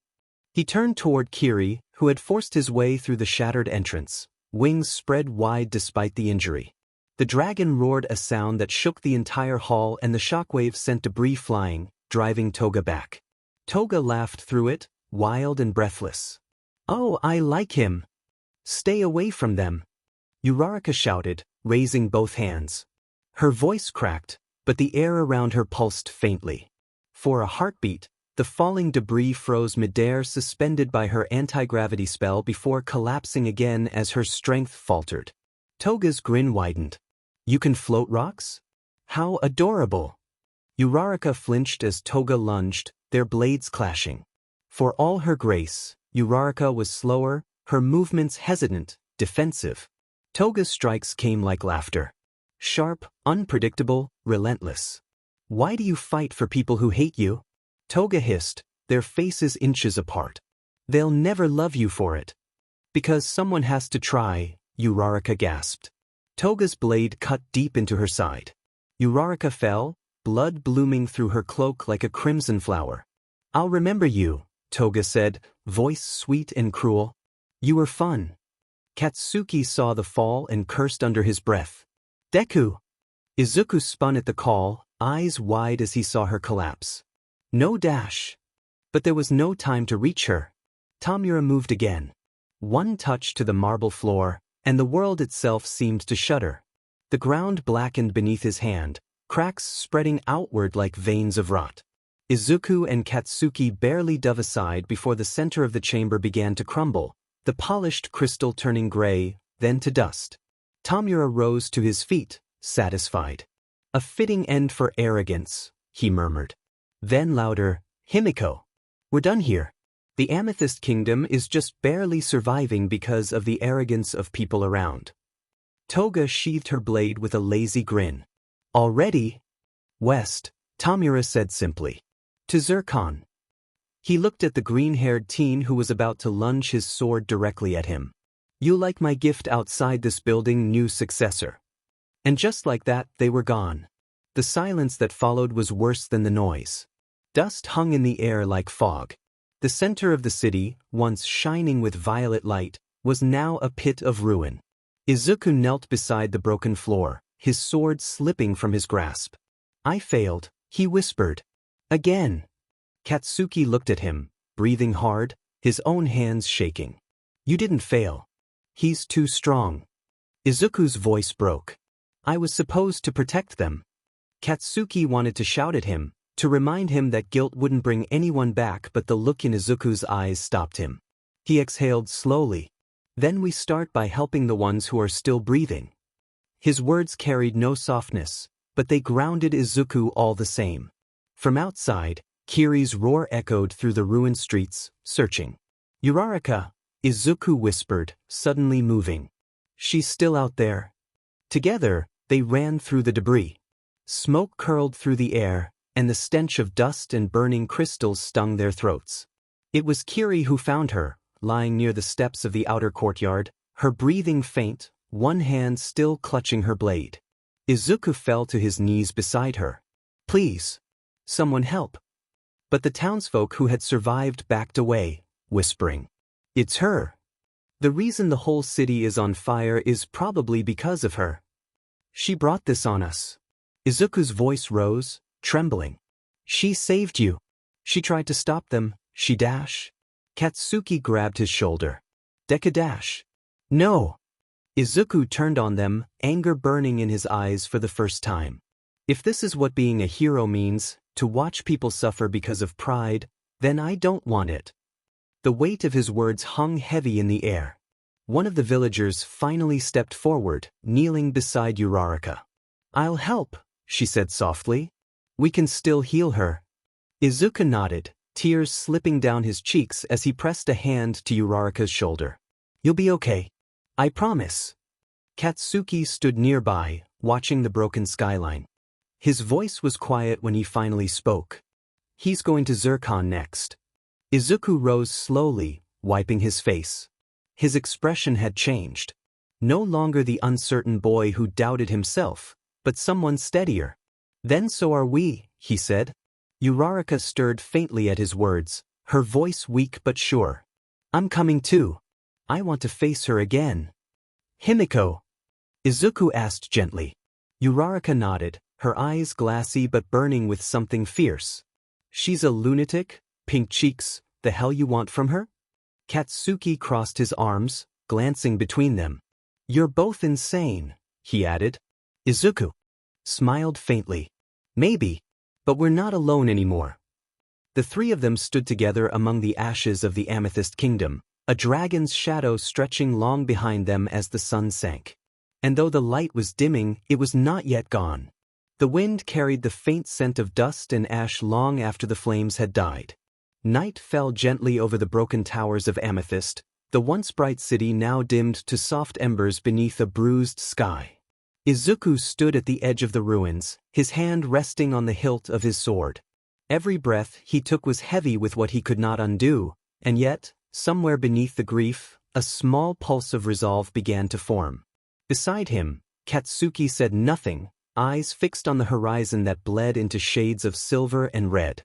He turned toward Kiri, who had forced his way through the shattered entrance, wings spread wide despite the injury. The dragon roared a sound that shook the entire hall, and the shockwave sent debris flying, driving Toga back. Toga laughed through it, wild and breathless. "Oh, I like him." "Stay away from them," Uraraka shouted, raising both hands. Her voice cracked, but the air around her pulsed faintly. For a heartbeat, the falling debris froze midair, suspended by her anti-gravity spell before collapsing again as her strength faltered. Toga's grin widened. "You can float rocks? How adorable." Uraraka flinched as Toga lunged, their blades clashing. For all her grace, Uraraka was slower, her movements hesitant, defensive. Toga's strikes came like laughter. Sharp, unpredictable, relentless. "Why do you fight for people who hate you?" Toga hissed, their faces inches apart. "They'll never love you for it." "Because someone has to try," Uraraka gasped. Toga's blade cut deep into her side. Uraraka fell, blood blooming through her cloak like a crimson flower. "I'll remember you," Toga said, voice sweet and cruel. "You were fun." Katsuki saw the fall and cursed under his breath. "Deku!" Izuku spun at the call, eyes wide as he saw her collapse. No dash. But there was no time to reach her. Tamura moved again. One touch to the marble floor, and the world itself seemed to shudder. The ground blackened beneath his hand, cracks spreading outward like veins of rot. Izuku and Katsuki barely dove aside before the center of the chamber began to crumble, the polished crystal turning gray, then to dust. Tamura rose to his feet, satisfied. A fitting end for arrogance, he murmured. Then louder, Himiko. We're done here. The Amethyst Kingdom is just barely surviving because of the arrogance of people around. Toga sheathed her blade with a lazy grin. Already? West, Tamura said simply. To Zircon. He looked at the green-haired teen who was about to lunge his sword directly at him. You like my gift outside this building, new successor. And just like that, they were gone. The silence that followed was worse than the noise. Dust hung in the air like fog. The center of the city, once shining with violet light, was now a pit of ruin. Izuku knelt beside the broken floor, his sword slipping from his grasp. I failed, he whispered. Again. Katsuki looked at him, breathing hard, his own hands shaking. You didn't fail. He's too strong. Izuku's voice broke. I was supposed to protect them. Katsuki wanted to shout at him, to remind him that guilt wouldn't bring anyone back, but the look in Izuku's eyes stopped him. He exhaled slowly. Then we start by helping the ones who are still breathing. His words carried no softness, but they grounded Izuku all the same. From outside, Kiri's roar echoed through the ruined streets, searching. Uraraka, Izuku whispered, suddenly moving. She's still out there. Together, they ran through the debris. Smoke curled through the air, and the stench of dust and burning crystals stung their throats. It was Kiri who found her, lying near the steps of the outer courtyard, her breathing faint, one hand still clutching her blade. Izuku fell to his knees beside her. Please. Someone help. But the townsfolk who had survived backed away, whispering. It's her. The reason the whole city is on fire is probably because of her. She brought this on us. Izuku's voice rose, trembling. She saved you. She tried to stop them, she dash. Katsuki grabbed his shoulder. Deku dash. No. Izuku turned on them, anger burning in his eyes for the first time. If this is what being a hero means, to watch people suffer because of pride, then I don't want it. The weight of his words hung heavy in the air. One of the villagers finally stepped forward, kneeling beside Uraraka. I'll help, she said softly. We can still heal her. Izuku nodded, tears slipping down his cheeks as he pressed a hand to Uraraka's shoulder. You'll be okay. I promise. Katsuki stood nearby, watching the broken skyline. His voice was quiet when he finally spoke. He's going to Zircon next. Izuku rose slowly, wiping his face. His expression had changed. No longer the uncertain boy who doubted himself, but someone steadier. Then so are we, he said. Uraraka stirred faintly at his words, her voice weak but sure. I'm coming too. I want to face her again. Himiko? Izuku asked gently. Uraraka nodded, her eyes glassy but burning with something fierce. She's a lunatic, pink cheeks, the hell you want from her? Katsuki crossed his arms, glancing between them. You're both insane, he added. Izuku smiled faintly. Maybe, but we're not alone anymore. The three of them stood together among the ashes of the Amethyst Kingdom, a dragon's shadow stretching long behind them as the sun sank. And though the light was dimming, it was not yet gone. The wind carried the faint scent of dust and ash long after the flames had died. Night fell gently over the broken towers of Amethyst, the once bright city now dimmed to soft embers beneath a bruised sky. Izuku stood at the edge of the ruins, his hand resting on the hilt of his sword. Every breath he took was heavy with what he could not undo, and yet, somewhere beneath the grief, a small pulse of resolve began to form. Beside him, Katsuki said nothing, eyes fixed on the horizon that bled into shades of silver and red.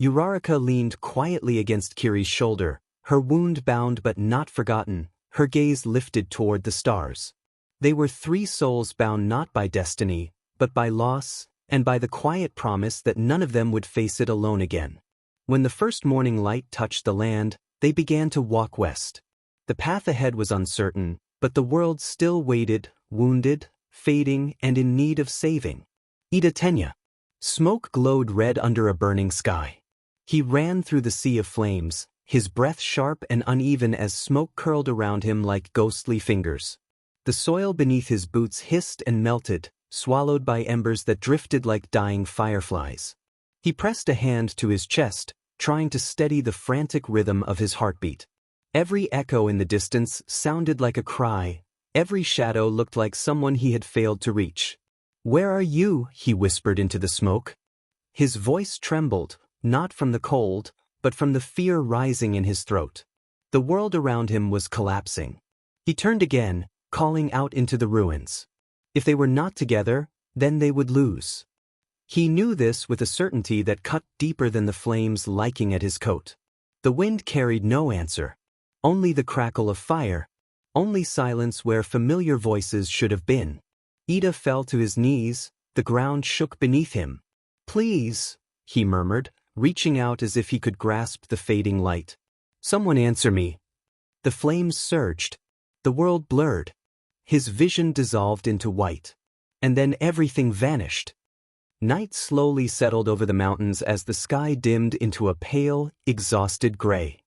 Uraraka leaned quietly against Kiri's shoulder, her wound bound but not forgotten, her gaze lifted toward the stars. They were three souls bound not by destiny, but by loss, and by the quiet promise that none of them would face it alone again. When the first morning light touched the land, they began to walk west. The path ahead was uncertain, but the world still waited, wounded, fading, and in need of saving. Ida Tenya. Smoke glowed red under a burning sky. He ran through the sea of flames, his breath sharp and uneven as smoke curled around him like ghostly fingers. The soil beneath his boots hissed and melted, swallowed by embers that drifted like dying fireflies. He pressed a hand to his chest, trying to steady the frantic rhythm of his heartbeat. Every echo in the distance sounded like a cry, every shadow looked like someone he had failed to reach. "Where are you?" he whispered into the smoke. His voice trembled, not from the cold, but from the fear rising in his throat. The world around him was collapsing. He turned again, calling out into the ruins. If they were not together, then they would lose. He knew this with a certainty that cut deeper than the flames licking at his coat. The wind carried no answer. Only the crackle of fire. Only silence where familiar voices should have been. Ida fell to his knees, the ground shook beneath him. "Please," he murmured, reaching out as if he could grasp the fading light. "Someone answer me." The flames surged. The world blurred. His vision dissolved into white. And then everything vanished. Night slowly settled over the mountains as the sky dimmed into a pale, exhausted gray.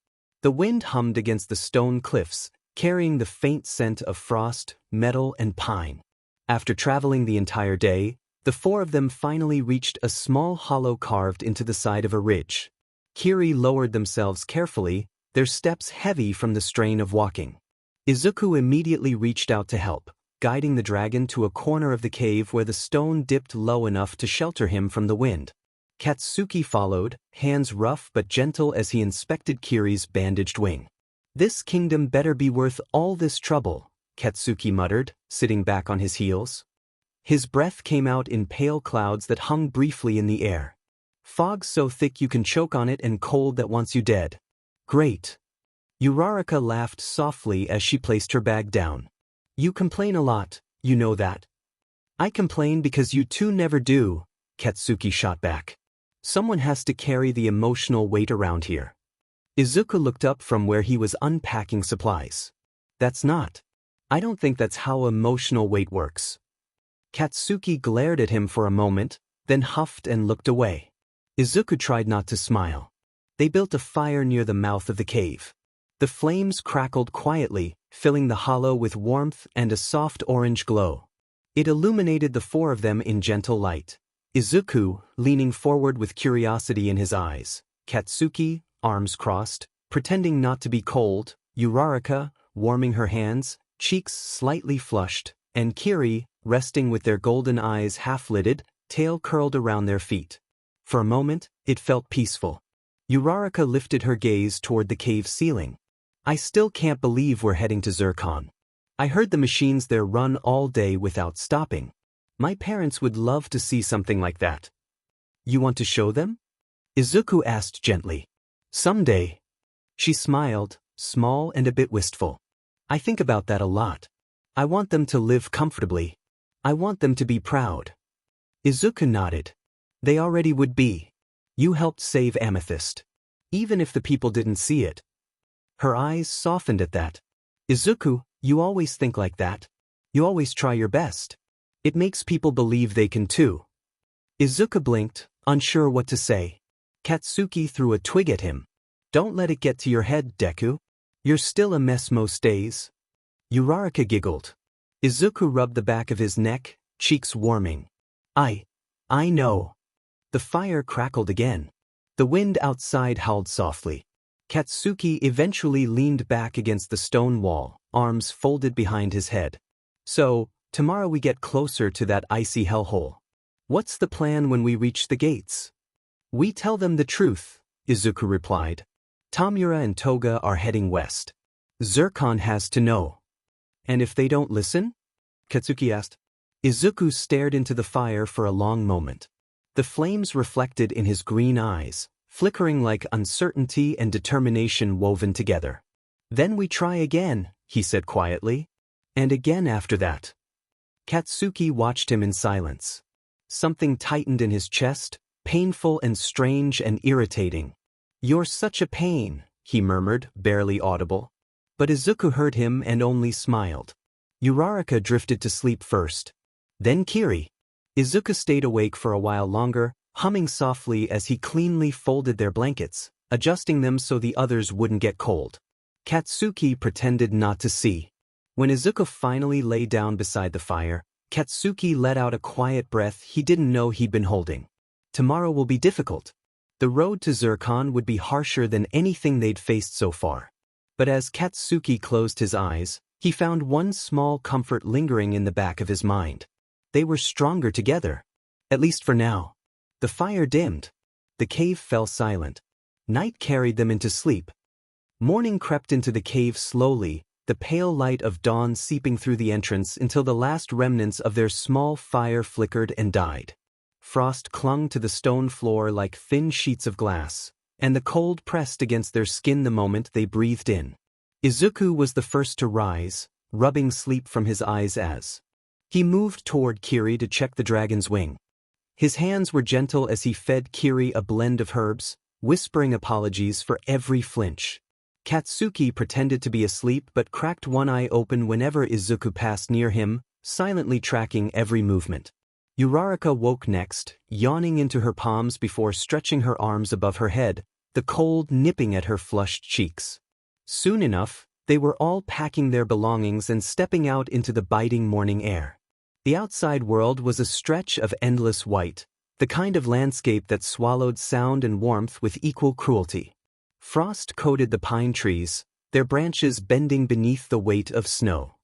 The wind hummed against the stone cliffs, carrying the faint scent of frost, metal, and pine. After traveling the entire day, the four of them finally reached a small hollow carved into the side of a ridge. Kiri lowered themselves carefully, their steps heavy from the strain of walking. Izuku immediately reached out to help, guiding the dragon to a corner of the cave where the stone dipped low enough to shelter him from the wind. Katsuki followed, hands rough but gentle as he inspected Kiri's bandaged wing. "This kingdom better be worth all this trouble," Katsuki muttered, sitting back on his heels. His breath came out in pale clouds that hung briefly in the air. "Fog so thick you can choke on it and cold that wants you dead." "Great." Uraraka laughed softly as she placed her bag down. "You complain a lot, you know that." "I complain because you two never do," Katsuki shot back. "Someone has to carry the emotional weight around here." Izuku looked up from where he was unpacking supplies. I don't think that's how emotional weight works." Katsuki glared at him for a moment, then huffed and looked away. Izuku tried not to smile. They built a fire near the mouth of the cave. The flames crackled quietly, filling the hollow with warmth and a soft orange glow. It illuminated the four of them in gentle light. Izuku, leaning forward with curiosity in his eyes. Katsuki, arms crossed, pretending not to be cold. Uraraka, warming her hands, cheeks slightly flushed. And Kiri, resting with their golden eyes half-lidded, tail curled around their feet. For a moment, it felt peaceful. Uraraka lifted her gaze toward the cave ceiling. "I still can't believe we're heading to Zircon. I heard the machines there run all day without stopping. My parents would love to see something like that." "You want to show them?" Izuku asked gently. "Someday." She smiled, small and a bit wistful. "I think about that a lot. I want them to live comfortably. I want them to be proud." Izuku nodded. "They already would be. You helped save Amethyst. Even if the people didn't see it." Her eyes softened at that. "Izuku, you always think like that. You always try your best. It makes people believe they can too." Izuku blinked, unsure what to say. Katsuki threw a twig at him. "Don't let it get to your head, Deku. You're still a mess most days." Uraraka giggled. Izuku rubbed the back of his neck, cheeks warming. I know." The fire crackled again. The wind outside howled softly. Katsuki eventually leaned back against the stone wall, arms folded behind his head. "So, tomorrow we get closer to that icy hellhole. What's the plan when we reach the gates?" "We tell them the truth," Izuku replied. "Tamura and Toga are heading west. Zircon has to know." "And if they don't listen?" Katsuki asked. Izuku stared into the fire for a long moment. The flames reflected in his green eyes, flickering like uncertainty and determination woven together. "Then we try again," he said quietly. "And again after that." Katsuki watched him in silence. Something tightened in his chest, painful and strange and irritating. "You're such a pain," he murmured, barely audible. But Izuku heard him and only smiled. Uraraka drifted to sleep first. Then Kiri. Izuku stayed awake for a while longer, humming softly as he cleanly folded their blankets, adjusting them so the others wouldn't get cold. Katsuki pretended not to see. When Izuku finally lay down beside the fire, Katsuki let out a quiet breath he didn't know he'd been holding. Tomorrow will be difficult. The road to Zircon would be harsher than anything they'd faced so far. But as Katsuki closed his eyes, he found one small comfort lingering in the back of his mind. They were stronger together. At least for now. The fire dimmed. The cave fell silent. Night carried them into sleep. Morning crept into the cave slowly, the pale light of dawn seeping through the entrance until the last remnants of their small fire flickered and died. Frost clung to the stone floor like thin sheets of glass, and the cold pressed against their skin the moment they breathed in. Izuku was the first to rise, rubbing sleep from his eyes as he moved toward Kiri to check the dragon's wing. His hands were gentle as he fed Kiri a blend of herbs, whispering apologies for every flinch. Katsuki pretended to be asleep but cracked one eye open whenever Izuku passed near him, silently tracking every movement. Uraraka woke next, yawning into her palms before stretching her arms above her head, the cold nipping at her flushed cheeks. Soon enough, they were all packing their belongings and stepping out into the biting morning air. The outside world was a stretch of endless white, the kind of landscape that swallowed sound and warmth with equal cruelty. Frost coated the pine trees, their branches bending beneath the weight of snow.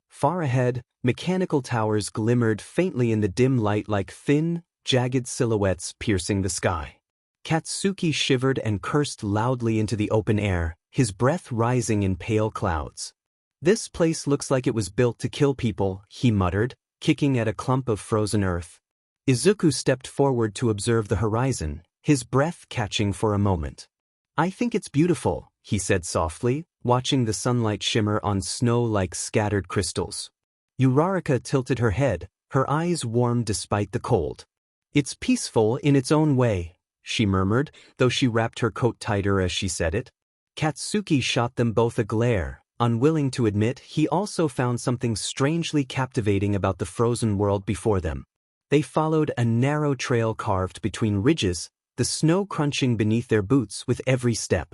Far ahead, mechanical towers glimmered faintly in the dim light like thin, jagged silhouettes piercing the sky. Katsuki shivered and cursed loudly into the open air, his breath rising in pale clouds. "This place looks like it was built to kill people," he muttered, kicking at a clump of frozen earth. Izuku stepped forward to observe the horizon, his breath catching for a moment. "I think it's beautiful," he said softly, watching the sunlight shimmer on snow like scattered crystals. Uraraka tilted her head, her eyes warm despite the cold. "It's peaceful in its own way," she murmured, though she wrapped her coat tighter as she said it. Katsuki shot them both a glare, unwilling to admit he also found something strangely captivating about the frozen world before them. They followed a narrow trail carved between ridges, the snow crunching beneath their boots with every step.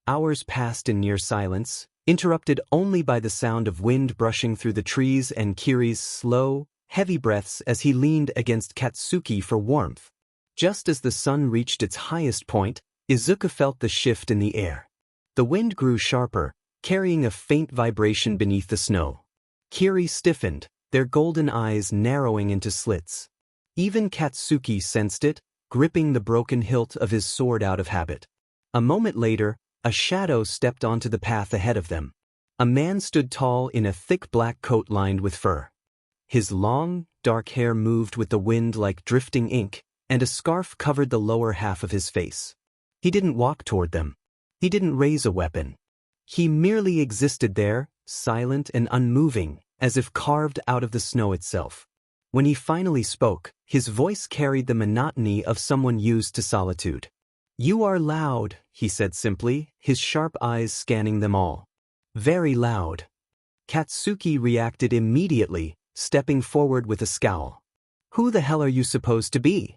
Hours passed in near silence, interrupted only by the sound of wind brushing through the trees and Kiri's slow, heavy breaths as he leaned against Katsuki for warmth. Just as the sun reached its highest point, Izuku felt the shift in the air. The wind grew sharper, carrying a faint vibration beneath the snow. Kiri stiffened, their golden eyes narrowing into slits. Even Katsuki sensed it, gripping the broken hilt of his sword out of habit. A moment later, a shadow stepped onto the path ahead of them. A man stood tall in a thick black coat lined with fur. His long, dark hair moved with the wind like drifting ink, and a scarf covered the lower half of his face. He didn't walk toward them. He didn't raise a weapon. He merely existed there, silent and unmoving, as if carved out of the snow itself. When he finally spoke, his voice carried the monotony of someone used to solitude. "You are loud," he said simply, his sharp eyes scanning them all. "Very loud." Katsuki reacted immediately, stepping forward with a scowl. "Who the hell are you supposed to be?"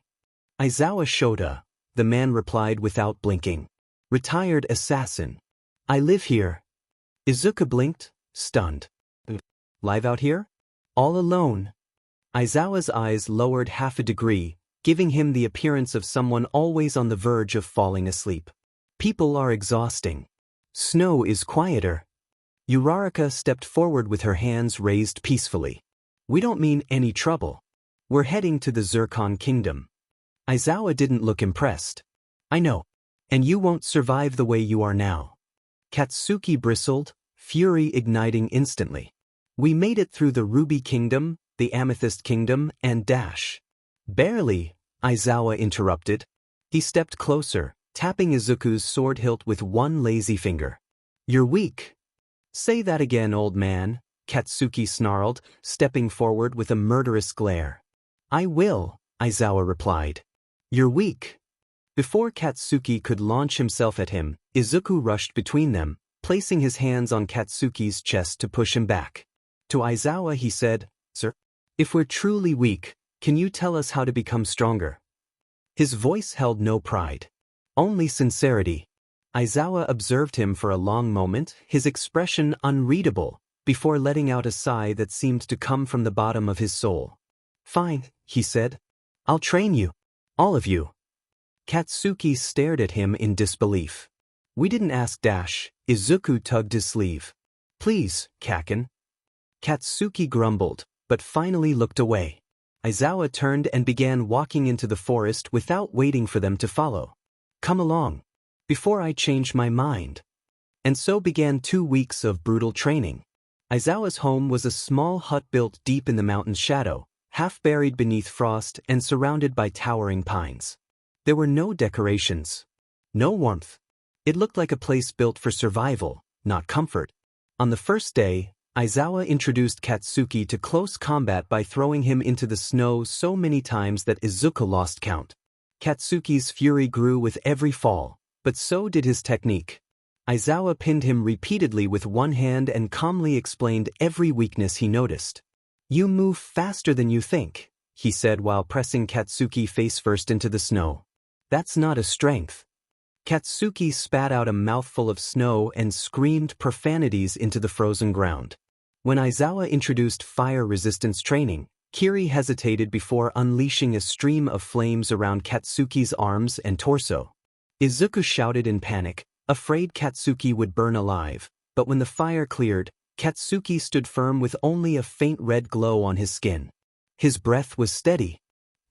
"Aizawa Shoda," the man replied without blinking. "Retired assassin. I live here." Izuku blinked, stunned. "Live out here? All alone?" Aizawa's eyes lowered half a degree, giving him the appearance of someone always on the verge of falling asleep. "People are exhausting. Snow is quieter." Uraraka stepped forward with her hands raised peacefully. "We don't mean any trouble. We're heading to the Zircon Kingdom." Aizawa didn't look impressed. "I know. And you won't survive the way you are now." Katsuki bristled, fury igniting instantly. "We made it through the Ruby Kingdom, the Amethyst Kingdom, and Dash." "Barely," Aizawa interrupted. He stepped closer, tapping Izuku's sword hilt with one lazy finger. "You're weak." "Say that again, old man," Katsuki snarled, stepping forward with a murderous glare. "I will," Aizawa replied. "You're weak." Before Katsuki could launch himself at him, Izuku rushed between them, placing his hands on Katsuki's chest to push him back. To Aizawa he said, "Sir, if we're truly weak, can you tell us how to become stronger?" His voice held no pride, only sincerity. Aizawa observed him for a long moment, his expression unreadable, before letting out a sigh that seemed to come from the bottom of his soul. "Fine," he said. "I'll train you. All of you." Katsuki stared at him in disbelief. "We didn't ask." Izuku tugged his sleeve. "Please, Kaken." Katsuki grumbled, but finally looked away. Aizawa turned and began walking into the forest without waiting for them to follow. "Come along, before I change my mind." And so began 2 weeks of brutal training. Aizawa's home was a small hut built deep in the mountain's shadow, half buried beneath frost and surrounded by towering pines. There were no decorations, no warmth. It looked like a place built for survival, not comfort. On the first day, Aizawa introduced Katsuki to close combat by throwing him into the snow so many times that Izuku lost count. Katsuki's fury grew with every fall, but so did his technique. Aizawa pinned him repeatedly with one hand and calmly explained every weakness he noticed. "You move faster than you think," he said while pressing Katsuki face first into the snow. "That's not a strength." Katsuki spat out a mouthful of snow and screamed profanities into the frozen ground. When Aizawa introduced fire resistance training, Kiri hesitated before unleashing a stream of flames around Katsuki's arms and torso. Izuku shouted in panic, afraid Katsuki would burn alive, but when the fire cleared, Katsuki stood firm with only a faint red glow on his skin. His breath was steady.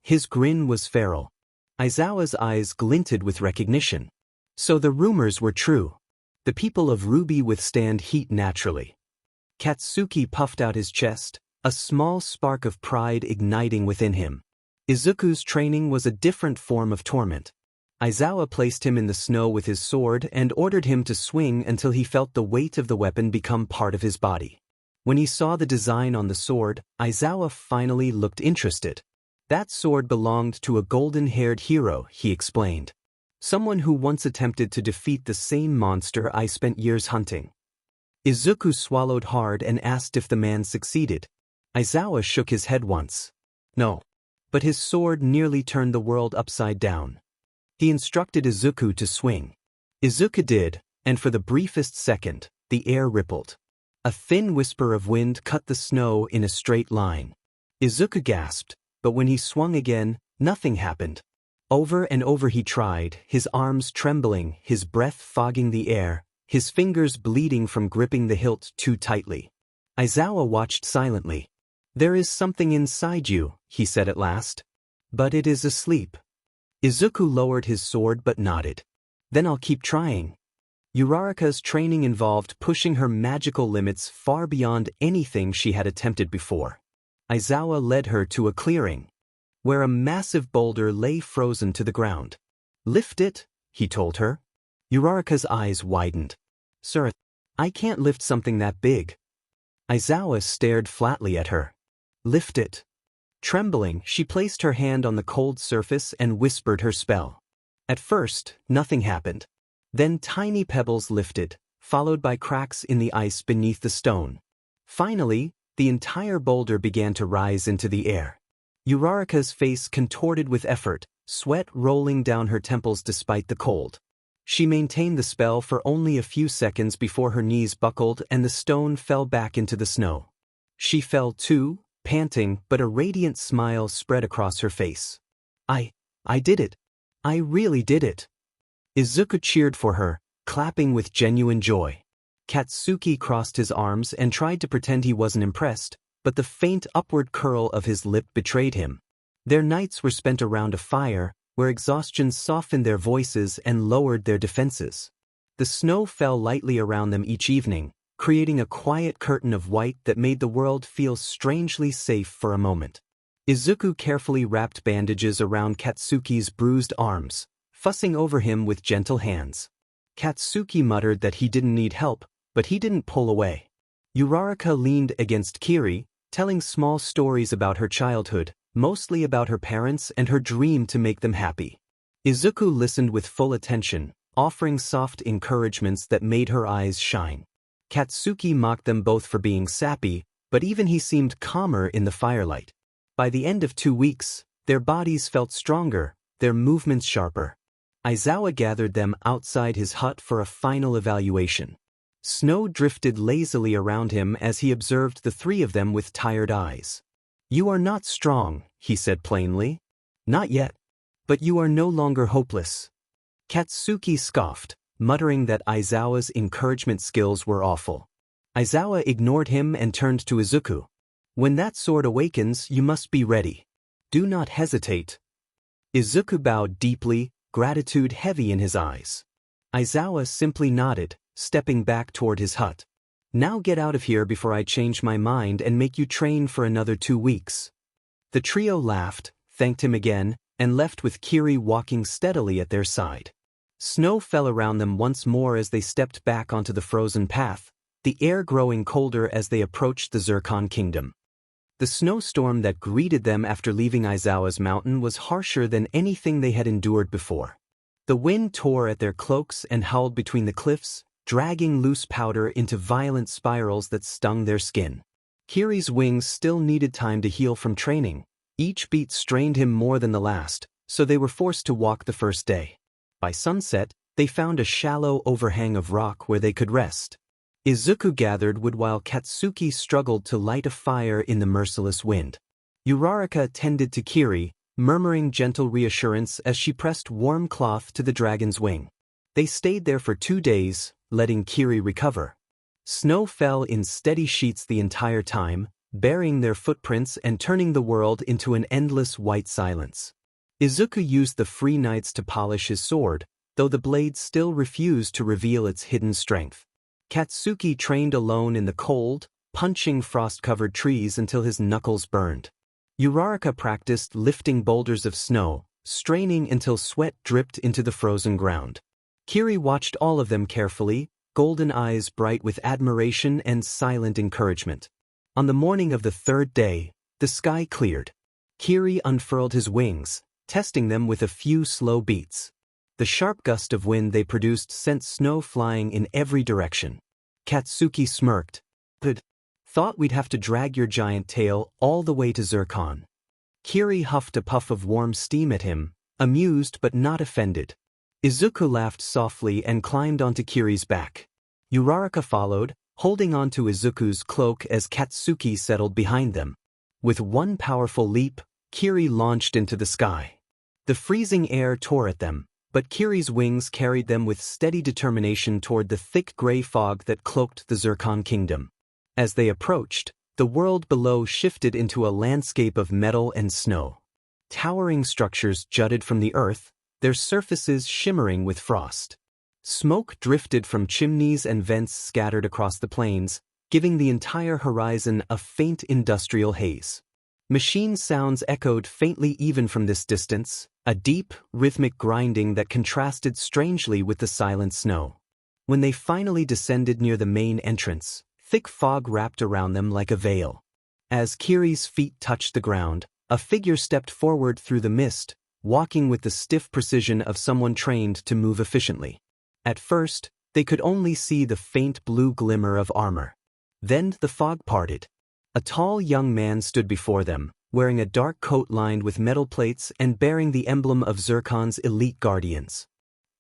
His grin was feral. Aizawa's eyes glinted with recognition. So the rumors were true. The people of Ruby withstand heat naturally. Katsuki puffed out his chest, a small spark of pride igniting within him. Izuku's training was a different form of torment. Aizawa placed him in the snow with his sword and ordered him to swing until he felt the weight of the weapon become part of his body. When he saw the design on the sword, Aizawa finally looked interested. "That sword belonged to a golden-haired hero," he explained. "Someone who once attempted to defeat the same monster I spent years hunting." Izuku swallowed hard and asked if the man succeeded. Aizawa shook his head once. "No." But his sword nearly turned the world upside down. He instructed Izuku to swing. Izuku did, and for the briefest second, the air rippled. A thin whisper of wind cut the snow in a straight line. Izuku gasped, but when he swung again, nothing happened. Over and over he tried, his arms trembling, his breath fogging the air, his fingers bleeding from gripping the hilt too tightly. Aizawa watched silently. "There is something inside you," he said at last. "But it is asleep." Izuku lowered his sword but nodded. "Then I'll keep trying." Uraraka's training involved pushing her magical limits far beyond anything she had attempted before. Aizawa led her to a clearing, where a massive boulder lay frozen to the ground. "Lift it," he told her. Uraraka's eyes widened. "Sir, I can't lift something that big." Aizawa stared flatly at her. "Lift it." Trembling, she placed her hand on the cold surface and whispered her spell. At first, nothing happened. Then tiny pebbles lifted, followed by cracks in the ice beneath the stone. Finally, the entire boulder began to rise into the air. Uraraka's face contorted with effort, sweat rolling down her temples despite the cold. She maintained the spell for only a few seconds before her knees buckled and the stone fell back into the snow. She fell too, panting, but a radiant smile spread across her face. I did it. I really did it." Izuku cheered for her, clapping with genuine joy. Katsuki crossed his arms and tried to pretend he wasn't impressed, but the faint upward curl of his lip betrayed him. Their nights were spent around a fire, where exhaustion softened their voices and lowered their defenses. The snow fell lightly around them each evening, creating a quiet curtain of white that made the world feel strangely safe for a moment. Izuku carefully wrapped bandages around Katsuki's bruised arms, fussing over him with gentle hands. Katsuki muttered that he didn't need help, but he didn't pull away. Uraraka leaned against Kiri, telling small stories about her childhood, mostly about her parents and her dream to make them happy. Izuku listened with full attention, offering soft encouragements that made her eyes shine. Katsuki mocked them both for being sappy, but even he seemed calmer in the firelight. By the end of 2 weeks, their bodies felt stronger, their movements sharper. Aizawa gathered them outside his hut for a final evaluation. Snow drifted lazily around him as he observed the three of them with tired eyes. "You are not strong," he said plainly. "Not yet. But you are no longer hopeless." Katsuki scoffed, muttering that Aizawa's encouragement skills were awful. Aizawa ignored him and turned to Izuku. "When that sword awakens, you must be ready. Do not hesitate." Izuku bowed deeply, gratitude heavy in his eyes. Aizawa simply nodded, stepping back toward his hut. "Now get out of here before I change my mind and make you train for another 2 weeks." The trio laughed, thanked him again, and left with Kiri walking steadily at their side. Snow fell around them once more as they stepped back onto the frozen path, the air growing colder as they approached the Zircon Kingdom. The snowstorm that greeted them after leaving Aizawa's mountain was harsher than anything they had endured before. The wind tore at their cloaks and howled between the cliffs, dragging loose powder into violent spirals that stung their skin. Kiri's wings still needed time to heal from training. Each beat strained him more than the last, so they were forced to walk the first day. By sunset, they found a shallow overhang of rock where they could rest. Izuku gathered wood while Katsuki struggled to light a fire in the merciless wind. Uraraka tended to Kiri, murmuring gentle reassurance as she pressed warm cloth to the dragon's wing. They stayed there for 2 days, letting Kiri recover. Snow fell in steady sheets the entire time, burying their footprints and turning the world into an endless white silence. Izuku used the free nights to polish his sword, though the blade still refused to reveal its hidden strength. Katsuki trained alone in the cold, punching frost-covered trees until his knuckles burned. Uraraka practiced lifting boulders of snow, straining until sweat dripped into the frozen ground. Kiri watched all of them carefully, golden eyes bright with admiration and silent encouragement. On the morning of the 3rd day, the sky cleared. Kiri unfurled his wings, testing them with a few slow beats. The sharp gust of wind they produced sent snow flying in every direction. Katsuki smirked. "But thought we'd have to drag your giant tail all the way to Zircon." Kiri huffed a puff of warm steam at him, amused but not offended. Izuku laughed softly and climbed onto Kiri's back. Uraraka followed, holding onto Izuku's cloak as Katsuki settled behind them. With one powerful leap, Kiri launched into the sky. The freezing air tore at them, but Kiri's wings carried them with steady determination toward the thick gray fog that cloaked the Zircon Kingdom. As they approached, the world below shifted into a landscape of metal and snow. Towering structures jutted from the earth, their surfaces shimmering with frost. Smoke drifted from chimneys and vents scattered across the plains, giving the entire horizon a faint industrial haze. Machine sounds echoed faintly even from this distance, a deep, rhythmic grinding that contrasted strangely with the silent snow. When they finally descended near the main entrance, thick fog wrapped around them like a veil. As Kiri's feet touched the ground, a figure stepped forward through the mist, walking with the stiff precision of someone trained to move efficiently. At first, they could only see the faint blue glimmer of armor. Then the fog parted. A tall young man stood before them, wearing a dark coat lined with metal plates and bearing the emblem of Zircon's elite guardians.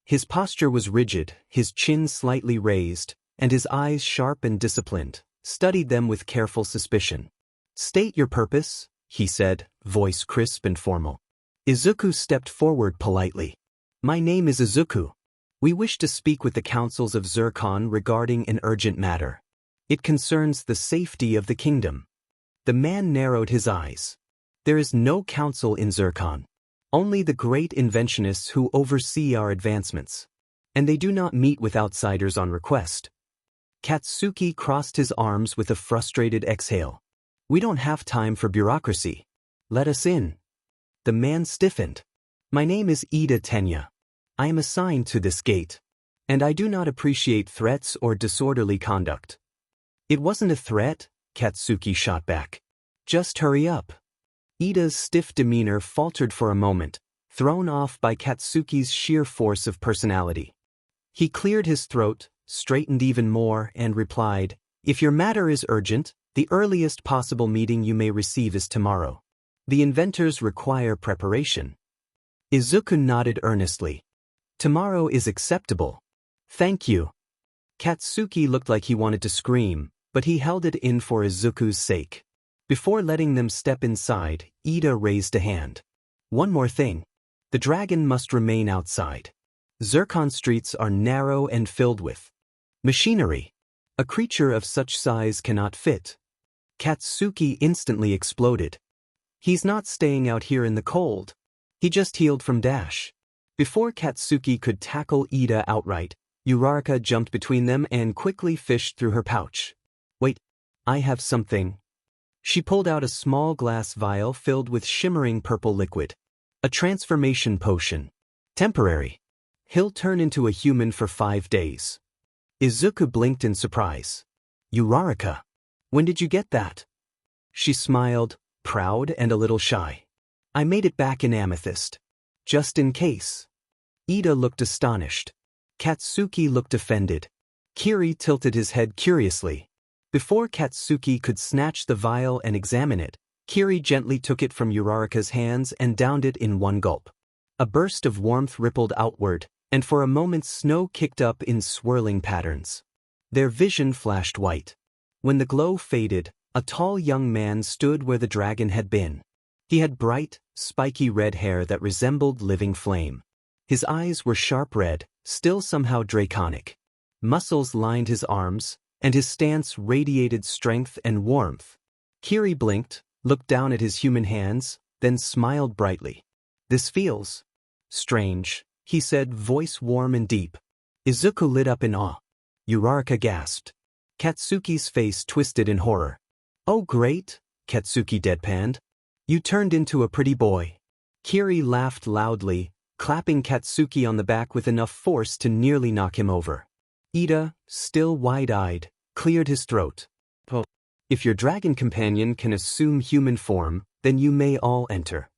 His posture was rigid, his chin slightly raised, and his eyes sharp and disciplined, studied them with careful suspicion. "State your purpose," he said, voice crisp and formal. Izuku stepped forward politely. "My name is Izuku. We wish to speak with the councils of Zircon regarding an urgent matter. It concerns the safety of the kingdom." The man narrowed his eyes. "There is no council in Zircon. Only the great inventionists who oversee our advancements. And they do not meet with outsiders on request." Katsuki crossed his arms with a frustrated exhale. "We don't have time for bureaucracy. Let us in." The man stiffened. "My name is Ida Tenya. I am assigned to this gate. And I do not appreciate threats or disorderly conduct." "It wasn't a threat," Katsuki shot back. "Just hurry up." Ida's stiff demeanor faltered for a moment, thrown off by Katsuki's sheer force of personality. He cleared his throat, straightened even more, and replied, "If your matter is urgent, the earliest possible meeting you may receive is tomorrow. The inventors require preparation." Izuku nodded earnestly. "Tomorrow is acceptable. Thank you." Katsuki looked like he wanted to scream, but he held it in for Izuku's sake. Before letting them step inside, Ida raised a hand. "One more thing. The dragon must remain outside. Zircon streets are narrow and filled with machinery. A creature of such size cannot fit." Katsuki instantly exploded. "He's not staying out here in the cold. He just healed from Dash." Before Katsuki could tackle Ida outright, Uraraka jumped between them and quickly fished through her pouch. "Wait, I have something." She pulled out a small glass vial filled with shimmering purple liquid. "A transformation potion. Temporary. He'll turn into a human for 5 days." Izuku blinked in surprise. "Uraraka, when did you get that?" She smiled, proud and a little shy. "I made it back in amethyst. Just in case." Ida looked astonished. Katsuki looked offended. Kiri tilted his head curiously. Before Katsuki could snatch the vial and examine it, Kiri gently took it from Uraraka's hands and downed it in one gulp. A burst of warmth rippled outward, and for a moment snow kicked up in swirling patterns. Their vision flashed white. When the glow faded, a tall young man stood where the dragon had been. He had bright, spiky red hair that resembled living flame. His eyes were sharp red, still somehow draconic. Muscles lined his arms, and his stance radiated strength and warmth. Kiri blinked, looked down at his human hands, then smiled brightly. "This feels strange," he said, voice warm and deep. Izuku lit up in awe. Uraraka gasped. Katsuki's face twisted in horror. "Oh great," Katsuki deadpanned. "You turned into a pretty boy." Kiri laughed loudly, clapping Katsuki on the back with enough force to nearly knock him over. Ida, still wide-eyed, cleared his throat. "Oh, if your dragon companion can assume human form, then you may all enter."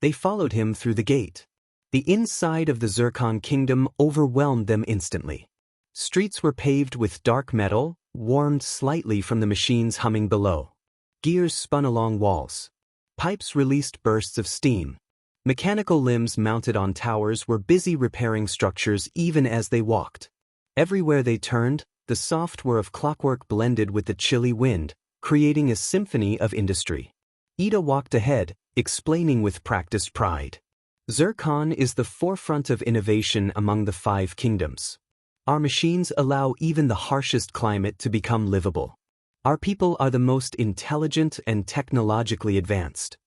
They followed him through the gate. The inside of the Zircon kingdom overwhelmed them instantly. Streets were paved with dark metal, warmed slightly from the machines humming below. Gears spun along walls. Pipes released bursts of steam. Mechanical limbs mounted on towers were busy repairing structures even as they walked. Everywhere they turned, the soft whir of clockwork blended with the chilly wind, creating a symphony of industry. Ida walked ahead, explaining with practiced pride. "Zircon is the forefront of innovation among the 5 kingdoms. Our machines allow even the harshest climate to become livable. Our people are the most intelligent and technologically advanced."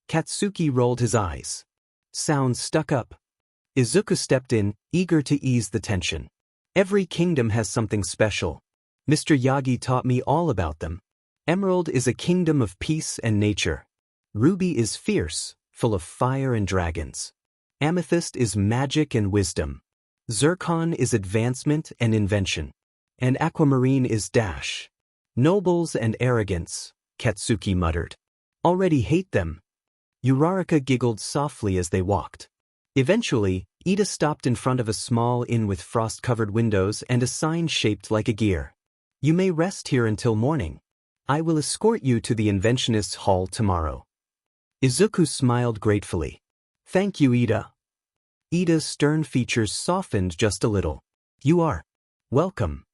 Katsuki rolled his eyes. "Sounds stuck up." Izuku stepped in, eager to ease the tension. "Every kingdom has something special. Mr. Yagi taught me all about them. Emerald is a kingdom of peace and nature. Ruby is fierce, full of fire and dragons. Amethyst is magic and wisdom. Zircon is advancement and invention. And aquamarine is dash. Nobles and arrogance," Katsuki muttered. "Already hate them." Uraraka giggled softly as they walked. Eventually, Ida stopped in front of a small inn with frost-covered windows and a sign shaped like a gear. "You may rest here until morning. I will escort you to the Inventionist's Hall tomorrow." Izuku smiled gratefully. "Thank you, Ida." Ida's stern features softened just a little. "You are welcome."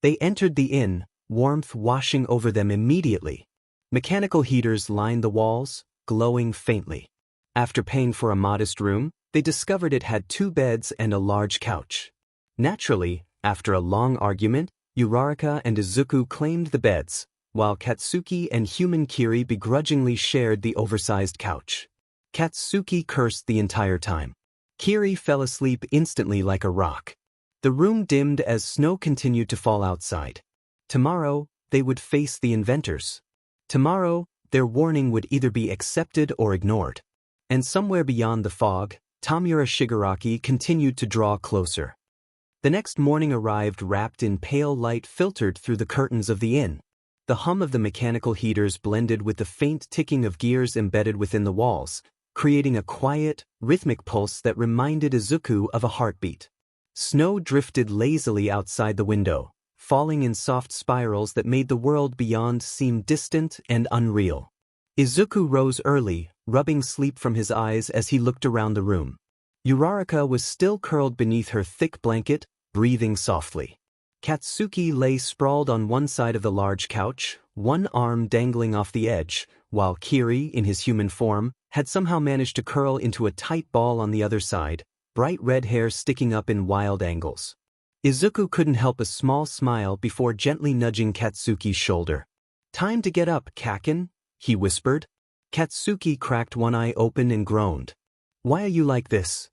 They entered the inn, warmth washing over them immediately. Mechanical heaters lined the walls, glowing faintly. After paying for a modest room, they discovered it had 2 beds and a large couch. Naturally, after a long argument, Uraraka and Izuku claimed the beds, while Katsuki and human Kiri begrudgingly shared the oversized couch. Katsuki cursed the entire time. Kiri fell asleep instantly like a rock. The room dimmed as snow continued to fall outside. Tomorrow, they would face the inventors. Tomorrow, their warning would either be accepted or ignored. And somewhere beyond the fog, Tamura Shigaraki continued to draw closer. The next morning arrived wrapped in pale light filtered through the curtains of the inn. The hum of the mechanical heaters blended with the faint ticking of gears embedded within the walls, creating a quiet, rhythmic pulse that reminded Izuku of a heartbeat. Snow drifted lazily outside the window, falling in soft spirals that made the world beyond seem distant and unreal. Izuku rose early, rubbing sleep from his eyes as he looked around the room. Uraraka was still curled beneath her thick blanket, breathing softly. Katsuki lay sprawled on one side of the large couch, one arm dangling off the edge, while Kiri, in his human form, had somehow managed to curl into a tight ball on the other side, bright red hair sticking up in wild angles. Izuku couldn't help a small smile before gently nudging Katsuki's shoulder. "Time to get up, Kaken," he whispered. Katsuki cracked one eye open and groaned. "Why are you like this?"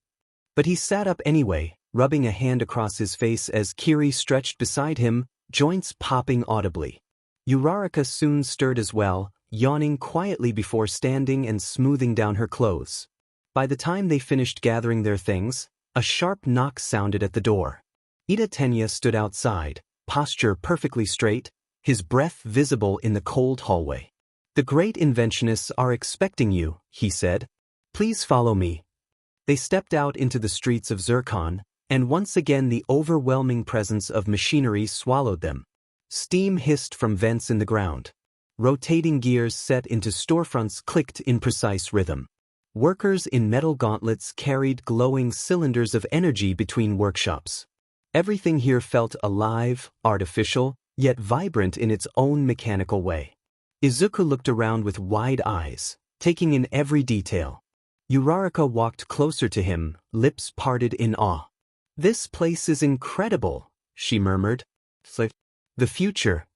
But he sat up anyway, rubbing a hand across his face as Kiri stretched beside him, joints popping audibly. Uraraka soon stirred as well, yawning quietly before standing and smoothing down her clothes. By the time they finished gathering their things, a sharp knock sounded at the door. Ida Tenya stood outside, posture perfectly straight, his breath visible in the cold hallway. "The great inventionists are expecting you," he said. "Please follow me." They stepped out into the streets of Zircon, and once again the overwhelming presence of machinery swallowed them. Steam hissed from vents in the ground. Rotating gears set into storefronts clicked in precise rhythm. Workers in metal gauntlets carried glowing cylinders of energy between workshops. Everything here felt alive, artificial, yet vibrant in its own mechanical way. Izuku looked around with wide eyes, taking in every detail. Uraraka walked closer to him, lips parted in awe. "This place is incredible," she murmured. "The future."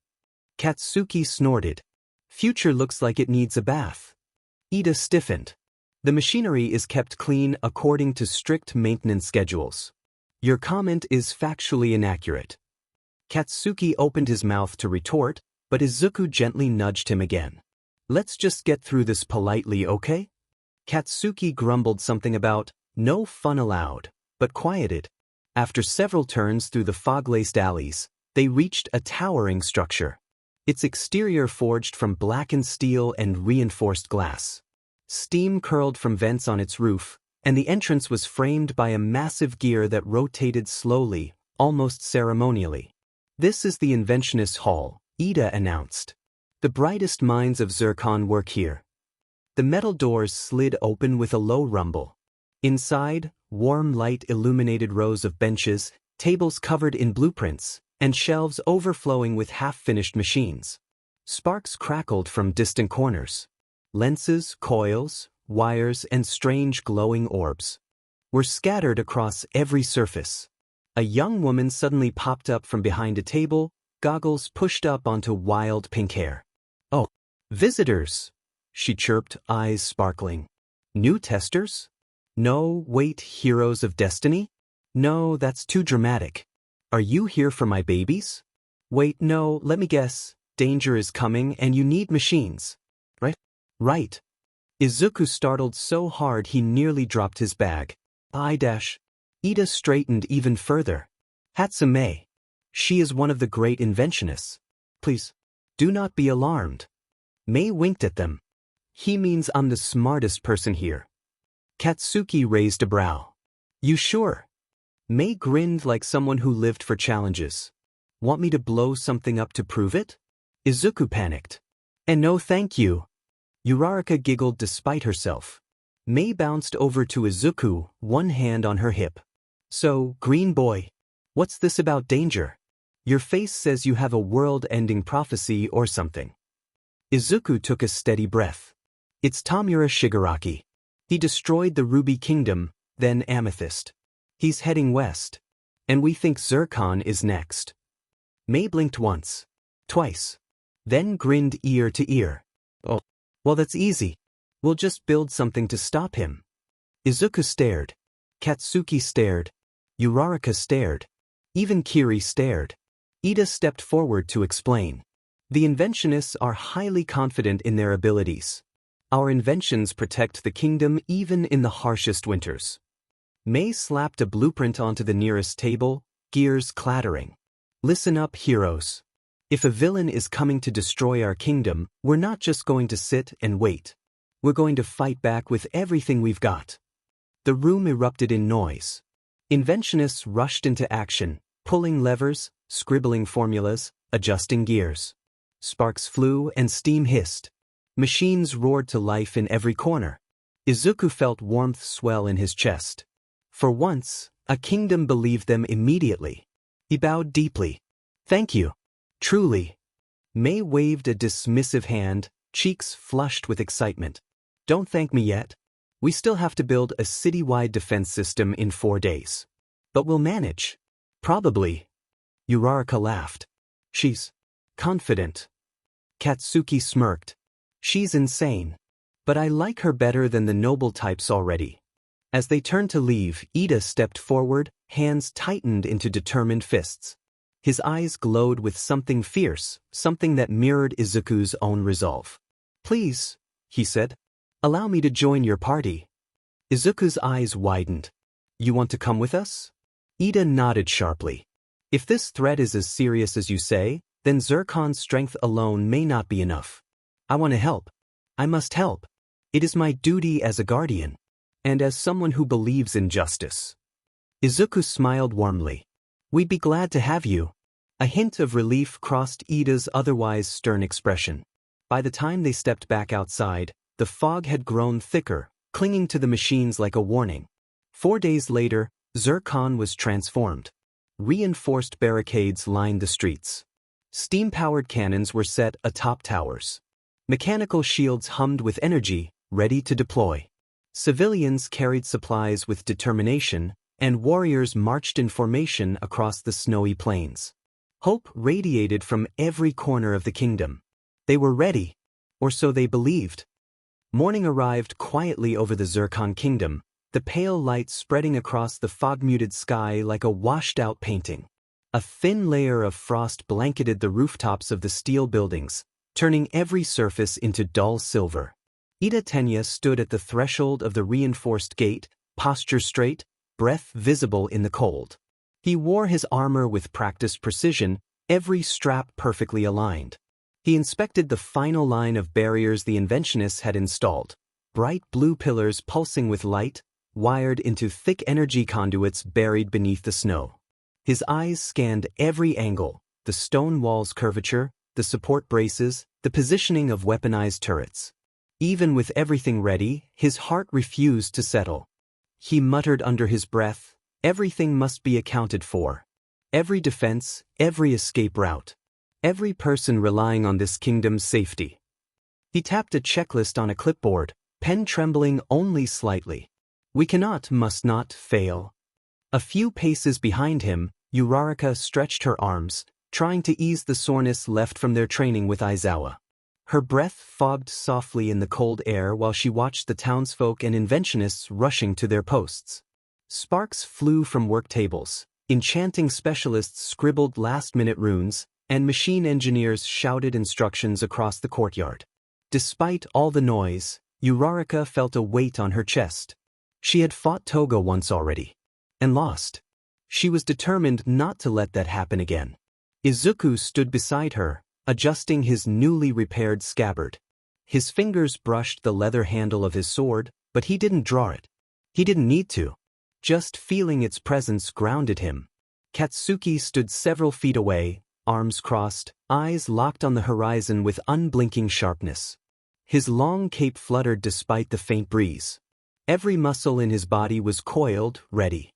Katsuki snorted. "Future looks like it needs a bath." Ida stiffened. "The machinery is kept clean according to strict maintenance schedules. Your comment is factually inaccurate." Katsuki opened his mouth to retort, but Izuku gently nudged him again. "Let's just get through this politely, okay?" Katsuki grumbled something about "no fun allowed," but quieted. After several turns through the fog-laced alleys, they reached a towering structure. Its exterior forged from blackened steel and reinforced glass. Steam curled from vents on its roof, and the entrance was framed by a massive gear that rotated slowly, almost ceremonially. "This is the Inventionist Hall," Ida announced. "The brightest minds of Zircon work here." The metal doors slid open with a low rumble. Inside, warm light illuminated rows of benches, tables covered in blueprints, and shelves overflowing with half-finished machines. Sparks crackled from distant corners. Lenses, coils, wires, and strange glowing orbs were scattered across every surface. A young woman suddenly popped up from behind a table, goggles pushed up onto wild pink hair. "Oh, visitors," she chirped, eyes sparkling. "New testers? No, wait, heroes of destiny? No, that's too dramatic. Are you here for my babies? Wait, no, let me guess. Danger is coming and you need machines. Right? Right." Izuku startled so hard he nearly dropped his bag. Ida straightened even further. "Hatsume. She is one of the great inventionists. Please, do not be alarmed." Mei winked at them. "He means I'm the smartest person here." Katsuki raised a brow. "You sure?" Mei grinned like someone who lived for challenges. "Want me to blow something up to prove it?" Izuku panicked. "And no thank you." Uraraka giggled despite herself. Mei bounced over to Izuku, one hand on her hip. "So, green boy, what's this about danger? Your face says you have a world-ending prophecy or something." Izuku took a steady breath. "It's Tamura Shigaraki. He destroyed the Ruby Kingdom, then Amethyst. He's heading west. And we think Zircon is next." Mei blinked once. Twice. Then grinned ear to ear. "Oh, well that's easy. We'll just build something to stop him." Izuku stared. Katsuki stared. Uraraka stared. Even Kiri stared. Ida stepped forward to explain. "The inventionists are highly confident in their abilities. Our inventions protect the kingdom even in the harshest winters." Mei slapped a blueprint onto the nearest table, gears clattering. "Listen up, heroes. If a villain is coming to destroy our kingdom, we're not just going to sit and wait. We're going to fight back with everything we've got." The room erupted in noise. Inventionists rushed into action, pulling levers, scribbling formulas, adjusting gears. Sparks flew and steam hissed. Machines roared to life in every corner. Izuku felt warmth swell in his chest. For once, a kingdom believed them immediately. He bowed deeply. "Thank you. Truly." Mei waved a dismissive hand, cheeks flushed with excitement. "Don't thank me yet. We still have to build a citywide defense system in 4 days. But we'll manage. Probably." Uraraka laughed. "She's confident." Katsuki smirked. "She's insane. But I like her better than the noble types already." As they turned to leave, Ida stepped forward, hands tightened into determined fists. His eyes glowed with something fierce, something that mirrored Izuku's own resolve. "Please," he said, "allow me to join your party." Izuku's eyes widened. "You want to come with us?" Ida nodded sharply. "If this threat is as serious as you say, then Zircon's strength alone may not be enough. I want to help. I must help. It is my duty as a guardian. And as someone who believes in justice." Izuku smiled warmly. "We'd be glad to have you." A hint of relief crossed Ida's otherwise stern expression. By the time they stepped back outside, the fog had grown thicker, clinging to the machines like a warning. 4 days later, Zircon was transformed. Reinforced barricades lined the streets. Steam-powered cannons were set atop towers. Mechanical shields hummed with energy, ready to deploy. Civilians carried supplies with determination, and warriors marched in formation across the snowy plains. Hope radiated from every corner of the kingdom. They were ready, or so they believed. Morning arrived quietly over the Zircon kingdom, the pale light spreading across the fog-muted sky like a washed-out painting. A thin layer of frost blanketed the rooftops of the steel buildings, turning every surface into dull silver. Ida Tenya stood at the threshold of the reinforced gate, posture straight, breath visible in the cold. He wore his armor with practiced precision, every strap perfectly aligned. He inspected the final line of barriers the Inventionists had installed, bright blue pillars pulsing with light, wired into thick energy conduits buried beneath the snow. His eyes scanned every angle, the stone wall's curvature, the support braces, the positioning of weaponized turrets. Even with everything ready, his heart refused to settle. He muttered under his breath, "Everything must be accounted for. Every defense, every escape route. Every person relying on this kingdom's safety." He tapped a checklist on a clipboard, pen trembling only slightly. "We cannot, must not, fail." A few paces behind him, Uraraka stretched her arms, trying to ease the soreness left from their training with Aizawa. Her breath fogged softly in the cold air while she watched the townsfolk and inventionists rushing to their posts. Sparks flew from work tables, enchanting specialists scribbled last-minute runes, and machine engineers shouted instructions across the courtyard. Despite all the noise, Uraraka felt a weight on her chest. She had fought Toga once already, and lost. She was determined not to let that happen again. Izuku stood beside her, adjusting his newly repaired scabbard. His fingers brushed the leather handle of his sword, but he didn't draw it. He didn't need to. Just feeling its presence grounded him. Katsuki stood several feet away, arms crossed, eyes locked on the horizon with unblinking sharpness. His long cape fluttered despite the faint breeze. Every muscle in his body was coiled, ready.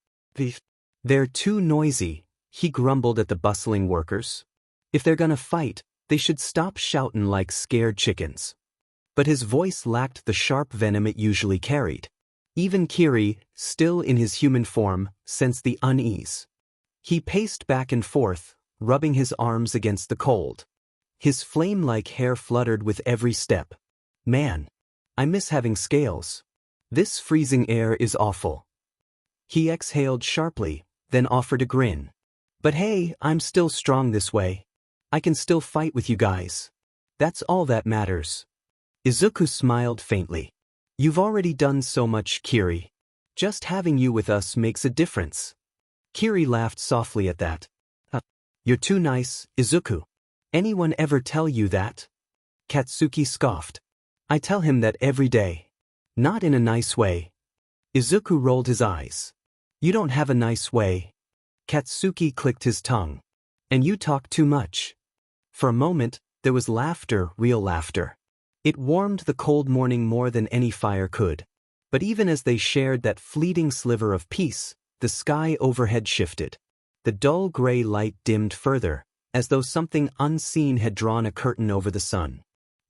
"They're too noisy," he grumbled at the bustling workers. "If they're gonna fight, they should stop shoutin' like scared chickens." But his voice lacked the sharp venom it usually carried. Even Kiri, still in his human form, sensed the unease. He paced back and forth, rubbing his arms against the cold. His flame-like hair fluttered with every step. "Man, I miss having scales. This freezing air is awful." He exhaled sharply, then offered a grin. "But hey, I'm still strong this way. I can still fight with you guys. That's all that matters." Izuku smiled faintly. "You've already done so much, Kiri. Just having you with us makes a difference." Kiri laughed softly at that. "You're too nice, Izuku. Anyone ever tell you that?" Katsuki scoffed. "I tell him that every day. Not in a nice way." Izuku rolled his eyes. You don't have a nice way. Katsuki clicked his tongue. And you talk too much. For a moment, there was laughter, real laughter. It warmed the cold morning more than any fire could. But even as they shared that fleeting sliver of peace, the sky overhead shifted. The dull gray light dimmed further, as though something unseen had drawn a curtain over the sun.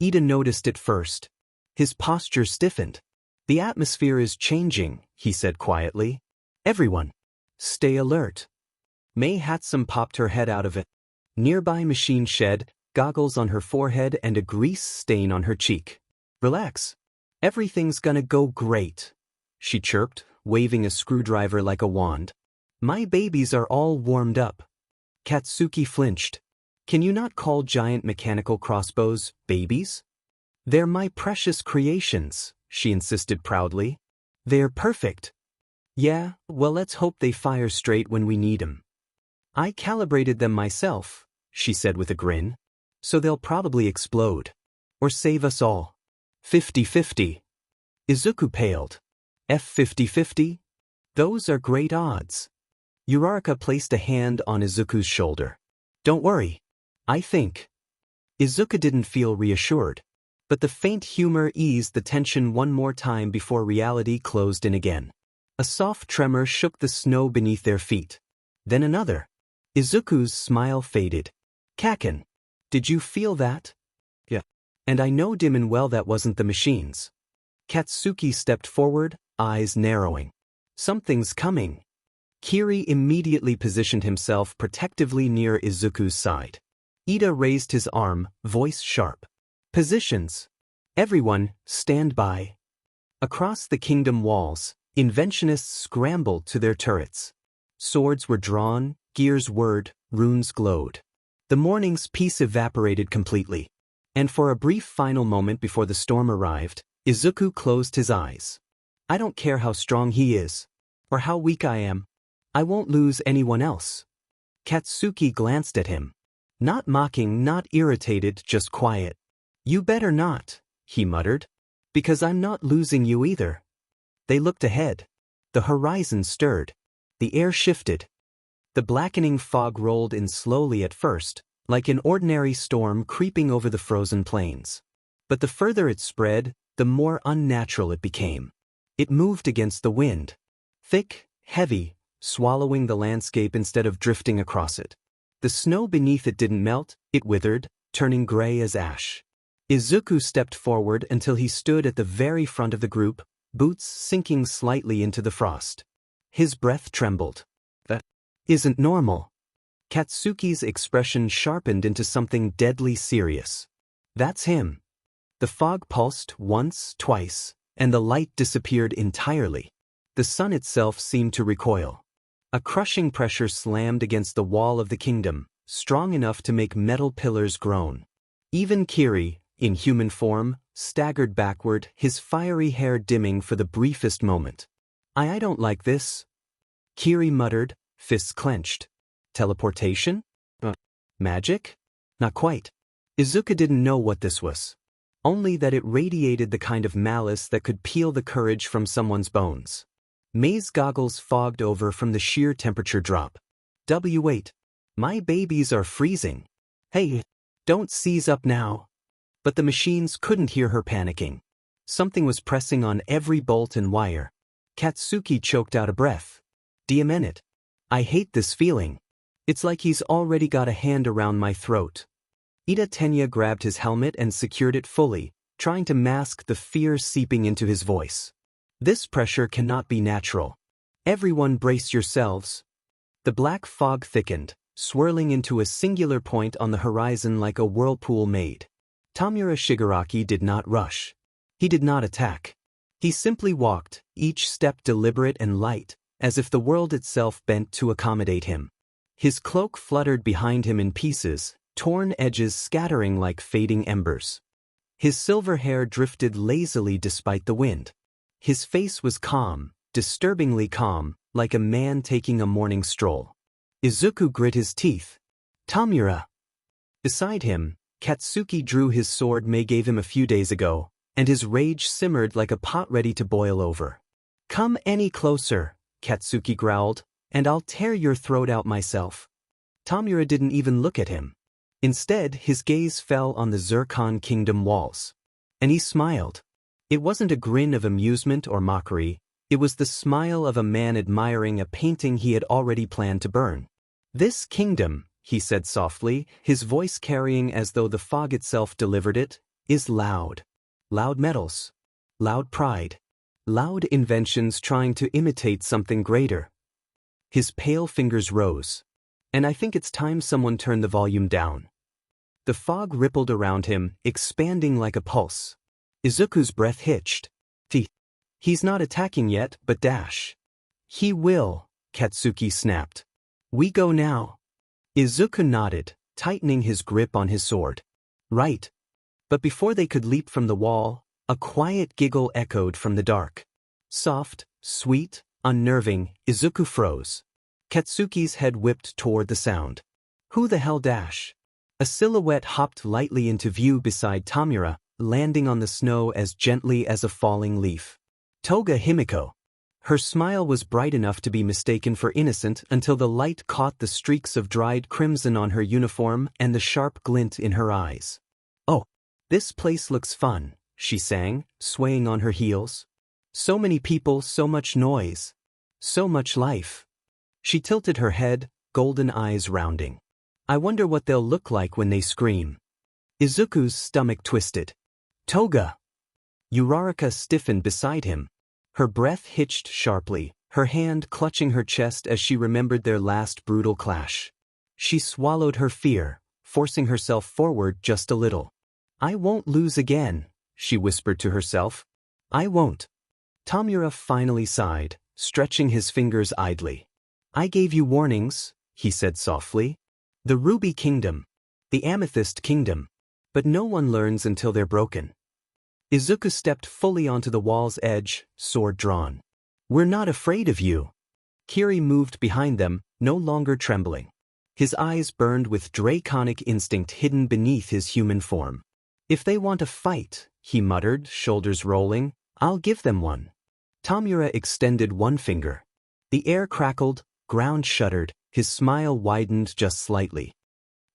Ida noticed it first. His posture stiffened. The atmosphere is changing, he said quietly. Everyone, stay alert. Mei Hatsum popped her head out of it. Nearby machine shed, goggles on her forehead and a grease stain on her cheek. Relax. Everything's gonna go great, she chirped, waving a screwdriver like a wand. My babies are all warmed up. Katsuki flinched. Can you not call giant mechanical crossbows babies? They're my precious creations, she insisted proudly. They're perfect. Yeah, well let's hope they fire straight when we need 'em. I calibrated them myself, she said with a grin. So they'll probably explode. Or save us all. 50-50. Izuku paled. F-50-50? Those are great odds. Uraraka placed a hand on Izuku's shoulder. Don't worry. I think. Izuku didn't feel reassured. But the faint humor eased the tension one more time before reality closed in again. A soft tremor shook the snow beneath their feet. Then another. Izuku's smile faded. Kaken. Did you feel that? Yeah. And I know dim and well that wasn't the machines. Katsuki stepped forward, eyes narrowing. Something's coming. Kiri immediately positioned himself protectively near Izuku's side. Ida raised his arm, voice sharp. Positions. Everyone, stand by. Across the kingdom walls, inventionists scrambled to their turrets. Swords were drawn, gears whirred, runes glowed. The morning's peace evaporated completely. And for a brief final moment before the storm arrived, Izuku closed his eyes. I don't care how strong he is. Or how weak I am. I won't lose anyone else. Katsuki glanced at him. Not mocking, not irritated, just quiet. You better not, he muttered. Because I'm not losing you either. They looked ahead. The horizon stirred. The air shifted. The blackening fog rolled in slowly at first, like an ordinary storm creeping over the frozen plains. But the further it spread, the more unnatural it became. It moved against the wind. Thick, heavy, swallowing the landscape instead of drifting across it. The snow beneath it didn't melt, it withered, turning gray as ash. Izuku stepped forward until he stood at the very front of the group, boots sinking slightly into the frost. His breath trembled. That isn't normal. Katsuki's expression sharpened into something deadly serious. That's him. The fog pulsed once, twice, and the light disappeared entirely. The sun itself seemed to recoil. A crushing pressure slammed against the wall of the kingdom, strong enough to make metal pillars groan. Even Kiri, in human form, staggered backward, his fiery hair dimming for the briefest moment. I don't like this. Kiri muttered, fists clenched. Teleportation? Magic? Not quite. Izuku didn't know what this was. Only that it radiated the kind of malice that could peel the courage from someone's bones. Mei's goggles fogged over from the sheer temperature drop. W8. My babies are freezing. Hey, don't seize up now. But the machines couldn't hear her panicking. Something was pressing on every bolt and wire. Katsuki choked out a breath. DM it. I hate this feeling. It's like he's already got a hand around my throat. Ida Tenya grabbed his helmet and secured it fully, trying to mask the fear seeping into his voice. This pressure cannot be natural. Everyone brace yourselves. The black fog thickened, swirling into a singular point on the horizon like a whirlpool made. Tamura Shigaraki did not rush. He did not attack. He simply walked, each step deliberate and light, as if the world itself bent to accommodate him. His cloak fluttered behind him in pieces, torn edges scattering like fading embers. His silver hair drifted lazily despite the wind. His face was calm, disturbingly calm, like a man taking a morning stroll. Izuku grit his teeth. Tamura. Beside him, Katsuki drew his sword Mei gave him a few days ago, and his rage simmered like a pot ready to boil over. Come any closer, Katsuki growled, "and I'll tear your throat out myself." Tamura didn't even look at him. Instead, his gaze fell on the Zircon Kingdom walls. And he smiled. It wasn't a grin of amusement or mockery, it was the smile of a man admiring a painting he had already planned to burn. "This kingdom," he said softly, his voice carrying as though the fog itself delivered it, "is loud. Loud metals. Loud pride. Loud inventions trying to imitate something greater." His pale fingers rose. "And I think it's time someone turned the volume down." The fog rippled around him, expanding like a pulse. Izuku's breath hitched. He's not attacking yet, but dash. "He will," Katsuki snapped. "We go now." Izuku nodded, tightening his grip on his sword. "Right." But before they could leap from the wall, a quiet giggle echoed from the dark. Soft, sweet, unnerving, Izuku froze. Katsuki's head whipped toward the sound. Who the hell dash? A silhouette hopped lightly into view beside Tamura, landing on the snow as gently as a falling leaf. Toga Himiko. Her smile was bright enough to be mistaken for innocent until the light caught the streaks of dried crimson on her uniform and the sharp glint in her eyes. "Oh, this place looks fun," she sang, swaying on her heels. "So many people, so much noise. So much life." She tilted her head, golden eyes rounding. "I wonder what they'll look like when they scream." Izuku's stomach twisted. "Toga!" Uraraka stiffened beside him. Her breath hitched sharply, her hand clutching her chest as she remembered their last brutal clash. She swallowed her fear, forcing herself forward just a little. "I won't lose again," she whispered to herself. "I won't." Tamura finally sighed, stretching his fingers idly. "I gave you warnings," he said softly. "The Ruby Kingdom. The Amethyst Kingdom. But no one learns until they're broken." Izuku stepped fully onto the wall's edge, sword drawn. "We're not afraid of you." Kiri moved behind them, no longer trembling. His eyes burned with draconic instinct hidden beneath his human form. "If they want a fight," he muttered, shoulders rolling, "I'll give them one." Tamura extended one finger. The air crackled, ground shuddered, his smile widened just slightly.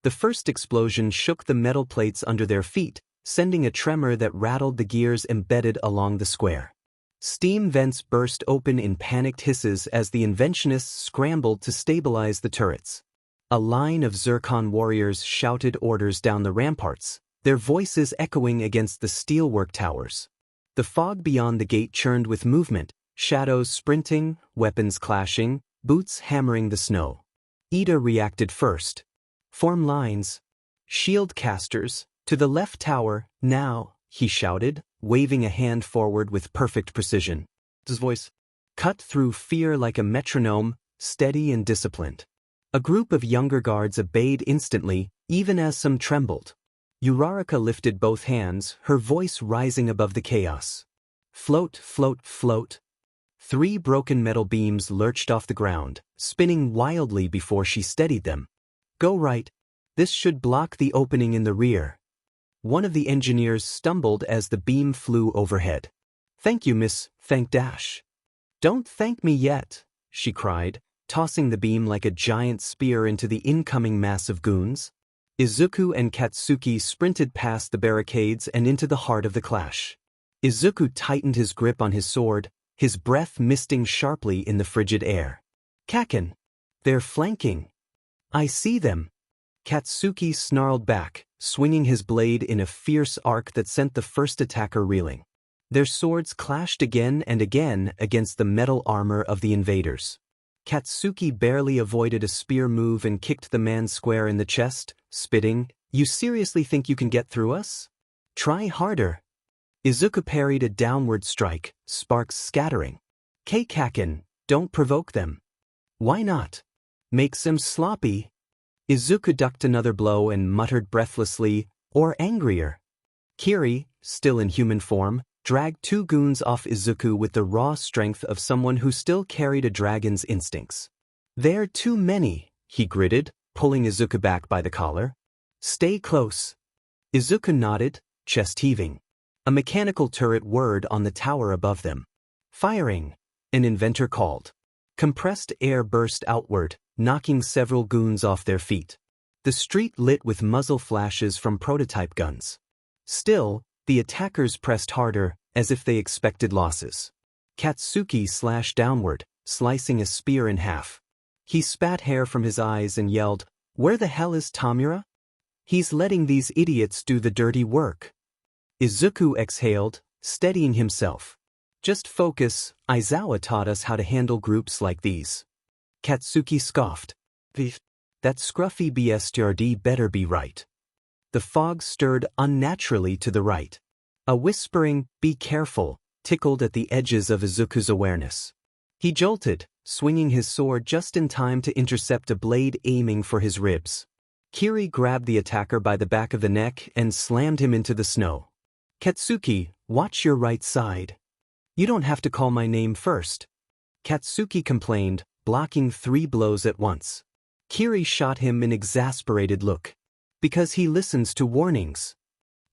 The first explosion shook the metal plates under their feet, sending a tremor that rattled the gears embedded along the square. Steam vents burst open in panicked hisses as the inventionists scrambled to stabilize the turrets. A line of Zircon warriors shouted orders down the ramparts, their voices echoing against the steelwork towers. The fog beyond the gate churned with movement, shadows sprinting, weapons clashing, boots hammering the snow. Ida reacted first. "Form lines. Shield casters. To the left tower, now," he shouted, waving a hand forward with perfect precision. His voice cut through fear like a metronome, steady and disciplined. A group of younger guards obeyed instantly, even as some trembled. Uraraka lifted both hands, her voice rising above the chaos. "Float, float, float." 3 broken metal beams lurched off the ground, spinning wildly before she steadied them. "Go right. This should block the opening in the rear." One of the engineers stumbled as the beam flew overhead. "Thank you, miss, thank dash." "Don't thank me yet," she cried, tossing the beam like a giant spear into the incoming mass of goons. Izuku and Katsuki sprinted past the barricades and into the heart of the clash. Izuku tightened his grip on his sword, his breath misting sharply in the frigid air. "Kaken! They're flanking." "I see them." Katsuki snarled back, swinging his blade in a fierce arc that sent the first attacker reeling. Their swords clashed again and again against the metal armor of the invaders. Katsuki barely avoided a spear move and kicked the man square in the chest, spitting, "You seriously think you can get through us? Try harder." Izuku parried a downward strike, sparks scattering. "Kaken, don't provoke them." "Why not? Makes them sloppy." Izuku ducked another blow and muttered breathlessly, "Or angrier." Kiri, still in human form, dragged 2 goons off Izuku with the raw strength of someone who still carried a dragon's instincts. "They're too many," he gritted, pulling Izuku back by the collar. "Stay close." Izuku nodded, chest heaving. A mechanical turret whirred on the tower above them. "Firing," an inventor called. Compressed air burst outward, knocking several goons off their feet. The street lit with muzzle flashes from prototype guns. Still, the attackers pressed harder, as if they expected losses. Katsuki slashed downward, slicing a spear in half. He spat hair from his eyes and yelled, "Where the hell is Tamura? He's letting these idiots do the dirty work." Izuku exhaled, steadying himself. "Just focus, Aizawa taught us how to handle groups like these." Katsuki scoffed. "That scruffy bestiardi better be right." The fog stirred unnaturally to the right. A whispering, "Be careful," tickled at the edges of Izuku's awareness. He jolted, swinging his sword just in time to intercept a blade aiming for his ribs. Kiri grabbed the attacker by the back of the neck and slammed him into the snow. "Katsuki, watch your right side. You don't have to call my name first." Katsuki complained, blocking 3 blows at once. Kiri shot him an exasperated look. "Because he listens to warnings."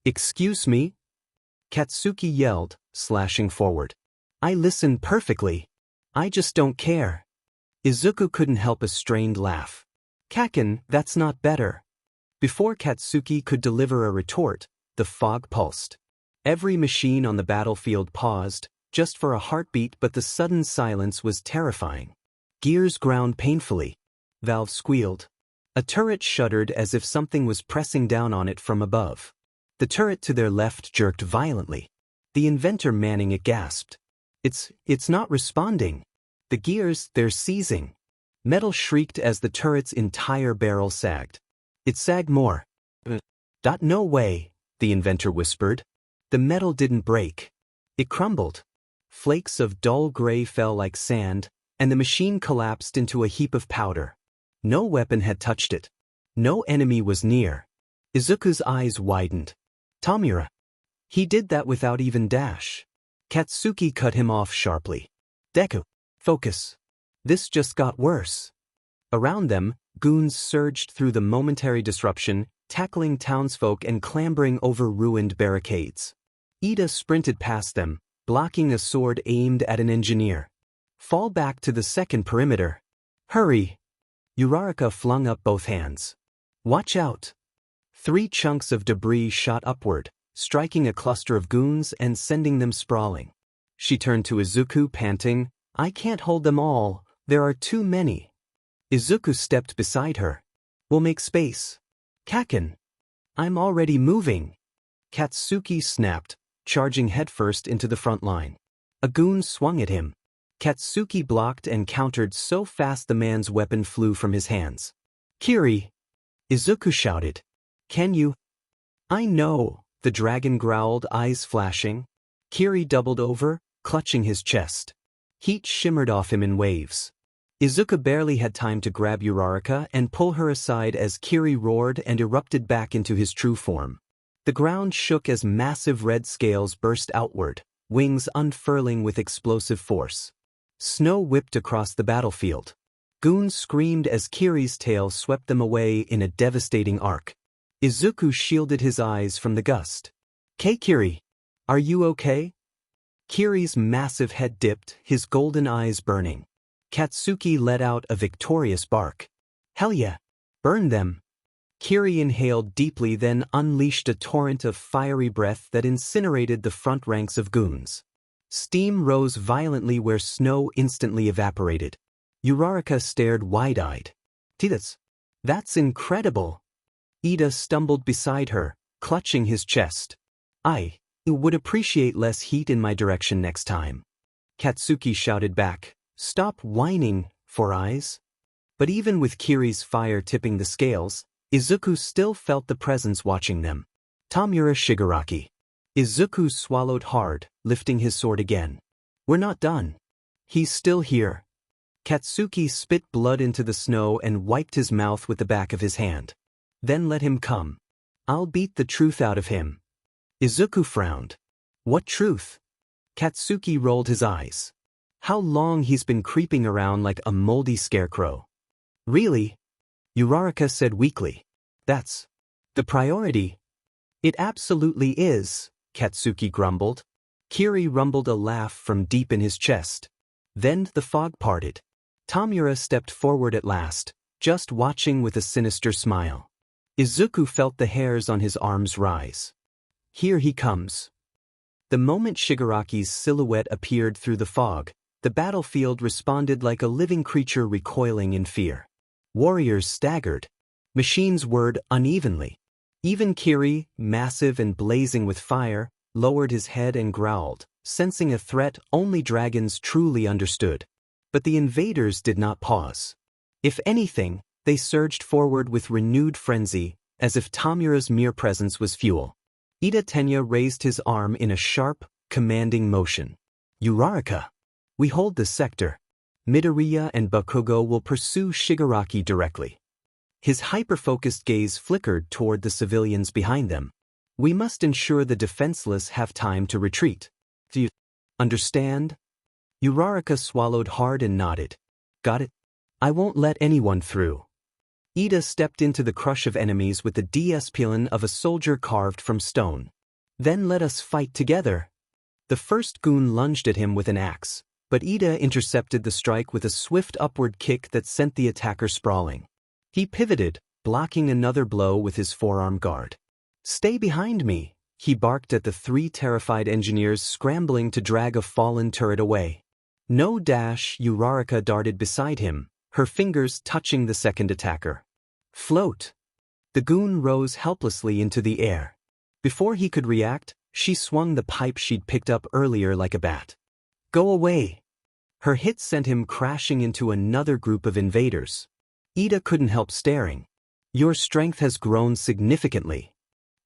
"Excuse me?" Katsuki yelled, slashing forward. "I listen perfectly. I just don't care." Izuku couldn't help a strained laugh. "Kaken, that's not better." Before Katsuki could deliver a retort, the fog pulsed. Every machine on the battlefield paused, just for a heartbeat, but the sudden silence was terrifying. Gears ground painfully. Valves squealed. A turret shuddered as if something was pressing down on it from above. The turret to their left jerked violently. The inventor manning it gasped. It's not responding. The gears, they're seizing." Metal shrieked as the turret's entire barrel sagged. It sagged more. No way," the inventor whispered. The metal didn't break. It crumbled. Flakes of dull gray fell like sand, and the machine collapsed into a heap of powder. No weapon had touched it. No enemy was near. Izuku's eyes widened. "Tamura. He did that without even dash." Katsuki cut him off sharply. "Deku, focus. This just got worse." Around them, goons surged through the momentary disruption, tackling townsfolk and clambering over ruined barricades. Ida sprinted past them, blocking a sword aimed at an engineer. "Fall back to the second perimeter. Hurry." Uraraka flung up both hands. "Watch out." 3 chunks of debris shot upward, striking a cluster of goons and sending them sprawling. She turned to Izuku, panting, "I can't hold them all, there are too many." Izuku stepped beside her. "We'll make space." "Kaken. I'm already moving." Katsuki snapped, charging headfirst into the front line. A goon swung at him. Katsuki blocked and countered so fast the man's weapon flew from his hands. "Kiri!" Izuku shouted. "Can you?" "I know," the dragon growled, eyes flashing. Kiri doubled over, clutching his chest. Heat shimmered off him in waves. Izuku barely had time to grab Uraraka and pull her aside as Kiri roared and erupted back into his true form. The ground shook as massive red scales burst outward, wings unfurling with explosive force. Snow whipped across the battlefield. Goons screamed as Kiri's tail swept them away in a devastating arc. Izuku shielded his eyes from the gust. "Kiri, are you okay?" Kiri's massive head dipped, his golden eyes burning. Katsuki let out a victorious bark. "Hell yeah! Burn them!" Kiri inhaled deeply, then unleashed a torrent of fiery breath that incinerated the front ranks of goons. Steam rose violently where snow instantly evaporated. Uraraka stared wide-eyed. That's incredible." Ida stumbled beside her, clutching his chest. "I would appreciate less heat in my direction next time." Katsuki shouted back, "Stop whining, Four Eyes." But even with Kiri's fire tipping the scales, Izuku still felt the presence watching them. "Tamura Shigaraki." Izuku swallowed hard, lifting his sword again. "We're not done. He's still here." Katsuki spit blood into the snow and wiped his mouth with the back of his hand. "Then let him come. I'll beat the truth out of him." Izuku frowned. "What truth?" Katsuki rolled his eyes. "How long he's been creeping around like a moldy scarecrow." "Really?" Uraraka said weakly. "That's the priority." "It absolutely is," Katsuki grumbled. Kiri rumbled a laugh from deep in his chest. Then the fog parted. Tamura stepped forward at last, just watching with a sinister smile. Izuku felt the hairs on his arms rise. Here he comes. The moment Shigaraki's silhouette appeared through the fog, the battlefield responded like a living creature recoiling in fear. Warriors staggered. Machines whirred unevenly. Even Kiri, massive and blazing with fire, lowered his head and growled, sensing a threat only dragons truly understood. But the invaders did not pause. If anything, they surged forward with renewed frenzy, as if Tamura's mere presence was fuel. Ida Tenya raised his arm in a sharp, commanding motion. Uraraka. We hold the sector. Midoriya and Bakugo will pursue Shigaraki directly. His hyper-focused gaze flickered toward the civilians behind them. We must ensure the defenseless have time to retreat. Do you understand? Uraraka swallowed hard and nodded. Got it? I won't let anyone through. Ida stepped into the crush of enemies with the discipline of a soldier carved from stone. Then let us fight together. The first goon lunged at him with an axe, but Ida intercepted the strike with a swift upward kick that sent the attacker sprawling. He pivoted, blocking another blow with his forearm guard. Stay behind me, he barked at the three terrified engineers scrambling to drag a fallen turret away. No dash, Uraraka darted beside him, her fingers touching the second attacker. Float. The goon rose helplessly into the air. Before he could react, she swung the pipe she'd picked up earlier like a bat. Go away. Her hit sent him crashing into another group of invaders. Ida couldn't help staring. Your strength has grown significantly.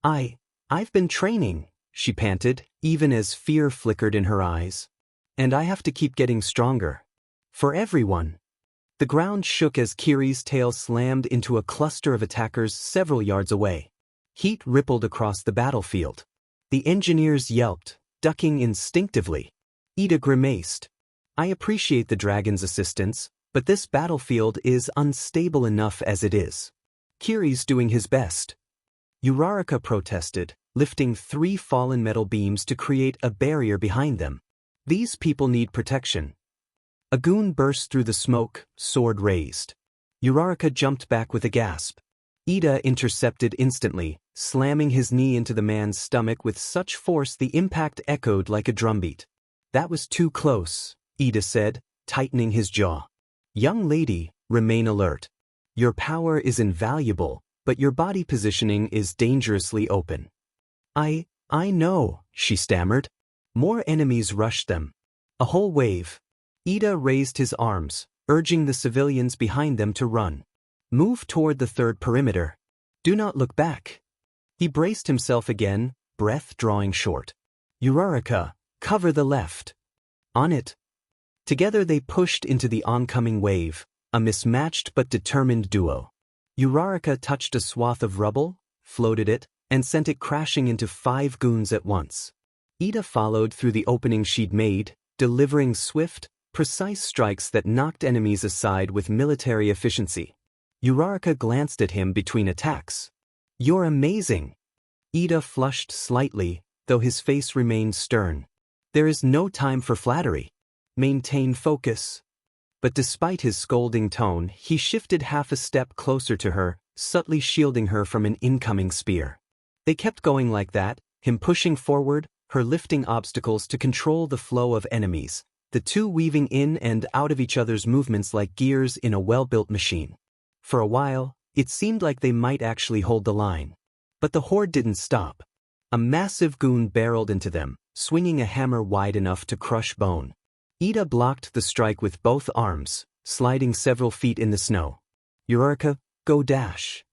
I've been training, she panted, even as fear flickered in her eyes. And I have to keep getting stronger. For everyone. The ground shook as Kiri's tail slammed into a cluster of attackers several yards away. Heat rippled across the battlefield. The engineers yelped, ducking instinctively. Ida grimaced. I appreciate the dragon's assistance, but this battlefield is unstable enough as it is. Kiri's doing his best. Uraraka protested, lifting 3 fallen metal beams to create a barrier behind them. These people need protection. A goon burst through the smoke, sword raised. Uraraka jumped back with a gasp. Ida intercepted instantly, slamming his knee into the man's stomach with such force the impact echoed like a drumbeat. That was too close, Ida said, tightening his jaw. Young lady, remain alert. Your power is invaluable, but your body positioning is dangerously open. I know, she stammered. More enemies rushed them. A whole wave. Ida raised his arms, urging the civilians behind them to run. Move toward the third perimeter. Do not look back. He braced himself again, breath drawing short. Uraraka, cover the left. On it. Together they pushed into the oncoming wave, a mismatched but determined duo. Uraraka touched a swath of rubble, floated it, and sent it crashing into 5 goons at once. Ida followed through the opening she'd made, delivering swift, precise strikes that knocked enemies aside with military efficiency. Uraraka glanced at him between attacks. You're amazing. Ida flushed slightly, though his face remained stern. There is no time for flattery. Maintain focus. But despite his scolding tone, he shifted half a step closer to her, subtly shielding her from an incoming spear. They kept going like that, him pushing forward, her lifting obstacles to control the flow of enemies, the two weaving in and out of each other's movements like gears in a well-built machine. For a while, it seemed like they might actually hold the line. But the horde didn't stop. A massive goon barreled into them, swinging a hammer wide enough to crush bone. Ida blocked the strike with both arms, sliding several feet in the snow. Uraraka, go dash.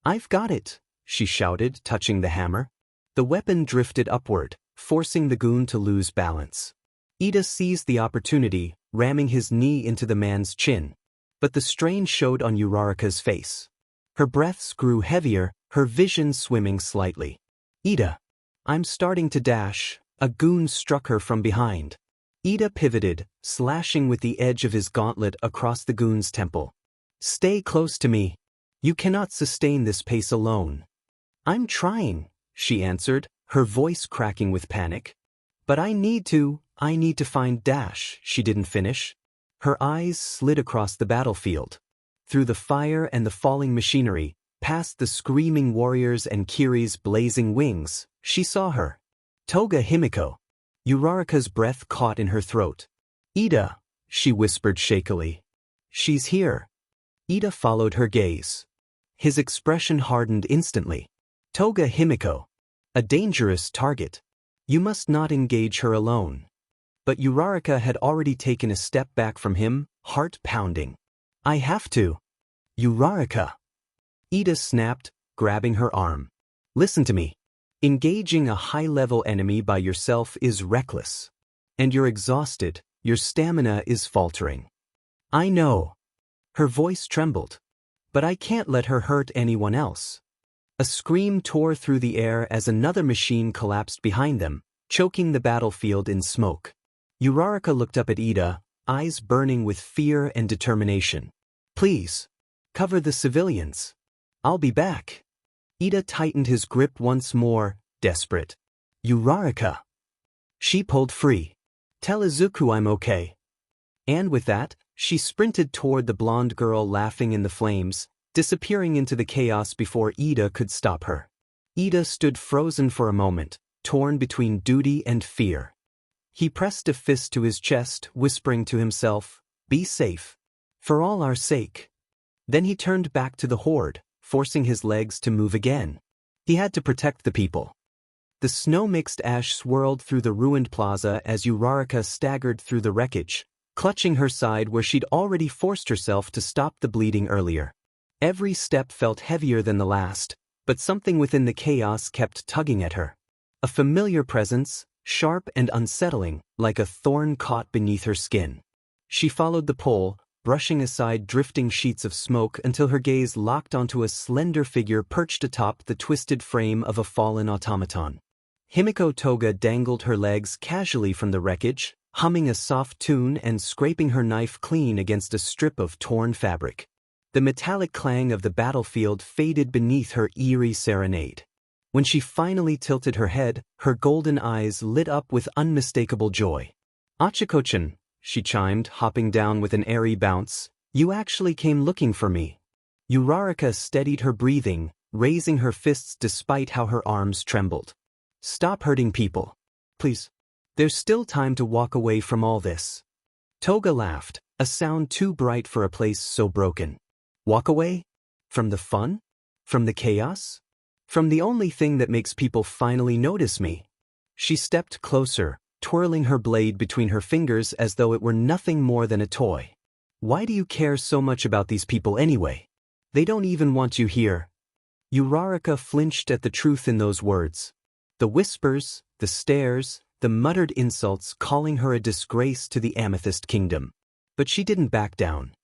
I've got it, she shouted, touching the hammer. The weapon drifted upward, forcing the goon to lose balance. Ida seized the opportunity, ramming his knee into the man's chin. But the strain showed on Uraraka's face. Her breaths grew heavier, her vision swimming slightly. Ida. I'm starting to dash. A goon struck her from behind. Ida pivoted, slashing with the edge of his gauntlet across the goon's temple. Stay close to me. You cannot sustain this pace alone. I'm trying, she answered, her voice cracking with panic. But I need to find Dash, she didn't finish. Her eyes slid across the battlefield. Through the fire and the falling machinery, past the screaming warriors and Kiri's blazing wings, she saw her. Toga Himiko. Uraraka's breath caught in her throat. "Ida," she whispered shakily. "She's here." Ida followed her gaze. His expression hardened instantly. "Toga Himiko. A dangerous target. You must not engage her alone." But Uraraka had already taken a step back from him, heart pounding. "I have to." "Uraraka." Ida snapped, grabbing her arm. "Listen to me. Engaging a high-level enemy by yourself is reckless. And you're exhausted, your stamina is faltering." "I know." Her voice trembled. "But I can't let her hurt anyone else." A scream tore through the air as another machine collapsed behind them, choking the battlefield in smoke. Uraraka looked up at Ida, eyes burning with fear and determination. "Please. Cover the civilians. I'll be back." Ida tightened his grip once more, desperate. "Uraraka." She pulled free. "Tell Izuku I'm okay." And with that, she sprinted toward the blonde girl laughing in the flames, disappearing into the chaos before Ida could stop her. Ida stood frozen for a moment, torn between duty and fear. He pressed a fist to his chest, whispering to himself, "Be safe. For all our sake." Then he turned back to the horde, forcing his legs to move again. He had to protect the people. The snow-mixed ash swirled through the ruined plaza as Uraraka staggered through the wreckage, clutching her side where she'd already forced herself to stop the bleeding earlier. Every step felt heavier than the last, but something within the chaos kept tugging at her. A familiar presence, sharp and unsettling, like a thorn caught beneath her skin. She followed the pull, brushing aside drifting sheets of smoke until her gaze locked onto a slender figure perched atop the twisted frame of a fallen automaton. Himiko Toga dangled her legs casually from the wreckage, humming a soft tune and scraping her knife clean against a strip of torn fabric. The metallic clang of the battlefield faded beneath her eerie serenade. When she finally tilted her head, her golden eyes lit up with unmistakable joy. "Achiko-chan," she chimed, hopping down with an airy bounce, "you actually came looking for me." Uraraka steadied her breathing, raising her fists despite how her arms trembled. "Stop hurting people. Please. There's still time to walk away from all this." Toga laughed, a sound too bright for a place so broken. "Walk away? From the fun? From the chaos? From the only thing that makes people finally notice me?" She stepped closer, twirling her blade between her fingers as though it were nothing more than a toy. "Why do you care so much about these people anyway? They don't even want you here." Uraraka flinched at the truth in those words. The whispers, the stares, the muttered insults calling her a disgrace to the Amethyst Kingdom. But she didn't back down.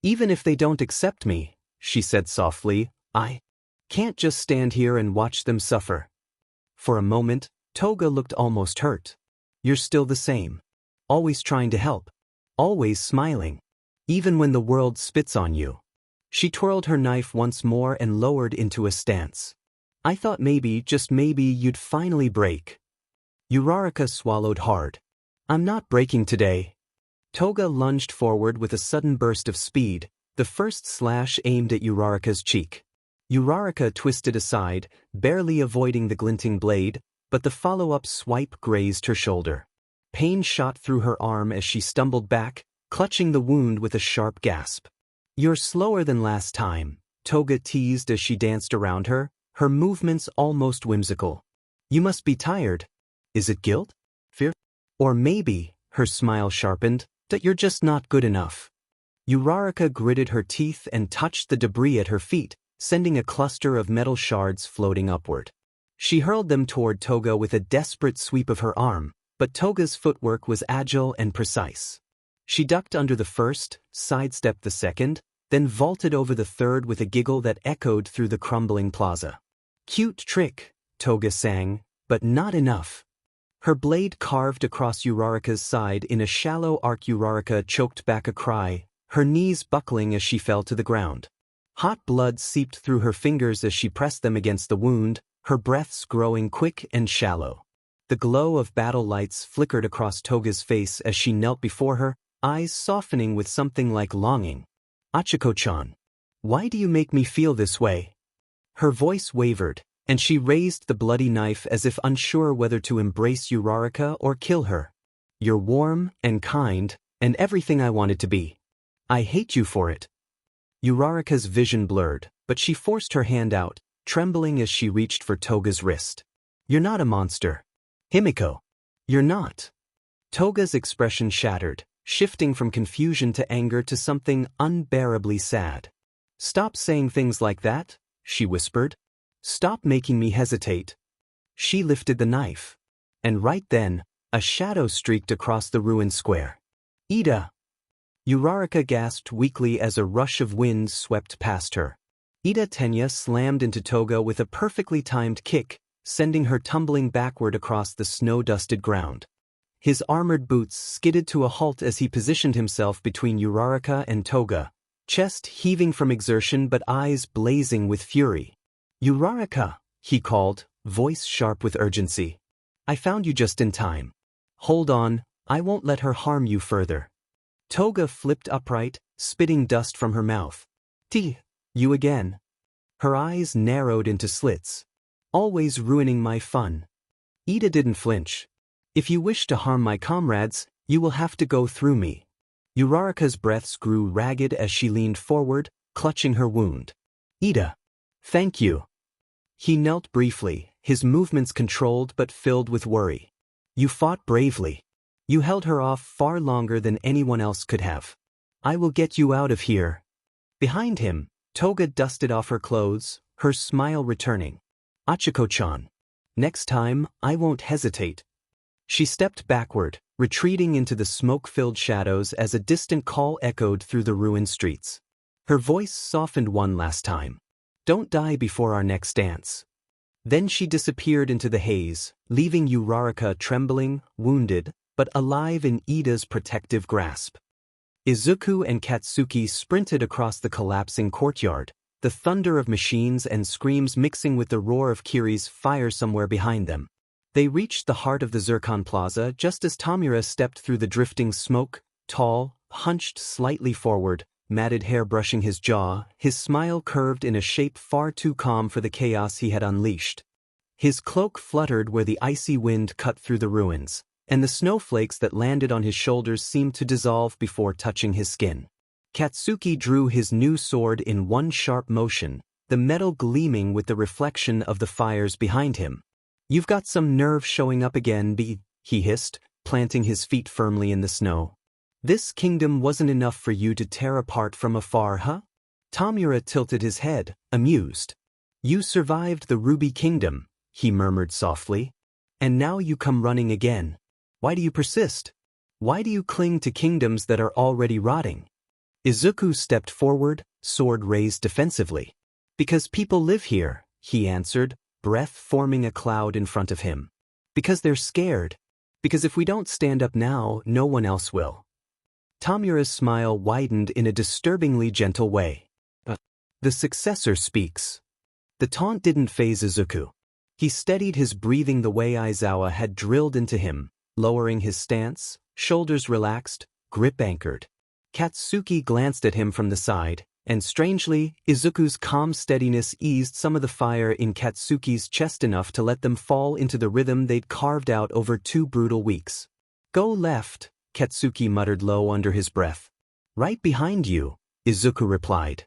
"Even if they don't accept me," she said softly, "I can't just stand here and watch them suffer." For a moment, Toga looked almost hurt. "You're still the same. Always trying to help. Always smiling. Even when the world spits on you." She twirled her knife once more and lowered into a stance. "I thought maybe, just maybe, you'd finally break." Uraraka swallowed hard. "I'm not breaking today." Toga lunged forward with a sudden burst of speed, the first slash aimed at Uraraka's cheek. Uraraka twisted aside, barely avoiding the glinting blade, but the follow-up swipe grazed her shoulder. Pain shot through her arm as she stumbled back, clutching the wound with a sharp gasp. "You're slower than last time," Toga teased as she danced around her, her movements almost whimsical. "You must be tired. Is it guilt? Fear? Or maybe," her smile sharpened, "that you're just not good enough." Uraraka gritted her teeth and touched the debris at her feet, sending a cluster of metal shards floating upward. She hurled them toward Toga with a desperate sweep of her arm, but Toga's footwork was agile and precise. She ducked under the first, sidestepped the second, then vaulted over the third with a giggle that echoed through the crumbling plaza. "Cute trick," Toga sang, "but not enough." Her blade carved across Uraraka's side in a shallow arc. Uraraka choked back a cry, her knees buckling as she fell to the ground. Hot blood seeped through her fingers as she pressed them against the wound, her breaths growing quick and shallow. The glow of battle lights flickered across Toga's face as she knelt before her, eyes softening with something like longing. Achiko-chan. Why do you make me feel this way? Her voice wavered, and she raised the bloody knife as if unsure whether to embrace Uraraka or kill her. You're warm and kind, and everything I wanted to be. I hate you for it. Uraraka's vision blurred, but she forced her hand out, trembling as she reached for Toga's wrist. You're not a monster. Himiko. You're not. Toga's expression shattered, shifting from confusion to anger to something unbearably sad. Stop saying things like that, she whispered. Stop making me hesitate. She lifted the knife. And right then, a shadow streaked across the ruined square. Ida! Uraraka gasped weakly as a rush of wind swept past her. Ida Tenya slammed into Toga with a perfectly timed kick, sending her tumbling backward across the snow-dusted ground. His armored boots skidded to a halt as he positioned himself between Uraraka and Toga, chest heaving from exertion but eyes blazing with fury. Uraraka, he called, voice sharp with urgency. I found you just in time. Hold on, I won't let her harm you further. Toga flipped upright, spitting dust from her mouth. You again. Her eyes narrowed into slits. Always ruining my fun. Ida didn't flinch. If you wish to harm my comrades, you will have to go through me. Uraraka's breaths grew ragged as she leaned forward, clutching her wound. Ida. Thank you. He knelt briefly, his movements controlled but filled with worry. You fought bravely. You held her off far longer than anyone else could have. I will get you out of here. Behind him, Toga dusted off her clothes, her smile returning. Achiko-chan. Next time, I won't hesitate. She stepped backward, retreating into the smoke-filled shadows as a distant call echoed through the ruined streets. Her voice softened one last time. Don't die before our next dance. Then she disappeared into the haze, leaving Uraraka trembling, wounded, but alive in Ida's protective grasp. Izuku and Katsuki sprinted across the collapsing courtyard, the thunder of machines and screams mixing with the roar of Kiri's fire somewhere behind them. They reached the heart of the Zircon Plaza just as Tamura stepped through the drifting smoke, tall, hunched slightly forward, matted hair brushing his jaw, his smile curved in a shape far too calm for the chaos he had unleashed. His cloak fluttered where the icy wind cut through the ruins, and the snowflakes that landed on his shoulders seemed to dissolve before touching his skin. Katsuki drew his new sword in one sharp motion, the metal gleaming with the reflection of the fires behind him. You've got some nerve showing up again, he hissed, planting his feet firmly in the snow. This kingdom wasn't enough for you to tear apart from afar, huh? Tamura tilted his head, amused. You survived the Ruby Kingdom, he murmured softly. And now you come running again. Why do you persist? Why do you cling to kingdoms that are already rotting? Izuku stepped forward, sword raised defensively. Because people live here, he answered, breath forming a cloud in front of him. Because they're scared. Because if we don't stand up now, no one else will. Tamura's smile widened in a disturbingly gentle way. The successor speaks. The taunt didn't faze Izuku. He steadied his breathing the way Aizawa had drilled into him, lowering his stance, shoulders relaxed, grip anchored. Katsuki glanced at him from the side, and strangely, Izuku's calm steadiness eased some of the fire in Katsuki's chest enough to let them fall into the rhythm they'd carved out over 2 brutal weeks. Go left, Katsuki muttered low under his breath. Right behind you, Izuku replied.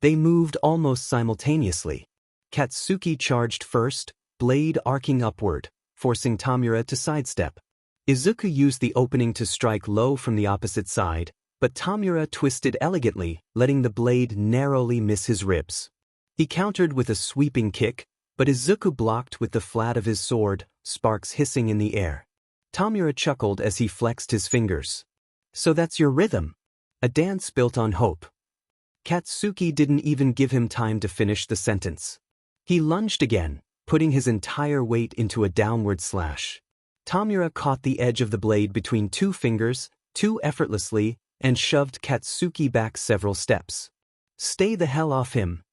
They moved almost simultaneously. Katsuki charged first, blade arcing upward, forcing Tamura to sidestep. Izuku used the opening to strike low from the opposite side, but Tamura twisted elegantly, letting the blade narrowly miss his ribs. He countered with a sweeping kick, but Izuku blocked with the flat of his sword, sparks hissing in the air. Tamura chuckled as he flexed his fingers. So that's your rhythm. A dance built on hope. Katsuki didn't even give him time to finish the sentence. He lunged again, putting his entire weight into a downward slash. Tamura caught the edge of the blade between 2 fingers, too effortlessly, and shoved Katsuki back several steps. Stay the hell off him.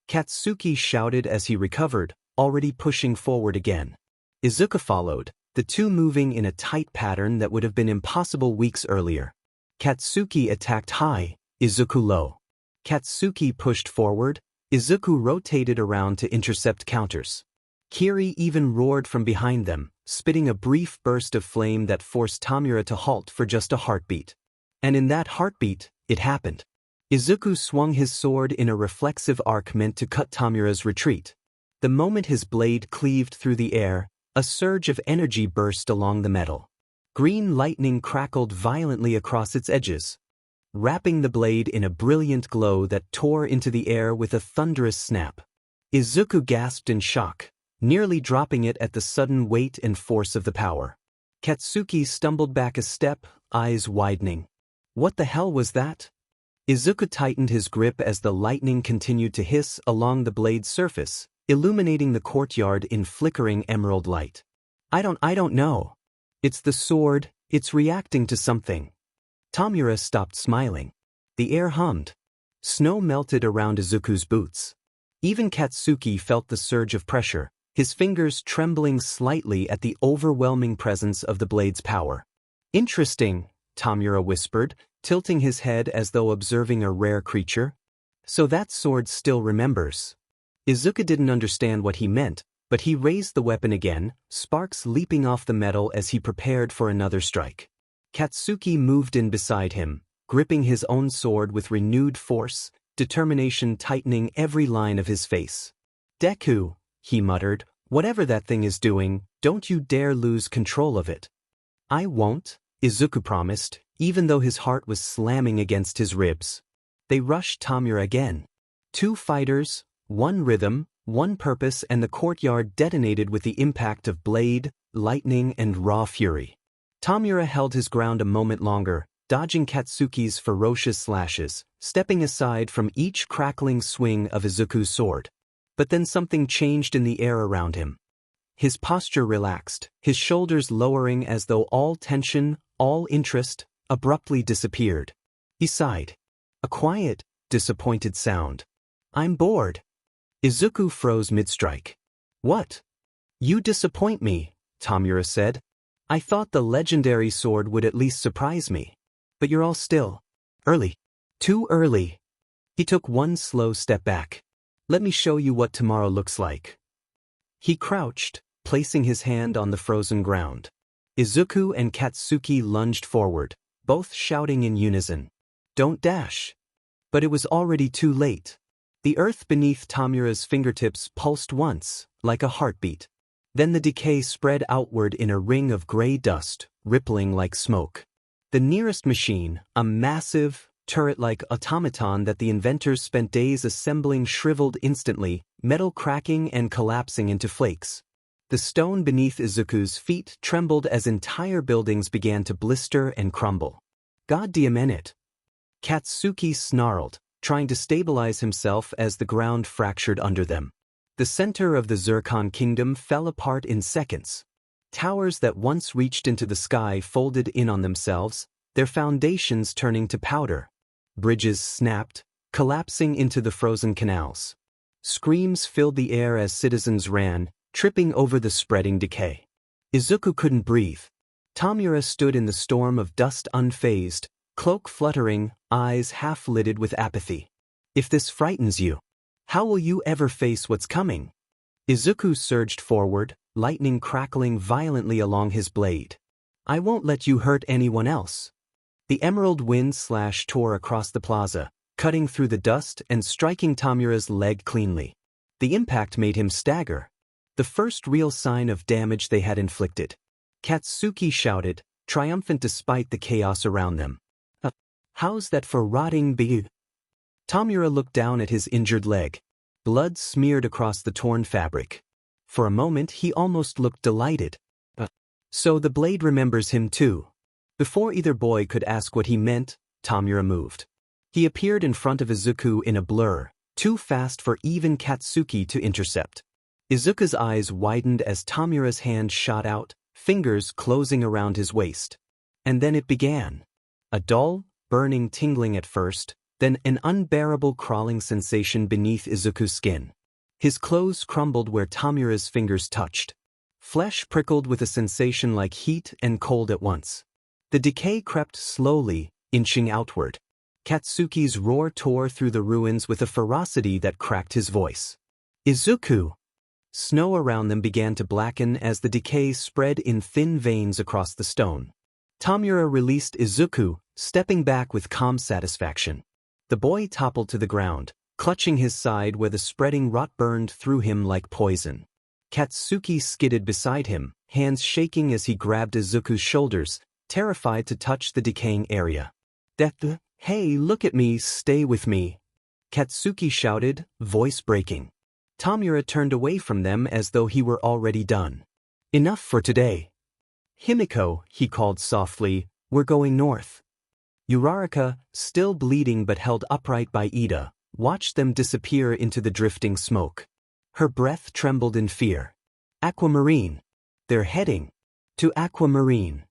Katsuki shouted as he recovered, already pushing forward again. Izuku followed, the two moving in a tight pattern that would have been impossible weeks earlier. Katsuki attacked high, Izuku low. Katsuki pushed forward, Izuku rotated around to intercept counters. Kiri even roared from behind them, spitting a brief burst of flame that forced Tamura to halt for just a heartbeat. And in that heartbeat, it happened. Izuku swung his sword in a reflexive arc meant to cut Tamura's retreat. The moment his blade cleaved through the air, a surge of energy burst along the metal. Green lightning crackled violently across its edges, wrapping the blade in a brilliant glow that tore into the air with a thunderous snap. Izuku gasped in shock, nearly dropping it at the sudden weight and force of the power. Katsuki stumbled back a step, eyes widening. What the hell was that? Izuku tightened his grip as the lightning continued to hiss along the blade's surface, illuminating the courtyard in flickering emerald light. I don't know. It's the sword, it's reacting to something. Tamura stopped smiling. The air hummed. Snow melted around Izuku's boots. Even Katsuki felt the surge of pressure, his fingers trembling slightly at the overwhelming presence of the blade's power. Interesting, Tamura whispered, tilting his head as though observing a rare creature. So that sword still remembers. Izuku didn't understand what he meant, but he raised the weapon again, sparks leaping off the metal as he prepared for another strike. Katsuki moved in beside him, gripping his own sword with renewed force, determination tightening every line of his face. Deku, he muttered, whatever that thing is doing, don't you dare lose control of it. I won't, Izuku promised, even though his heart was slamming against his ribs. They rushed Tamura again. Two fighters, one rhythm, one purpose, and the courtyard detonated with the impact of blade, lightning, and raw fury. Tamura held his ground a moment longer, dodging Katsuki's ferocious slashes, stepping aside from each crackling swing of Izuku's sword. But then something changed in the air around him. His posture relaxed, his shoulders lowering as though all tension, all interest, abruptly disappeared. He sighed. A quiet, disappointed sound. I'm bored. Izuku froze mid-strike. What? You disappoint me, Tamura said. I thought the legendary sword would at least surprise me. But you're all still. Early. Too early. He took one slow step back. Let me show you what tomorrow looks like. He crouched, placing his hand on the frozen ground. Izuku and Katsuki lunged forward, both shouting in unison. Don't dash. But it was already too late. The earth beneath Tamura's fingertips pulsed once, like a heartbeat. Then the decay spread outward in a ring of gray dust, rippling like smoke. The nearest machine, a massive, turret-like automaton that the inventors spent days assembling, shriveled instantly, metal cracking and collapsing into flakes. The stone beneath Izuku's feet trembled as entire buildings began to blister and crumble. Goddamn it! Katsuki snarled, trying to stabilize himself as the ground fractured under them. The center of the Zircon kingdom fell apart in seconds. Towers that once reached into the sky folded in on themselves, their foundations turning to powder. Bridges snapped, collapsing into the frozen canals. Screams filled the air as citizens ran, tripping over the spreading decay. Izuku couldn't breathe. Tamura stood in the storm of dust unfazed, cloak fluttering, eyes half-lidded with apathy. If this frightens you, how will you ever face what's coming? Izuku surged forward, lightning crackling violently along his blade. I won't let you hurt anyone else. The emerald wind slash tore across the plaza, cutting through the dust and striking Tamura's leg cleanly. The impact made him stagger. The first real sign of damage they had inflicted. Katsuki shouted, triumphant despite the chaos around them. How's that for rotting bee? Tamura looked down at his injured leg. Blood smeared across the torn fabric. For a moment he almost looked delighted. So the blade remembers him too. Before either boy could ask what he meant, Tamura moved. He appeared in front of Izuku in a blur, too fast for even Katsuki to intercept. Izuku's eyes widened as Tamura's hand shot out, fingers closing around his waist. And then it began. A dull, burning tingling at first, then an unbearable crawling sensation beneath Izuku's skin. His clothes crumbled where Tamura's fingers touched. Flesh prickled with a sensation like heat and cold at once. The decay crept slowly, inching outward. Katsuki's roar tore through the ruins with a ferocity that cracked his voice. Izuku! Snow around them began to blacken as the decay spread in thin veins across the stone. Tamura released Izuku, stepping back with calm satisfaction. The boy toppled to the ground, clutching his side where the spreading rot burned through him like poison. Katsuki skidded beside him, hands shaking as he grabbed Izuku's shoulders, terrified to touch the decaying area. Deku, hey, look at me, stay with me. Katsuki shouted, voice breaking. Tamura turned away from them as though he were already done. Enough for today. Himiko, he called softly, we're going north. Uraraka, still bleeding but held upright by Ida, watched them disappear into the drifting smoke. Her breath trembled in fear. Aquamarine. They're heading to Aquamarine.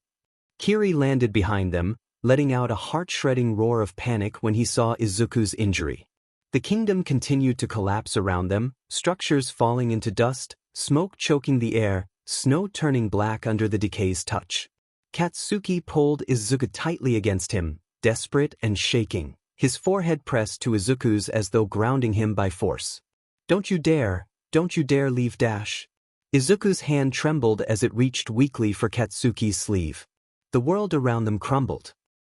Kiri landed behind them, letting out a heart-shredding roar of panic when he saw Izuku's injury. The kingdom continued to collapse around them, structures falling into dust, smoke choking the air, snow turning black under the decay's touch. Katsuki pulled Izuku tightly against him, desperate and shaking, his forehead pressed to Izuku's as though grounding him by force. Don't you dare leave Dash. Izuku's hand trembled as it reached weakly for Katsuki's sleeve. The world around them crumbled.